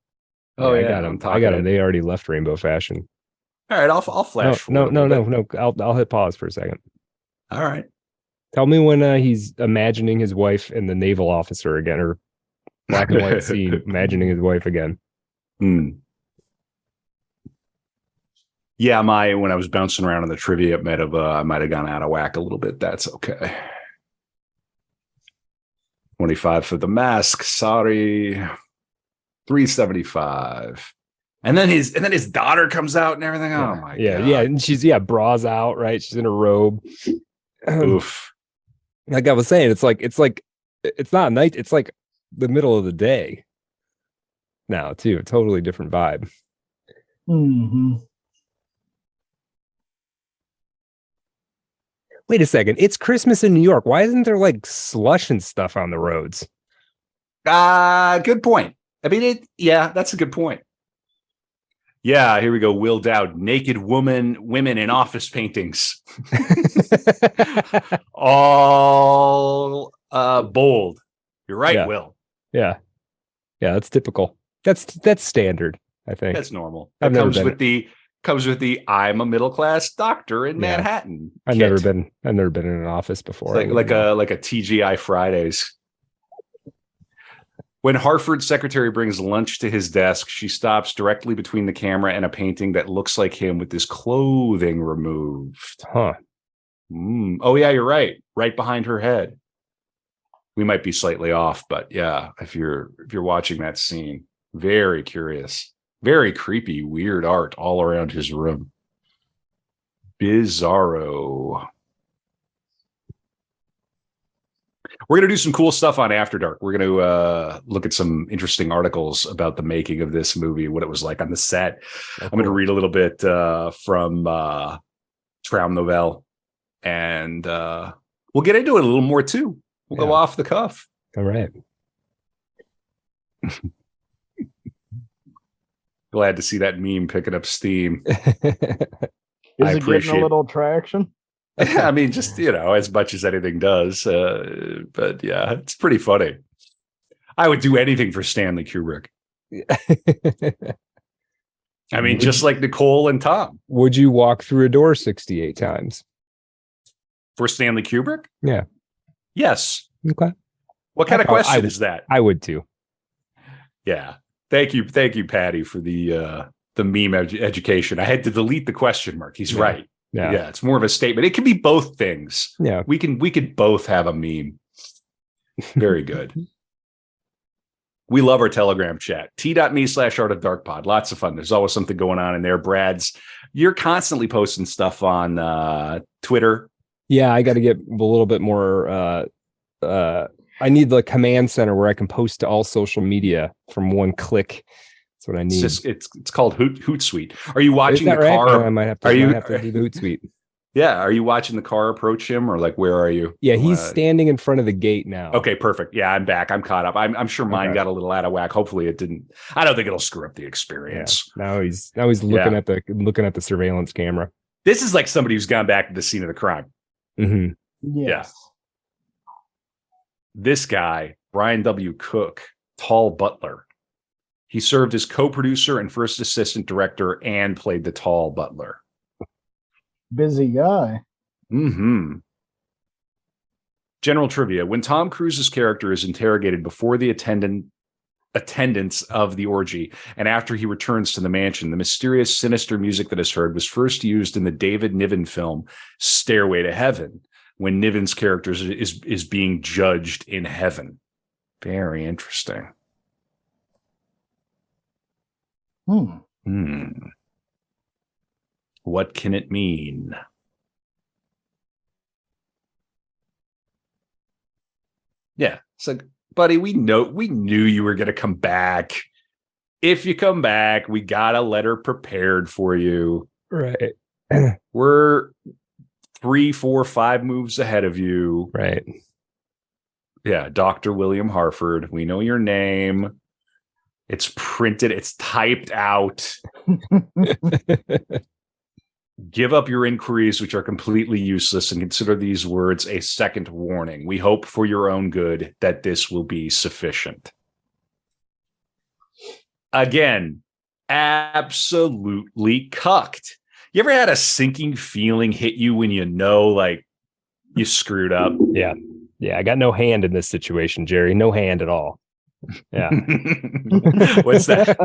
Oh, yeah, I got him. They already left Rainbow Fashion. All right, I'll flash. No. I'll hit pause for a second. All right. Tell me when he's imagining his wife and the naval officer again, or black and white scene, imagining his wife again. Yeah, when I was bouncing around in the trivia, I might have gone out of whack a little bit. That's okay. 25 for the mask. Sorry. 375. And then his daughter comes out and everything. Yeah. Oh my god. Yeah. And she's bras out, right? She's in a robe. Oof. Like I was saying, it's not night, it's like the middle of the day now, too. A totally different vibe. Mm-hmm. Wait a second. It's Christmas in New York. Why isn't there like slush and stuff on the roads? Good point. I mean, that's a good point. Yeah, here we go. Will Dowd, naked women in office paintings. All bold. You're right, yeah. Will. Yeah, that's typical. That's standard, I think. That's normal. That comes with the I'm a middle class doctor in Manhattan. I've never been in an office before. It's like a TGI Fridays. When Harford's secretary brings lunch to his desk, she stops directly between the camera and a painting that looks like him with his clothing removed. Huh. Oh, yeah, you're right. Right behind her head. We might be slightly off, but yeah, if you're watching that scene, very curious, very creepy, weird art all around his room. Bizarro. We're going to do some cool stuff on After Dark. We're going to look at some interesting articles about the making of this movie, what it was like on the set. I'm going to read a little bit from Traum Novell, and we'll get into it a little more, too. We'll go off the cuff. All right. Glad to see that meme picking up steam. Is it getting a little traction? I mean, just, as much as anything does. But yeah, it's pretty funny. I would do anything for Stanley Kubrick. I mean, just like Nicole and Tom. Would you walk through a door 68 times? For Stanley Kubrick? Yeah. Yes. Okay. What kind of question is that? I would too. Yeah. Thank you, Patty, for the meme education. I had to delete the question mark. He's right. Yeah, it's more of a statement. It can be both things. Yeah. We could both have a meme. Very good. We love our Telegram chat. t.me/artofdarkpod. Lots of fun. There's always something going on in there. You're constantly posting stuff on Twitter. Yeah, I got to get a little bit more. I need the command center where I can post to all social media from one click. That's what I need. It's called Hootsuite. Are you watching the right? car? No, I might have to do the Hootsuite. Yeah. Are you watching the car approach him, or like where are you? Yeah, he's standing in front of the gate now. Okay, perfect. Yeah, I'm back. I'm caught up. I'm sure mine got a little out of whack. Hopefully it didn't. I don't think it'll screw up the experience. Yeah. Now he's looking at the surveillance camera. This is like somebody who's gone back to the scene of the crime. Mm-hmm. Yes. Yeah. This guy, Brian W. Cook, tall butler. He served as co-producer and first assistant director and played the tall butler. Busy guy. Mm-hmm. General trivia. When Tom Cruise's character is interrogated before the attendance of the orgy and after he returns to the mansion, the mysterious, sinister music that is heard was first used in the David Niven film Stairway to Heaven, when Niven's character is being judged in heaven. Very interesting. What can it mean? Yeah, it's like, buddy, we knew you were going to come back. If you come back, we got a letter prepared for you. Right. We're 3, 4, 5 moves ahead of you. Right. Yeah, Dr. William Harford. We know your name. It's printed. It's typed out. Give up your inquiries, which are completely useless, and consider these words a second warning. We hope for your own good that this will be sufficient. Again, absolutely cucked. You ever had a sinking feeling hit you when you know, like, you screwed up? Yeah. Yeah, I got no hand in this situation, Jerry. No hand at all. Yeah. What's that?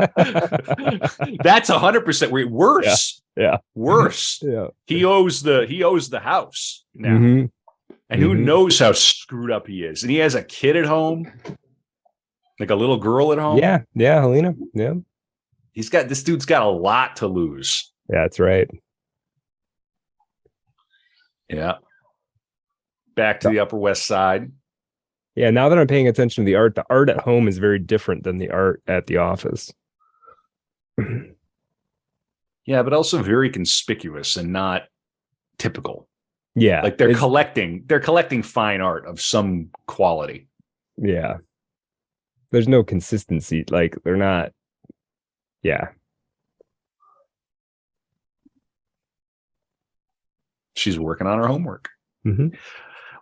That's 100% worse. Yeah. Worse. Yeah. He owes the house now. Mm-hmm. And who knows how screwed up he is. And he has a kid at home. Like a little girl at home. Yeah. Yeah, Helena. Yeah. This dude's got a lot to lose. Yeah, that's right. Yeah. Back to the Upper West Side. Yeah, now that I'm paying attention to the art at home is very different than the art at the office. Yeah, but also very conspicuous and not typical. Yeah. Like they're collecting fine art of some quality. Yeah. There's no consistency. Like they're not. Yeah. She's working on her homework. Mm-hmm.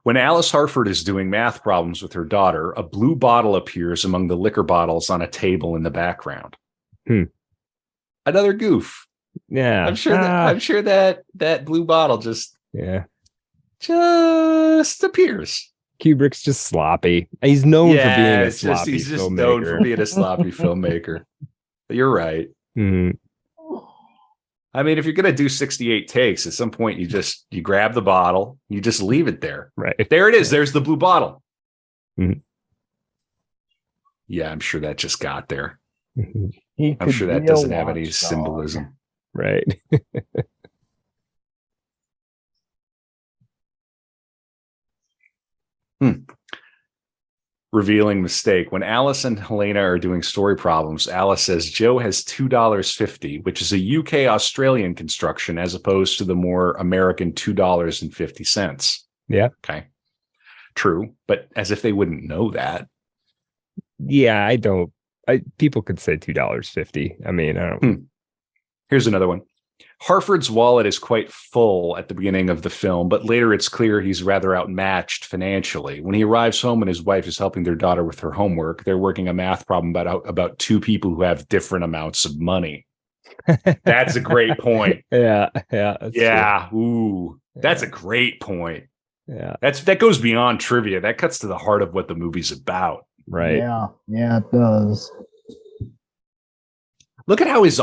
When Alice Harford is doing math problems with her daughter, a blue bottle appears among the liquor bottles on a table in the background. Another goof. Yeah. I'm sure that blue bottle just appears. Kubrick's just sloppy. He's known for being a sloppy he's just filmmaker. known for being a sloppy filmmaker. You're right. Mm-hmm. I mean, if you're going to do 68 takes, at some point you grab the bottle, you just leave it there. Right. There it is. There's the blue bottle. Mm-hmm. Yeah, I'm sure that just got there. Mm-hmm. I'm sure that doesn't have any symbolism. Right. Revealing mistake. When Alice and Helena are doing story problems, Alice says Joe has $2.50, which is a UK Australian construction as opposed to the more American $2.50. Yeah. Okay. True. But as if they wouldn't know that. Yeah, I don't people could say $2.50. I mean, I don't. Here's another one. Harford's wallet is quite full at the beginning of the film, but later it's clear he's rather outmatched financially. When he arrives home and his wife is helping their daughter with her homework, they're working a math problem about two people who have different amounts of money. That's a great point. Yeah. Yeah. True. Ooh, that's a great point. Yeah. That goes beyond trivia. That cuts to the heart of what the movie's about. Right. Yeah, it does. Look at how his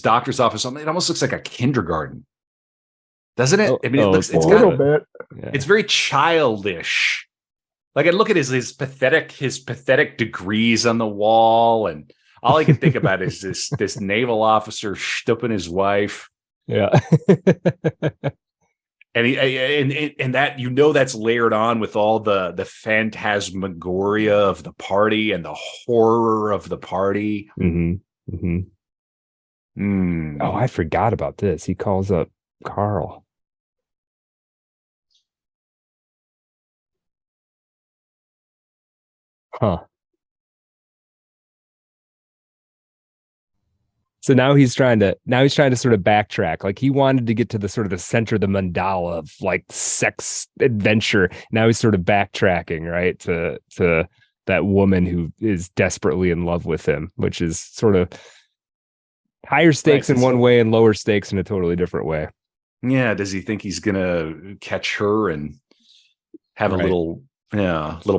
doctor's office, it almost looks like a kindergarten. Doesn't it? I mean, it's a little bit. It's very childish. Like, I look at his pathetic degrees on the wall, and all I can think about is this naval officer stooping his wife. Yeah. And and that, that's layered on with all the phantasmagoria of the party and the horror of the party. Mm-hmm. Mm-hmm. Oh, I forgot about this. He calls up Carl. Huh. So now he's trying to sort of backtrack. Like, he wanted to get to the sort of the center of the mandala of like sex adventure. Now he's sort of backtracking, right, to that woman who is desperately in love with him, which is sort of higher stakes in one way and lower stakes in a totally different way. Yeah. Does he think he's gonna catch her and have a little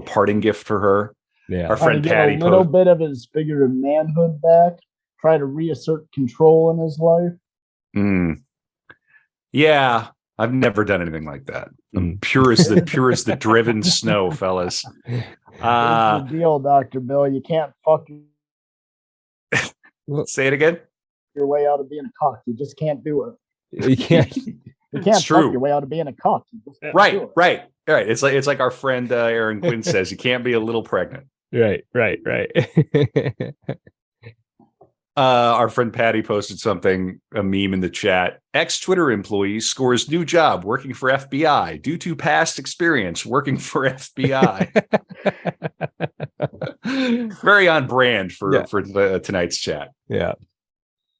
parting gift for her? Yeah. Our friend Patty, a little bit of his figure of manhood back. Try to reassert control in his life. Yeah, I've never done anything like that. I'm pure as the driven snow, fellas. Here's the deal, Dr. Bill. You can't fuck say it again. Your way out of being a cock. You just can't do it. You can't. You can't fuck your way out of being a cock. Right. It's like our friend Aaron Quinn says, you can't be a little pregnant. Right. Our friend Patty posted a meme in the chat. Ex-Twitter employee scores new job working for FBI due to past experience working for FBI. Very on brand for tonight's chat. Yeah.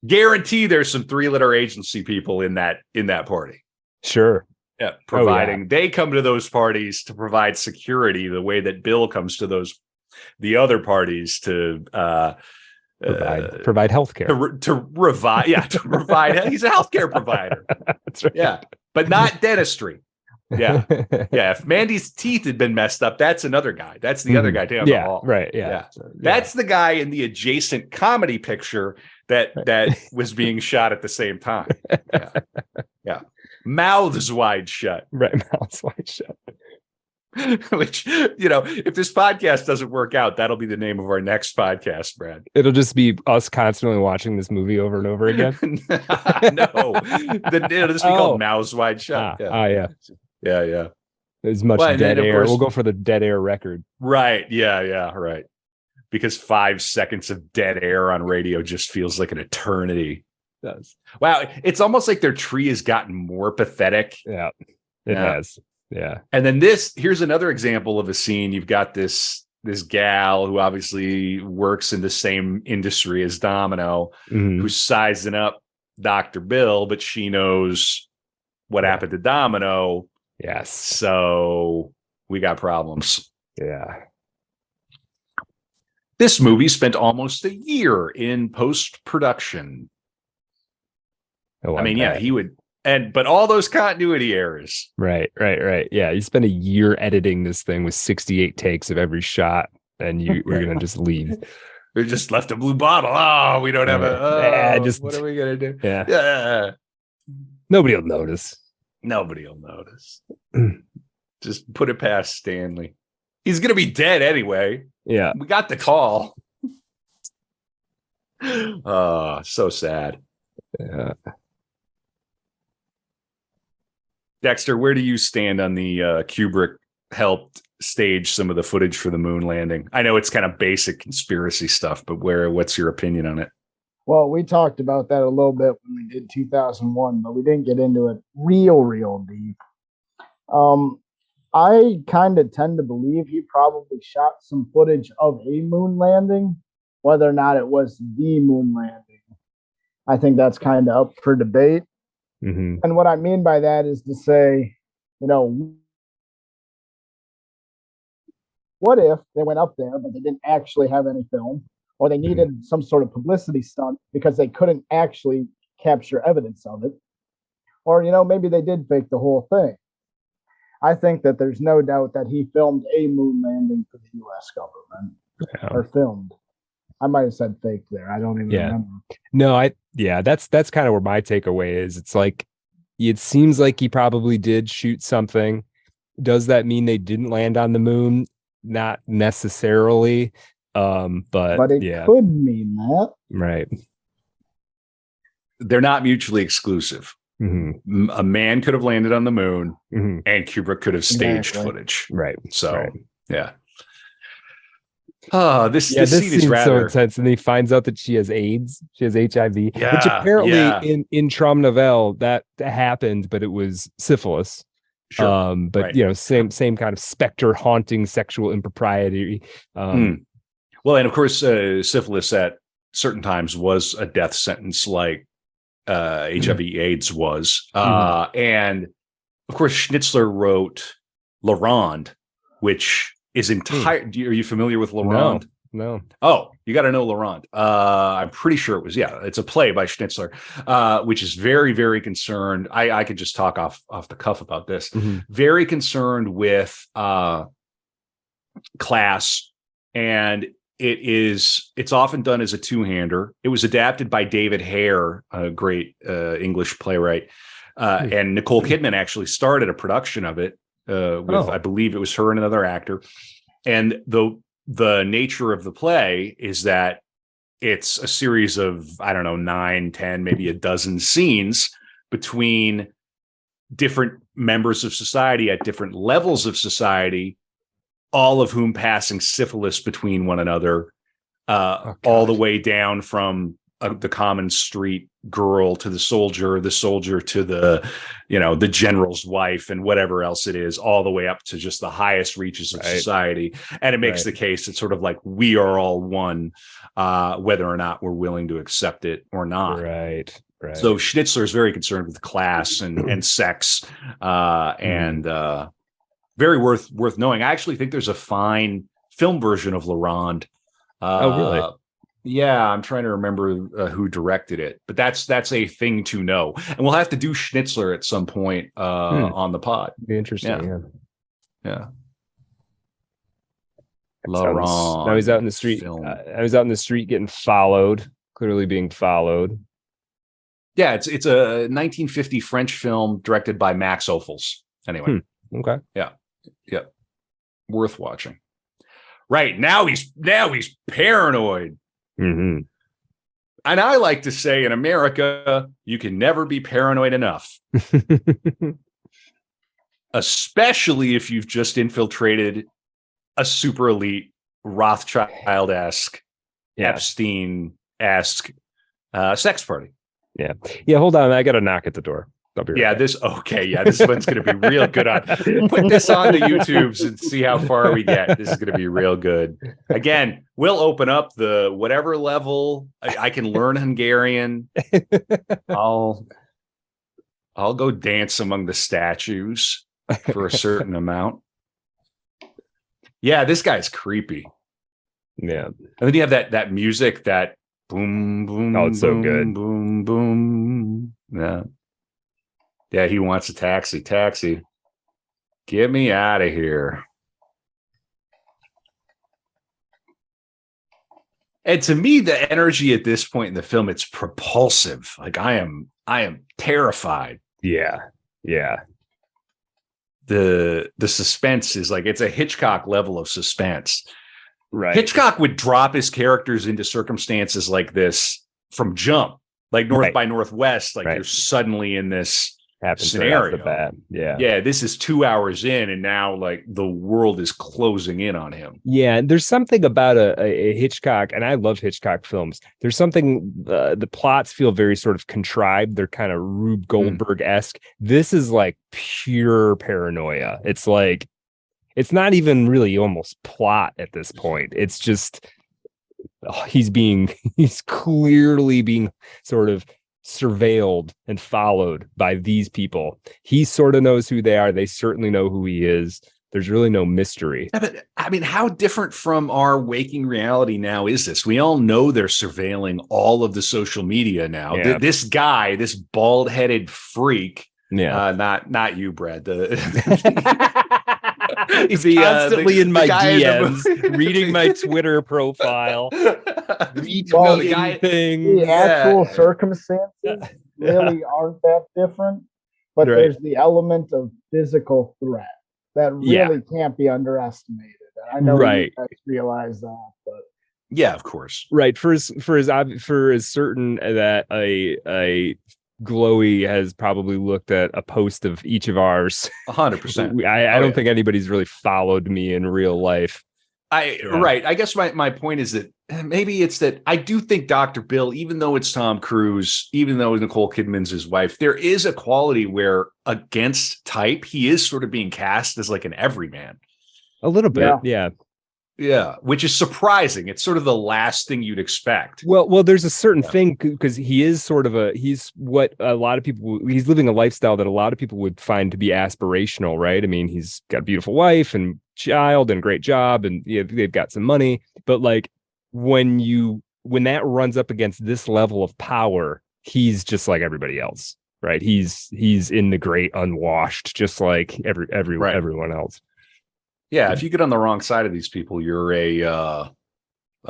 Guarantee there's some 3-letter agency people in that party. Sure. Yeah. Providing they come to those parties to provide security the way that Bill comes to the other parties to provide healthcare to provide. He's a healthcare provider. That's right. Yeah, but not dentistry. Yeah. If Mandy's teeth had been messed up, that's another guy. That's the other guy down the hall. Right. Yeah. That's the guy in the adjacent comedy picture that was being shot at the same time. Yeah. Mouths wide shut. Right. Mouths wide shut. Which, if this podcast doesn't work out, that'll be the name of our next podcast, Brad. It'll just be us constantly watching this movie over and over again. No, it'll just be called Mouths Wide Shut. Yeah. There's much dead air. We'll go for the dead air record. Right. Yeah. Right. Because 5 seconds of dead air on radio just feels like an eternity. It does. Wow. It's almost like their tree has gotten more pathetic. Yeah, it has. Yeah. And then here's another example of a scene. You've got this gal who obviously works in the same industry as Domino, who's sizing up Dr. Bill, but she knows what happened to Domino. Yes. So we got problems. Yeah. This movie spent almost a year in post-production. He would. But all those continuity errors. Right. Yeah, you spent a year editing this thing with 68 takes of every shot, and you're gonna just leave. We just left a blue bottle. Oh, we don't have what are we gonna do? Yeah. Nobody will notice. Just put it past Stanley. He's gonna be dead anyway. Yeah, we got the call. Oh, so sad. Yeah. Dexter, where do you stand on the Kubrick helped stage some of the footage for the moon landing? I know it's kind of basic conspiracy stuff, but what's your opinion on it? Well, we talked about that a little bit when we did 2001, but we didn't get into it real deep. I kind of tend to believe he probably shot some footage of a moon landing, whether or not it was the moon landing. I think that's kind of up for debate. Mm-hmm. And what I mean by that is to say, you know, what if they went up there, but they didn't actually have any film, or they needed some sort of publicity stunt because they couldn't actually capture evidence of it? Or, maybe they did fake the whole thing. I think that there's no doubt that he filmed a moon landing for the U.S. government, or filmed. I might have said fake there. I don't even remember. No, that's kind of where my takeaway is. It's like, it seems like he probably did shoot something. Does that mean they didn't land on the moon? Not necessarily. But it could mean that. Right. They're not mutually exclusive. Mm-hmm. A man could have landed on the moon, mm-hmm. and Kubrick could have staged footage. Right. So, yeah. This scene is rather so intense. And he finds out that she has AIDS. She has HIV, which apparently in Traum Nouvelle that happened, but it was syphilis. Sure. But same kind of specter haunting sexual impropriety. Well, and of course, syphilis at certain times was a death sentence, like HIV/AIDS was. And of course, Schnitzler wrote La Ronde, which is entire. Are you familiar with La Ronde? No. Oh, you got to know La Ronde. I'm pretty sure it was. Yeah, it's a play by Schnitzler, which is very, very concerned. I could just talk off the cuff about this. Mm-hmm. Very concerned with class, and it's often done as a two-hander. It was adapted by David Heir, a great English playwright, and Nicole Kidman actually started a production of it with, I believe it was her and another actor. And the nature of the play is that it's a series of, I don't know, 9, 10, maybe a dozen scenes between different members of society at different levels of society, all of whom passing syphilis between one another, all the way down from the common street girl to the soldier to the general's wife and whatever else it is, all the way up to just the highest reaches of society. And it makes the case it's sort of like we are all one, whether or not we're willing to accept it or not. Right. So Schnitzler is very concerned with class and sex, and very worth knowing. I actually think there's a fine film version of La Ronde. Really? Yeah, I'm trying to remember who directed it, but that's a thing to know. And we'll have to do Schnitzler at some point on the pod. Be interesting. Yeah. La Ronde. Now he's out in the street. I was out in the street getting followed, clearly being followed. Yeah, it's a 1950 French film directed by Max Ophuls. Anyway. Okay. Yeah. Worth watching. Right. Now he's paranoid. Mm-hmm. And I like to say in America, you can never be paranoid enough. Especially if you've just infiltrated a super elite Rothschild-esque, Epstein-esque sex party. Yeah. Hold on. I got a knock at the door. This one's going to be real good. Put this on the YouTubes and see how far we get. This is going to be real good. Again, we'll open up the whatever level I can learn Hungarian. I'll go dance among the statues for a certain amount. Yeah, this guy's creepy. Yeah. And then you have that music, that boom, boom. Oh, it's so good. Boom, boom. Yeah. Yeah, he wants a taxi. Taxi. Get me out of here. And to me, the energy at this point in the film, it's propulsive. Like I am terrified. Yeah. The suspense is like, it's a Hitchcock level of suspense. Right. Hitchcock would drop his characters into circumstances like this from jump, like North by Northwest. Like you're suddenly in this scenario. Right off the bat. Yeah. This is 2 hours in, and now like the world is closing in on him. Yeah, and there's something about a Hitchcock, and I love Hitchcock films. There's something the plots feel very sort of contrived. They're kind of Rube Goldberg-esque. This is like pure paranoia. It's like it's not even really almost plot at this point. It's just he's clearly being sort of surveilled and followed by these people. He sort of knows who they are. They certainly know who he is. There's really no mystery. Yeah, but I mean, how different from our waking reality now is this? We all know they're surveilling all of the social media now. Yeah. This guy, this bald-headed freak, Yeah. not you, Brad. He's constantly in my DMs, in reading my Twitter profile, retweeting things. The actual circumstances really aren't that different, but there's the element of physical threat that really can't be underestimated. I know you guys realize that, but yeah, of course, right. For as certain that a Glowy has probably looked at a post of each of ours. 100%. I don't think anybody's really followed me in real life. Right. I guess my point is that maybe it's that I do think Dr. Bill, even though it's Tom Cruise, even though Nicole Kidman's his wife, there is a quality where against type, he is sort of being cast as like an everyman. A little bit. Yeah, which is surprising. It's sort of the last thing you'd expect. Well, there's a certain thing because he is sort of he's what a lot of people, he's living a lifestyle that a lot of people would find to be aspirational, right? I mean, he's got a beautiful wife and child and a great job and they've got some money, but like when that runs up against this level of power, he's just like everybody else, right? He's in the great unwashed, just like everyone else. Yeah, if you get on the wrong side of these people, you're a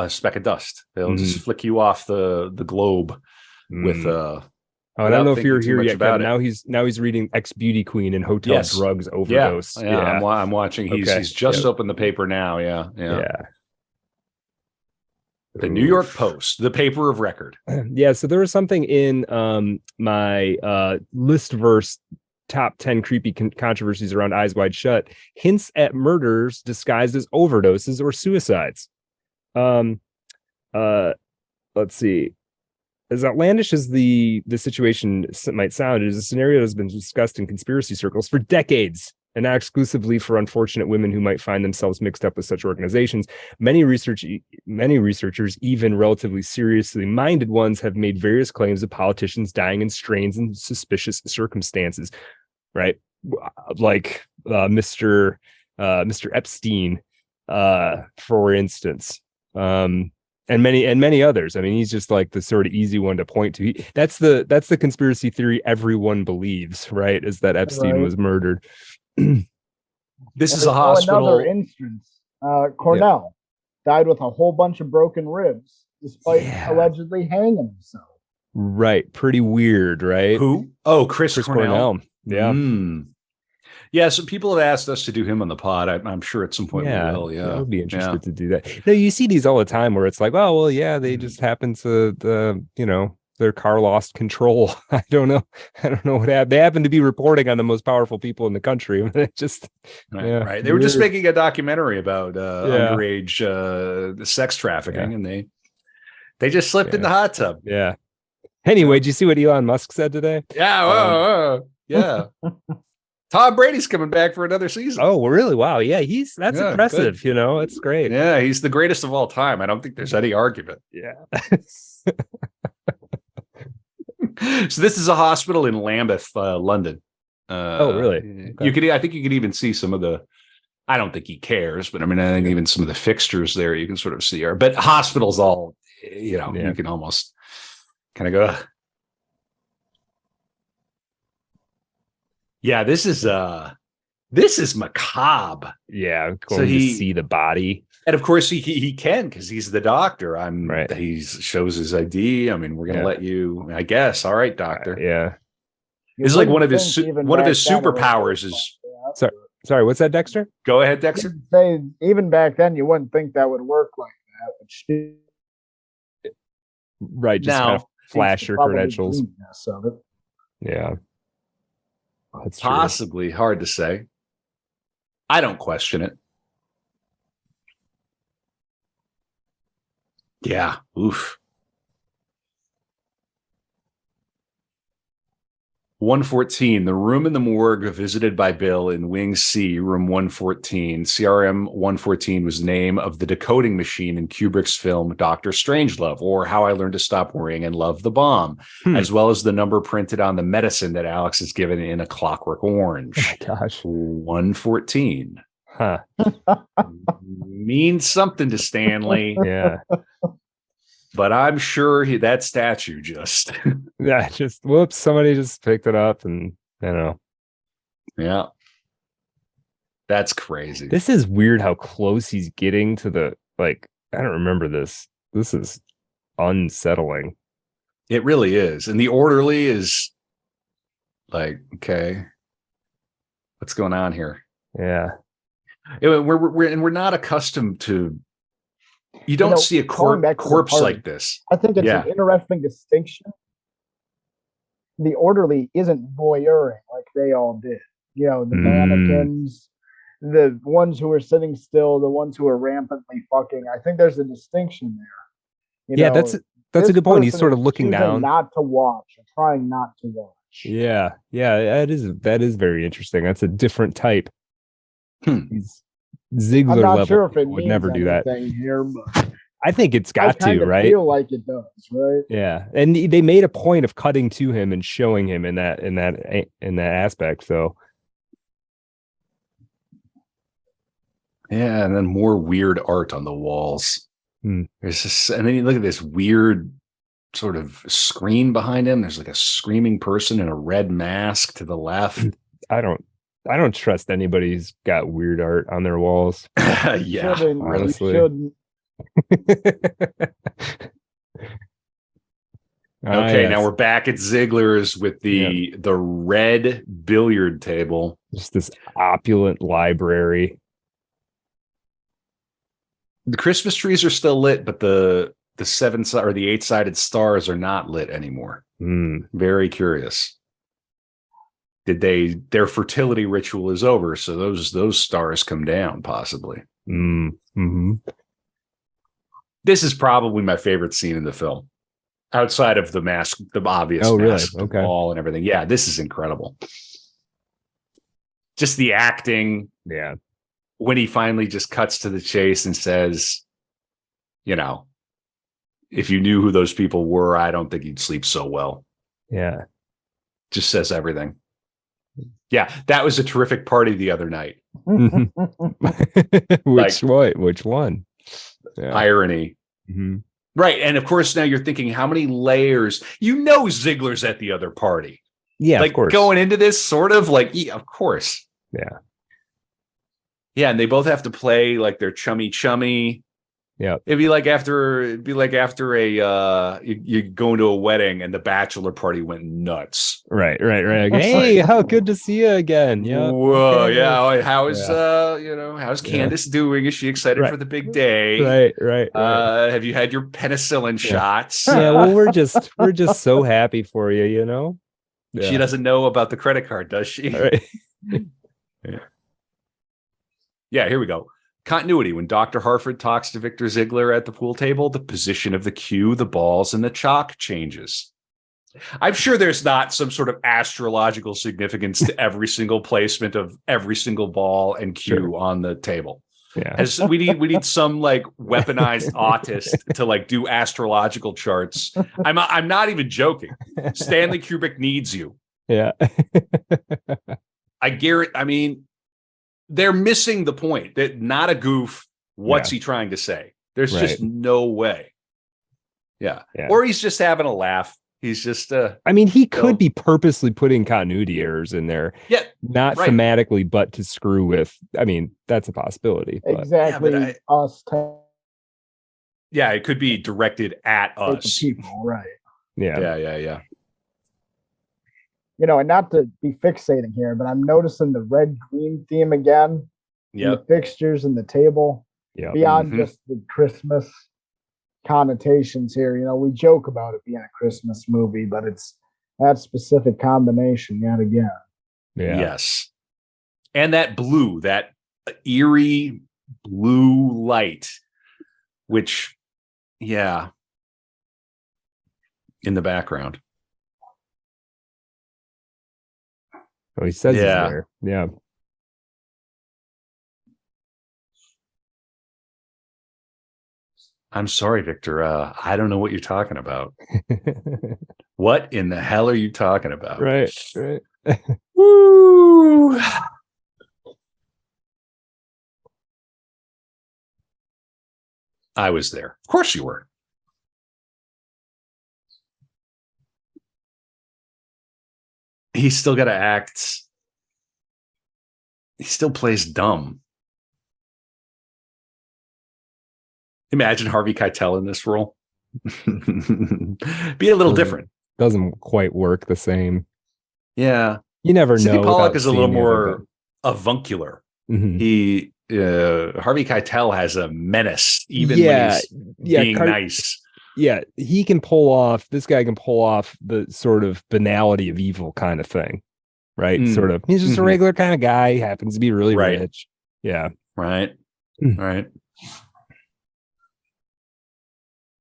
speck of dust. They'll just flick you off the globe with I don't know if you're here yet, Kevin. Now he's reading Ex Beauty Queen and Hotel Drugs Overdose. Yeah. I'm watching. He's just opened the paper now. Yeah. The New York Post, the paper of record. Yeah. So there was something in my listverse top 10 creepy controversies around Eyes Wide Shut, hints at murders disguised as overdoses or suicides. Let's see. As outlandish as the situation might sound, it is a scenario that has been discussed in conspiracy circles for decades, and not exclusively for unfortunate women who might find themselves mixed up with such organizations. Many researchers, even relatively seriously minded ones, have made various claims of politicians dying in strange and suspicious circumstances. Right, like Mr. Epstein, for instance, and many others. I mean, he's just like the sort of easy one to point to. That's the conspiracy theory everyone believes, right? Is that Epstein was murdered. This is a hospital. Another instance, Cornell died with a whole bunch of broken ribs, despite allegedly hanging himself. Right, pretty weird, right? Who? Oh, Chris Cornell. Yeah. Yeah, so people have asked us to do him on the pod. I'm sure at some point we will. Yeah, I would be interested to do that. No, you see these all the time where it's like, oh, well, yeah, they just happen to their car lost control. I don't know what happened. They happen to be reporting on the most powerful people in the country. It just right. They were just making a documentary about underage sex trafficking, and they just slipped in the hot tub. Yeah. Anyway, did you see what Elon Musk said today? Yeah. Yeah. Tom Brady's coming back for another season. Oh, really? Wow. Yeah, that's impressive. Good. It's great. Yeah, he's the greatest of all time. I don't think there's any argument. Yeah. So this is a hospital in Lambeth, London. Oh, really? Okay. I think you could even see some of the. I don't think he cares, but I mean, I think even some of the fixtures there you can sort of see. But hospitals, all you can almost kind of go. Yeah, this is macabre. Yeah, going to see the body, and of course he can because he's the doctor. He shows his ID. I mean, we're gonna let you. I guess. All right, doctor. Yeah, it's like one of his superpowers is. Sorry, what's that, Dexter? Go ahead, Dexter. Say even back then you wouldn't think that would work like that. Right, just kind of flash your credentials. Yeah. That's possibly true. Hard to say. I don't question it. Yeah. Oof. 114, the room in the morgue visited by Bill in Wing C, room 114. CRM 114 was the name of the decoding machine in Kubrick's film Dr. Strangelove, or How I Learned to Stop Worrying and Love the Bomb, as well as the number printed on the medicine that Alex is given in A Clockwork Orange. Oh my gosh. 114. Huh. Means something to Stanley. Yeah. But I'm sure that statue just... Yeah, just whoops, somebody just picked it up and Yeah. That's crazy. This is weird how close he's getting to the, like, I don't remember this. This is unsettling. It really is. And the orderly is like, okay, what's going on here? Yeah. We're not accustomed to... You don't see a corpse like this. I think it's an interesting distinction. The orderly isn't voyeuring like they all did. The mannequins, the ones who are sitting still, the ones who are rampantly fucking. I think there's a distinction there. That's a good point. He's sort of looking down. Not to watch, or trying not to watch. Yeah. That is very interesting. That's a different type. He's Ziegler I'm not level sure if it would never do that here, but I think it's got to, right? I feel like it does, right? Yeah, and they made a point of cutting to him and showing him in that aspect. So, yeah, and then more weird art on the walls. There's this, and then you look at this weird sort of screen behind him. There's like a screaming person in a red mask to the left. I don't trust anybody who's got weird art on their walls. Yeah, honestly. Okay, now we're back at Ziegler's with the red billiard table. Just this opulent library. The Christmas trees are still lit, but the 7 or the 8-sided stars are not lit anymore. Very curious. Their fertility ritual is over, so those stars come down possibly. This is probably my favorite scene in the film, outside of the mask, the obvious mask, really? Okay. The ball and everything. Yeah, this is incredible. Just the acting. Yeah. When he finally just cuts to the chase and says, if you knew who those people were, I don't think you'd sleep so well. Yeah. Just says everything. Yeah, that was a terrific party the other night. Which one? Yeah. Irony. Right. And of course, now you're thinking, how many layers? Ziegler's at the other party. Yeah, like of course. Going into this sort of like, yeah, of course. Yeah. Yeah. And they both have to play like they're chummy. Yeah. It'd be like after you go into a wedding and the bachelor party went nuts. Right. Like, hey, how good to see you again. Yeah. Whoa. Yeah. How's Candace doing? Is she excited for the big day? Right. Have you had your penicillin shots? Yeah. Well, we're just so happy for you. Yeah. She doesn't know about the credit card, does she? Right. Yeah. Here we go. Continuity. When Dr. Harford talks to Victor Ziegler at the pool table, the position of the cue, the balls, and the chalk changes. I'm sure there's not some sort of astrological significance to every single placement of every single ball and cue on the table. Yeah. As we need some like weaponized autist to like do astrological charts. I'm not even joking. Stanley Kubrick needs you. Yeah. They're missing the point. That not a goof. What's he trying to say? There's just no way. Yeah. Or he's just having a laugh. He's just he could be purposely putting continuity errors in there. Yeah. Not thematically, but to screw with. That's a possibility. But. Exactly. It could be directed at us. People, right. Yeah. And not to be fixating here, but I'm noticing the red-green theme again. Yeah. The fixtures and the table. Yeah. Beyond just the Christmas connotations here. We joke about it being a Christmas movie, but it's that specific combination yet again. Yeah. Yes. And that blue, that eerie blue light, which, in the background. Oh, he says he's there. Yeah. I'm sorry, Victor. I don't know what you're talking about. What in the hell are you talking about? Right. Woo! I was there. Of course you were. He's still got to act. He still plays dumb. Imagine Harvey Keitel in this role. Be a little different. Doesn't quite work the same. Yeah. You never Sidney know. Pollack is a little more avuncular. Mm-hmm. Harvey Keitel has a menace, even when he's being nice. Yeah, he can pull off. This guy can pull off the sort of banality of evil kind of thing, right? Sort of. He's just a regular kind of guy. He happens to be really rich. Yeah. Right. Right.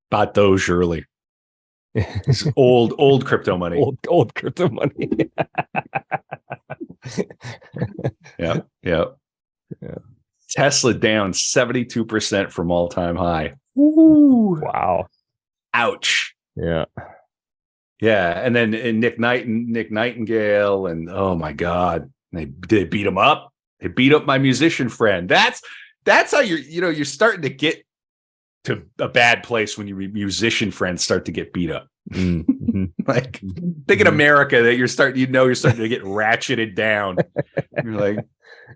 Bateau Shirley. old crypto money. Old crypto money. Yeah. Tesla down 72% from all-time high. Ooh. Wow. Ouch. Yeah. And then Nick Nightingale, and oh my God, they beat him up. They beat up my musician friend. That's how you're starting to get to a bad place when your musician friends start to get beat up. Mm-hmm. Like, think in America that you're starting to get ratcheted down. You're like,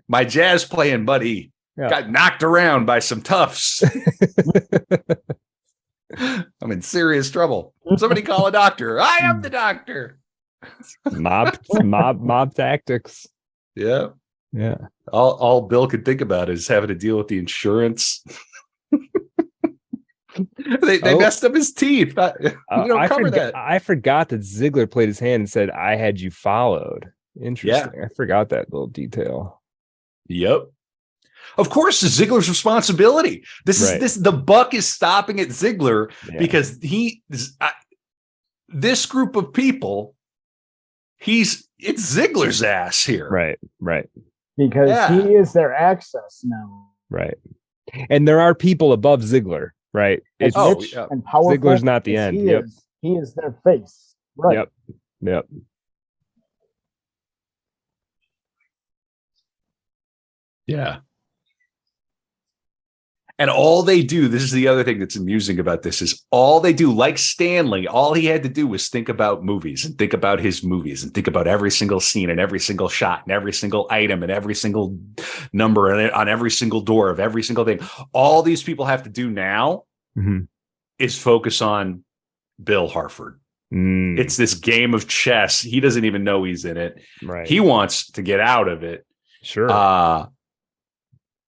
my jazz playing buddy got knocked around by some toughs. I'm in serious trouble. Somebody call a doctor. I am the doctor. Mob tactics. Yeah. All Bill could think about is having to deal with the insurance. They messed up his teeth. I forgot that Ziegler played his hand and said, "I had you followed." Interesting. Yeah. I forgot that little detail. Yep. Of course, it's Ziegler's responsibility. The buck is stopping at Ziegler because this group of people, it's Ziegler's ass here. Right. Because he is their access now. Right. And there are people above Ziegler, right? It's rich and powerful. Ziegler's not the end. He is their face. Right. Yep. Yeah. And all they do, this is the other thing that's amusing about this, is all they do, like Stanley, all he had to do was think about movies and think about his movies and think about every single scene and every single shot and every single item and every single number and on every single door of every single thing. All these people have to do now is focus on Bill Harford. It's this game of chess. He doesn't even know he's in it. Right. He wants to get out of it. Sure.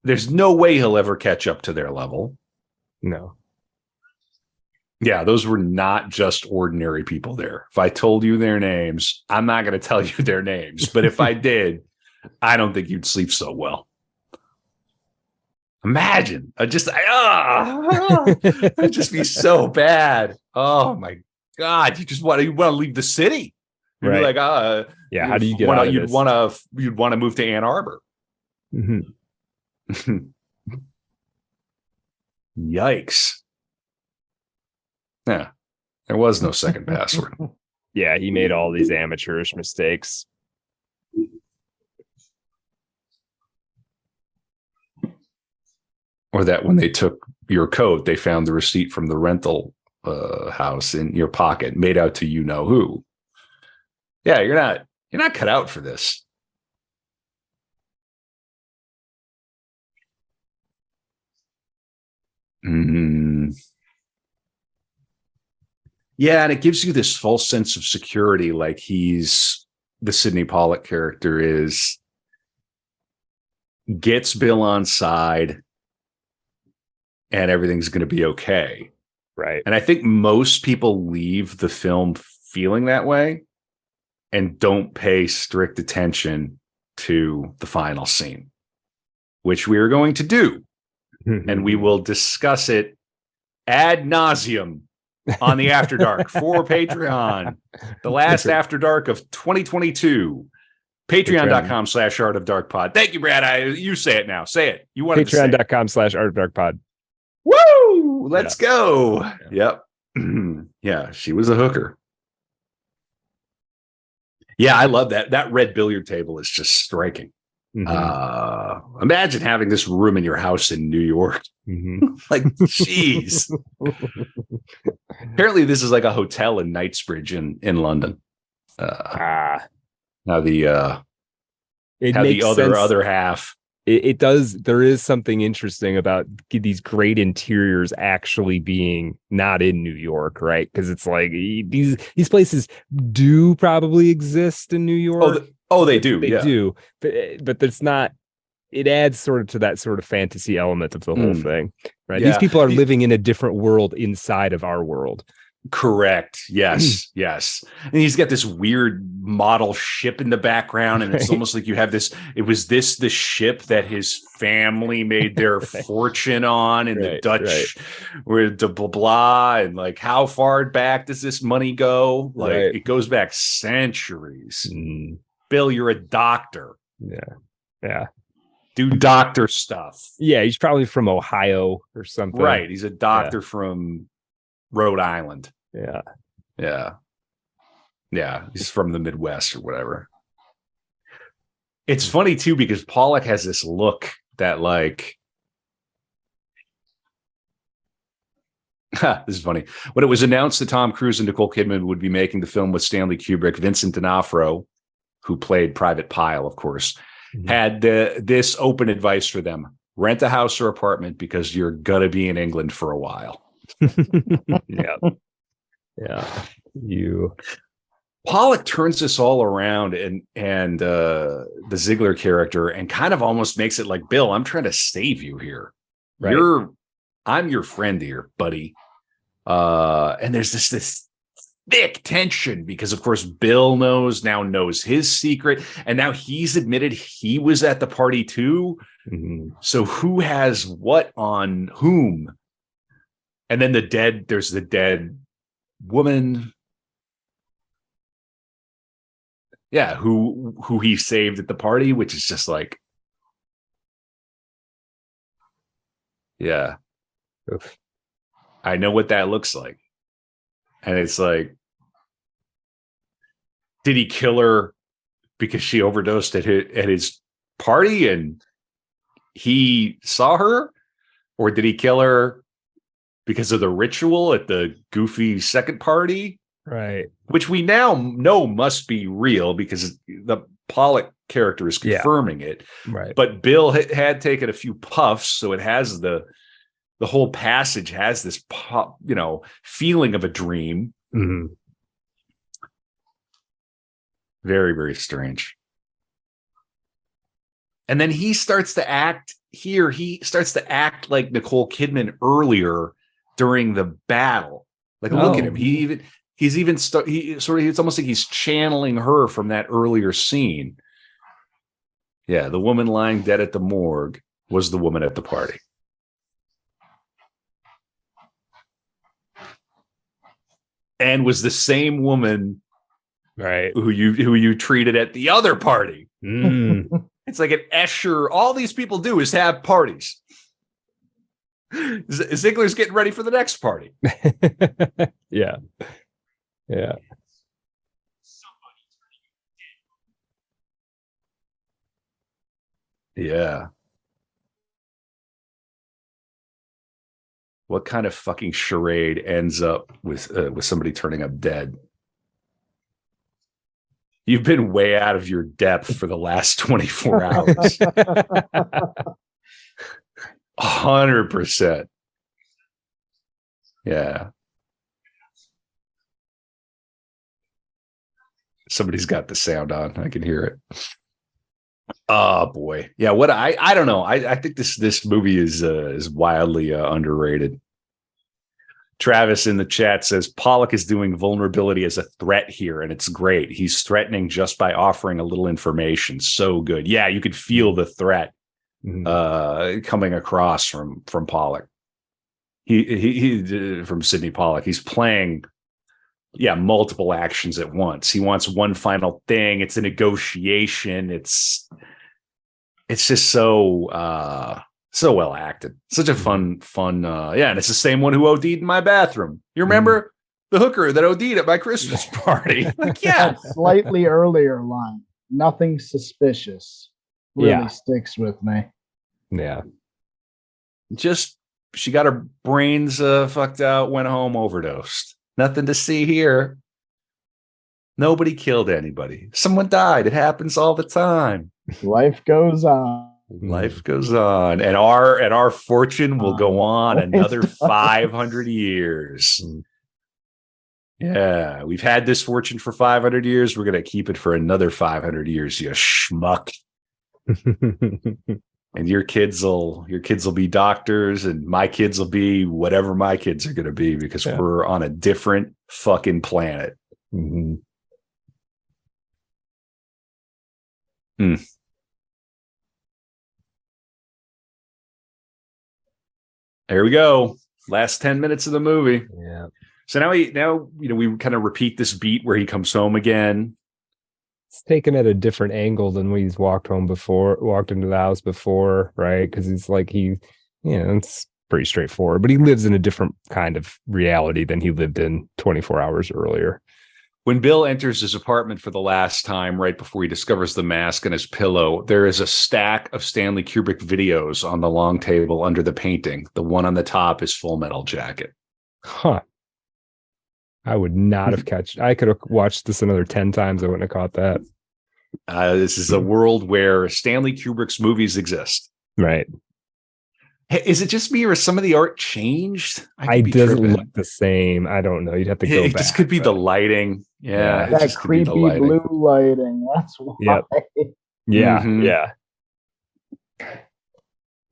There's no way he'll ever catch up to their level. No. Yeah, those were not just ordinary people there. If I told you their names, I'm not going to tell you their names. But if I did, I don't think you'd sleep so well. Imagine. I'd just be so bad. Oh my God. You want to leave the city. You'd be like, how do you get out of this? You'd want to move to Ann Arbor. Yikes. Yeah, there was no second password. Yeah, he made all these amateurish mistakes. Or that when they took your coat, they found the receipt from the rental house in your pocket, made out to you know who. Yeah, you're not cut out for this. Yeah, and it gives you this false sense of security, like he's the Sidney Pollack character gets Bill on side and everything's going to be okay. Right. And I think most people leave the film feeling that way and don't pay strict attention to the final scene, which we are going to do. And we will discuss it ad nauseum on the After Dark for Patreon, the last After Dark of 2022. Patreon.com/Art of Dark Pod. Thank you, Brad. You say it now. Say it. You wanted Patreon.com/Art of Dark Pod. Woo! Let's go. Yep. Yeah, she was a hooker. Yeah, I love that. That red billiard table is just striking. Imagine having this room in your house in New York. Like, jeez. Apparently, this is like a hotel in Knightsbridge in London. Now the other half. It does. There is something interesting about these great interiors actually being not in New York, right? Because it's like these places do probably exist in New York. They do. They do, but it's not. It adds sort of to that sort of fantasy element of the whole thing, right? Yeah. These people are living in a different world inside of our world. Correct. Yes. Yes. And he's got this weird model ship in the background. And it's almost like you have this. It was the ship that his family made their fortune on in the Dutch, where blah, blah, blah. And like, how far back does this money go? Like, it goes back centuries. Bill, you're a doctor. Yeah. Do doctor stuff. Yeah. He's probably from Ohio or something. Right. He's a doctor from Rhode Island. Yeah. He's from the Midwest or whatever. It's funny too, because Pollock has this look that like, this is funny. When it was announced that Tom Cruise and Nicole Kidman would be making the film with Stanley Kubrick, Vincent D'Onofrio, who played Private Pyle, of course, had this open advice for them: rent a house or apartment because you're gonna be in England for a while. Pollock turns this all around and the Ziegler character and kind of almost makes it like, Bill, I'm trying to save you here. Right. I'm your friend here, buddy. And there's this thick tension because, of course, Bill knows his secret, and now he's admitted he was at the party too. So who has what on whom? And then there's the dead woman. Yeah, who he saved at the party, which is just like, yeah. Oof. I know what that looks like. And it's like, did he kill her because she overdosed at his party and he saw her? Or did he kill her because of the ritual at the goofy second party? Right. Which we now know must be real because the Pollock character is confirming it. Right. But Bill had taken a few puffs, so it has the whole passage has this feeling of a dream. Very, very strange. And then he starts to act like Nicole Kidman earlier during the battle. Like, look at him. It's almost like he's channeling her from that earlier scene. Yeah, the woman lying dead at the morgue was the woman at the party. And was the same woman, right, who you treated at the other party. It's like an Escher. All these people do is have parties. Ziegler's getting ready for the next party. Yeah. What kind of fucking charade ends up with somebody turning up dead? You've been way out of your depth for the last 24 hours. 100%. Yeah. Somebody's got the sound on. I can hear it. Oh boy. Yeah. What I don't know. I think this movie is wildly underrated. Travis in the chat says Pollock is doing vulnerability as a threat here, and it's great. He's threatening just by offering a little information. So good. Yeah, you could feel the threat coming across from Pollock. He from Sidney Pollock. He's playing multiple actions at once. He wants one final thing. It's a negotiation. It's just so well acted. Such a fun. And it's the same one who OD'd in my bathroom. You remember the hooker that OD'd at my Christmas party? Like, yeah. That slightly earlier line, nothing suspicious, really sticks with me. Yeah. Just, she got her brains fucked out, went home, overdosed. Nothing to see here. Nobody killed anybody. Someone died. It happens all the time. Life goes on. Life goes on, and our fortune will go on another 500 years. Yeah, we've had this fortune for 500 years. We're gonna keep it for another 500 years. You schmuck. And your kids will be doctors, and my kids will be whatever my kids are gonna be, because we're on a different fucking planet. Mm-hmm. There we go. Last 10 minutes of the movie. Yeah. So now we kind of repeat this beat where he comes home again. It's taken at a different angle than when he's walked into the house before, right? Because it's like it's pretty straightforward, but he lives in a different kind of reality than he lived in 24 hours earlier. When Bill enters his apartment for the last time, right before he discovers the mask and his pillow, there is a stack of Stanley Kubrick videos on the long table under the painting. The one on the top is Full Metal Jacket. Huh. I would not have I could have watched this another 10 times. I wouldn't have caught that. This is a world where Stanley Kubrick's movies exist. Right. Hey, is it just me, or has some of the art changed? It doesn't look the same. I don't know. You'd have to go back. This could be the lighting. Yeah. That creepy blue lighting. That's why. Yep. Yeah. Mm-hmm. Yeah.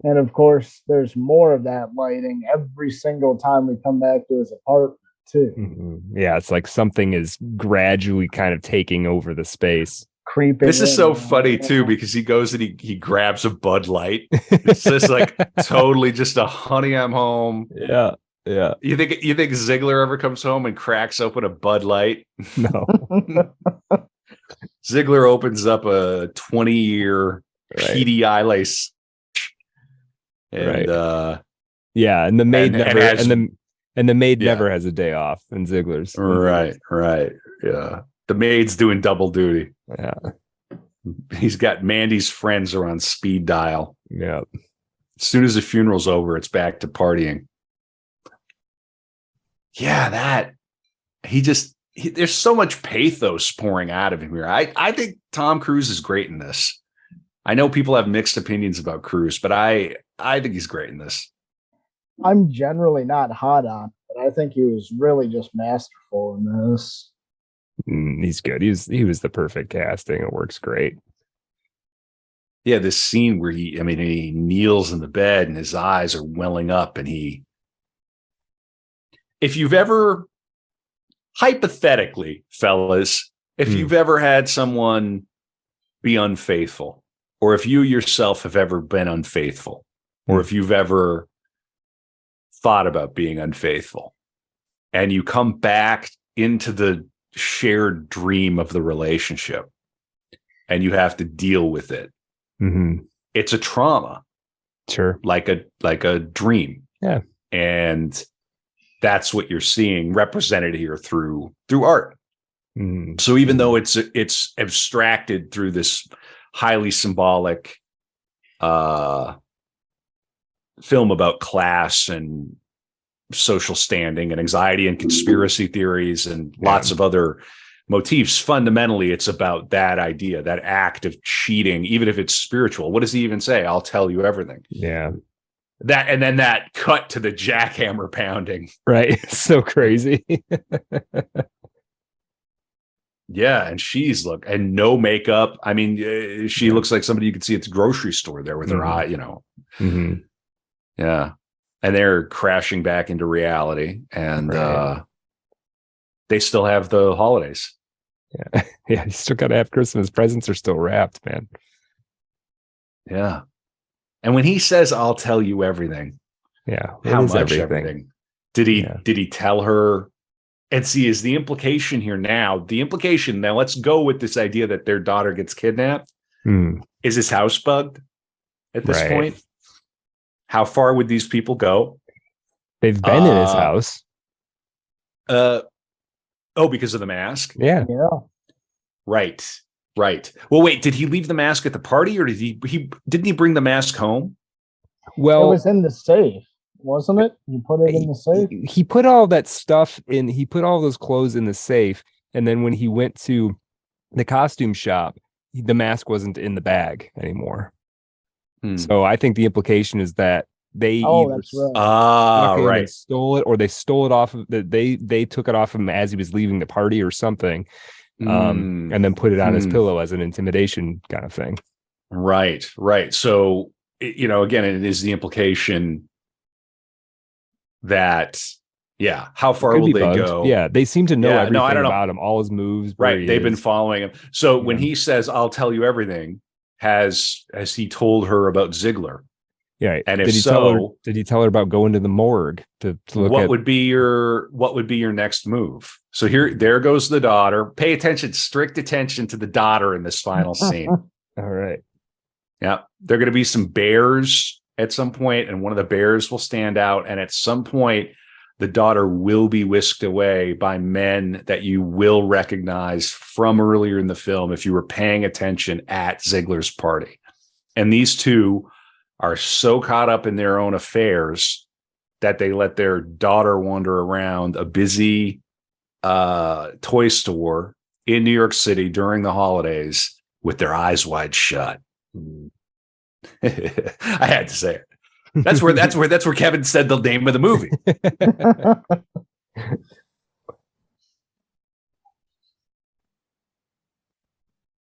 And of course, there's more of that lighting every single time we come back to his apartment, too. Mm-hmm. Yeah. It's like something is gradually kind of taking over the space. Creeping. This is so funny too, because he goes and he grabs a Bud Light. It's just like totally just a honey, I'm home. Yeah. Yeah. You think Ziegler ever comes home and cracks open a Bud Light? No. Ziegler opens up a 20-year PDI lace. And and the maid never has a day off in Ziegler's. Right. Yeah. The maid's doing double duty. Yeah. He's got Mandy's friends are on speed dial. Yeah. As soon as the funeral's over, it's back to partying. Yeah, there's so much pathos pouring out of him here. I think Tom Cruise is great in this. I know people have mixed opinions about Cruise, but I think he's great in this. I'm generally not hot on, but I think he was really just masterful in this. He's good. He was the perfect casting. It works great. Yeah, this scene where he kneels in the bed and his eyes are welling up, and if you've ever, hypothetically, fellas, if you've ever had someone be unfaithful, or if you yourself have ever been unfaithful, or if you've ever thought about being unfaithful, and you come back into the shared dream of the relationship and you have to deal with it, it's a trauma. Sure. Like a dream. Yeah. And that's what you're seeing represented here through art. So even though it's abstracted through this highly symbolic film about class and social standing and anxiety and conspiracy theories and lots of other motifs, fundamentally it's about that idea, that act of cheating, even if it's spiritual. What does he even say? I'll tell you everything. Yeah. That, and then that cut to the jackhammer pounding. Right. So crazy. Yeah. And she's and no makeup. I mean, she looks like somebody you could see at the grocery store there with her eye, Yeah. And they're crashing back into reality, and they still have the holidays. Yeah. Yeah. You still got to have Christmas. Presents are still wrapped, man. Yeah. And when he says, I'll tell you everything. Yeah. How much everything? Did he tell her And see, is the implication here now, let's go with this idea that their daughter gets kidnapped. Is his house bugged at this point? How far would these people go? They've been in his house. Because of the mask? Yeah. Right. Well, wait, did he leave the mask at the party, or didn't he bring the mask home? Well, it was in the safe, wasn't it? He put it in the safe. He put all that stuff in. He put all those clothes in the safe, and then when he went to the costume shop, the mask wasn't in the bag anymore. So I think the implication is that they either stole it, or they stole it off of they took it off him as he was leaving the party or something, and then put it on his pillow as an intimidation kind of thing. Right. So, again, it is the implication that, how far will they go? Yeah, they seem to know everything about him, all his moves. Right, they've been following him. So when he says, "I'll tell you everything," has he told her about Ziegler? Yeah, and if did he tell her about going to the morgue to look what would be your next move? So there goes the daughter. Pay attention, strict attention to the daughter in this final scene. All right. Yeah, there are going to be some bears at some point, and one of the bears will stand out. And at some point, the daughter will be whisked away by men that you will recognize from earlier in the film if you were paying attention at Ziegler's party. And these two are so caught up in their own affairs that they let their daughter wander around a busy toy store in New York City during the holidays with their eyes wide shut. I had to say it. That's where Kevin said the name of the movie.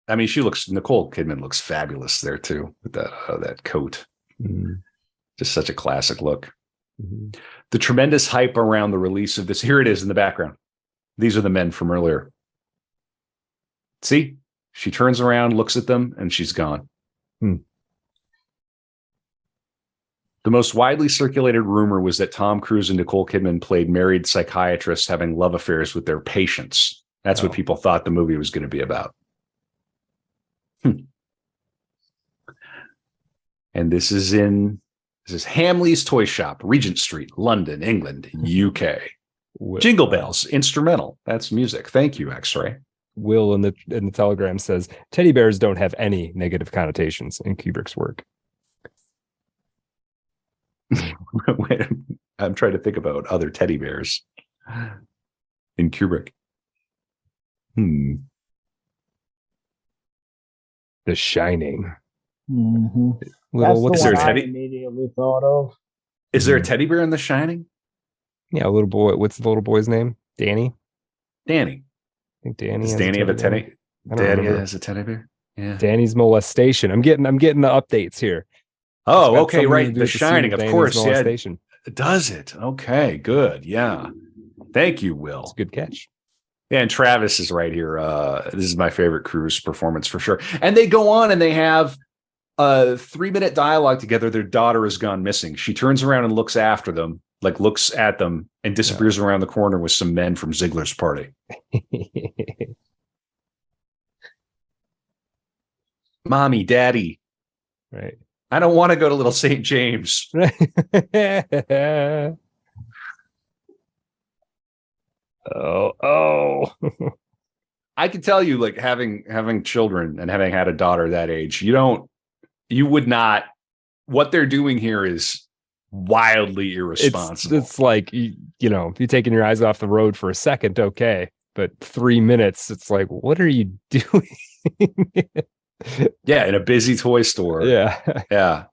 I mean, Nicole Kidman looks fabulous there too with that coat. Just such a classic look. The tremendous hype around the release of this. Here it is in the background. These are the men from earlier. See, she turns around, looks at them, and she's gone. The most widely circulated rumor was that Tom Cruise and Nicole Kidman played married psychiatrists having love affairs with their patients. That's what people thought the movie was going to be about. And this is Hamley's Toy Shop, Regent Street, London, England, UK. Jingle Bells, instrumental. That's music. Thank you, X-Ray. Will in the telegram says teddy bears don't have any negative connotations in Kubrick's work. I'm trying to think about other teddy bears in Kubrick. The Shining. That's the one I immediately thought of. Is there a teddy bear in The Shining? Yeah, a little boy. What's the little boy's name? Danny. I think Danny. Does Danny have a teddy? Danny has a teddy bear. Yeah. Danny's molestation. I'm getting the updates here. Oh, okay, right. The Shining, of course. Yeah. Molestation. Does it? Okay, good. Yeah. Thank you, Will. It's a good catch. Yeah, and Travis is right here. This is my favorite Cruise performance for sure. And they go on and they have a 3-minute dialogue together. Their daughter has gone missing. She turns around and looks at them and disappears around the corner with some men from Ziegler's party. Mommy, Daddy. Right. I don't want to go to Little St. James. Oh. I can tell you, like, having children and having had a daughter that age, you would not. What they're doing here is wildly irresponsible. It's like, if you're taking your eyes off the road for a second, okay, but 3 minutes, it's like, what are you doing? Yeah, in a busy toy store. Yeah.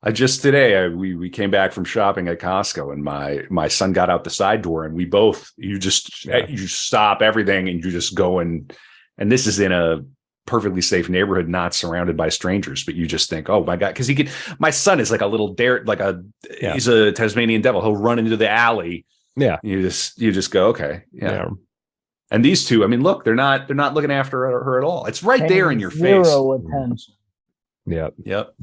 I just today we came back from shopping at Costco, and my son got out the side door, and you stop everything and you just go and this is in a perfectly safe neighborhood, not surrounded by strangers, but you just think, oh my God, because my son is like a little he's a Tasmanian devil. He'll run into the alley. Yeah. You just go, okay. Yeah. And these two, I mean, look, they're not looking after her at all. It's right there in your face. Zero attention. Yep.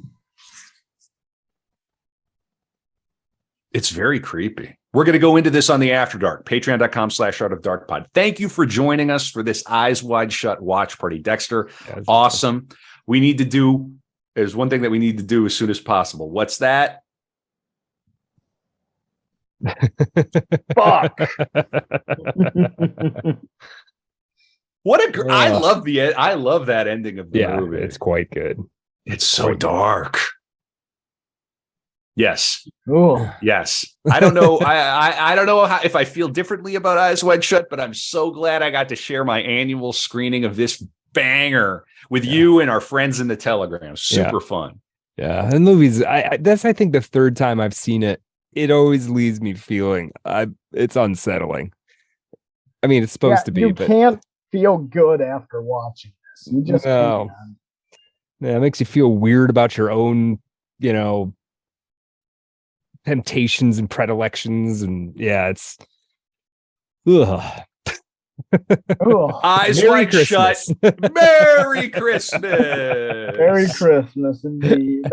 It's very creepy. We're going to go into this on the After Dark, patreon.com/artofdarkpod. Thank you for joining us for this Eyes Wide Shut watch party, Dexter. Yeah, awesome. There's one thing that we need to do as soon as possible. What's that? Fuck. I love that ending of the movie. It's quite good. It's so dark. Yes. Ooh. Yes. I don't know. I don't know if I feel differently about Eyes Wide Shut, but I'm so glad I got to share my annual screening of this banger with you and our friends in the Telegram. Super fun. Yeah. And movies, that's I think the third time I've seen it. It always leaves me feeling it's unsettling. I mean, it's supposed to be. You can't feel good after watching this. You just can't. Yeah, it makes you feel weird about your own, temptations and predilections, and it's Eyes Wide Shut. Merry Christmas. Merry Christmas indeed.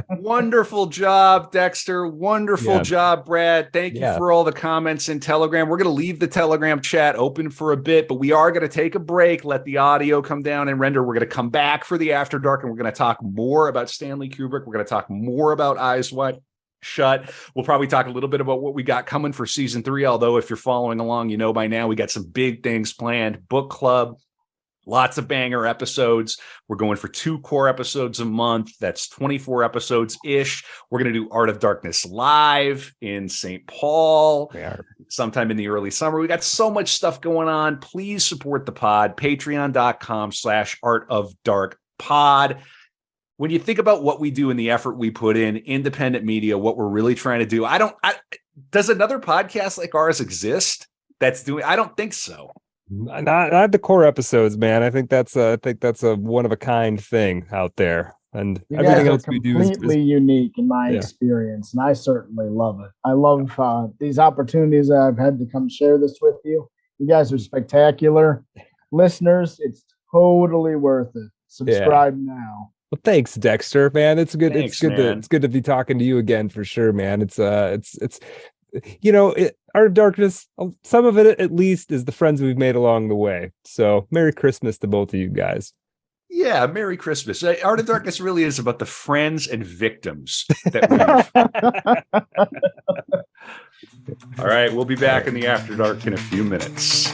Wonderful job, Dexter. Wonderful job, Brad. Thank you for all the comments in Telegram. We're going to leave the Telegram chat open for a bit, but we are going to take a break, let the audio come down and render. We're going to come back for the After Dark, and we're going to talk more about Stanley Kubrick. We're going to talk more about Eyes Wide Shut. We'll probably talk a little bit about what we got coming for season 3. Although if you're following along, by now we got some big things planned. Book club, lots of banger episodes. We're going for 2 core episodes a month. That's 24 episodes ish. We're going to do Art of Darkness live in St. Paul sometime in the early summer. We got so much stuff going on. Please support the pod. Patreon.com/artofdarkpod. When you think about what we do and the effort we put in, independent media, what we're really trying to do, does another podcast like ours exist that's doing? I don't think so. Not the core episodes, man. I think that's a one of a kind thing out there, and everything else we do is completely unique in my experience, and I certainly love it. I love these opportunities that I've had to come share this with you. You guys are spectacular, listeners. It's totally worth it. Subscribe now. Well, thanks, Dexter, man. It's good. Thanks, it's good to be talking to you again for sure, man. It's Art of Darkness, some of it at least is the friends we've made along the way. So Merry Christmas to both of you guys. Yeah, Merry Christmas. Art of Darkness really is about the friends and victims that we've. All right, we'll be back in the After Dark in a few minutes.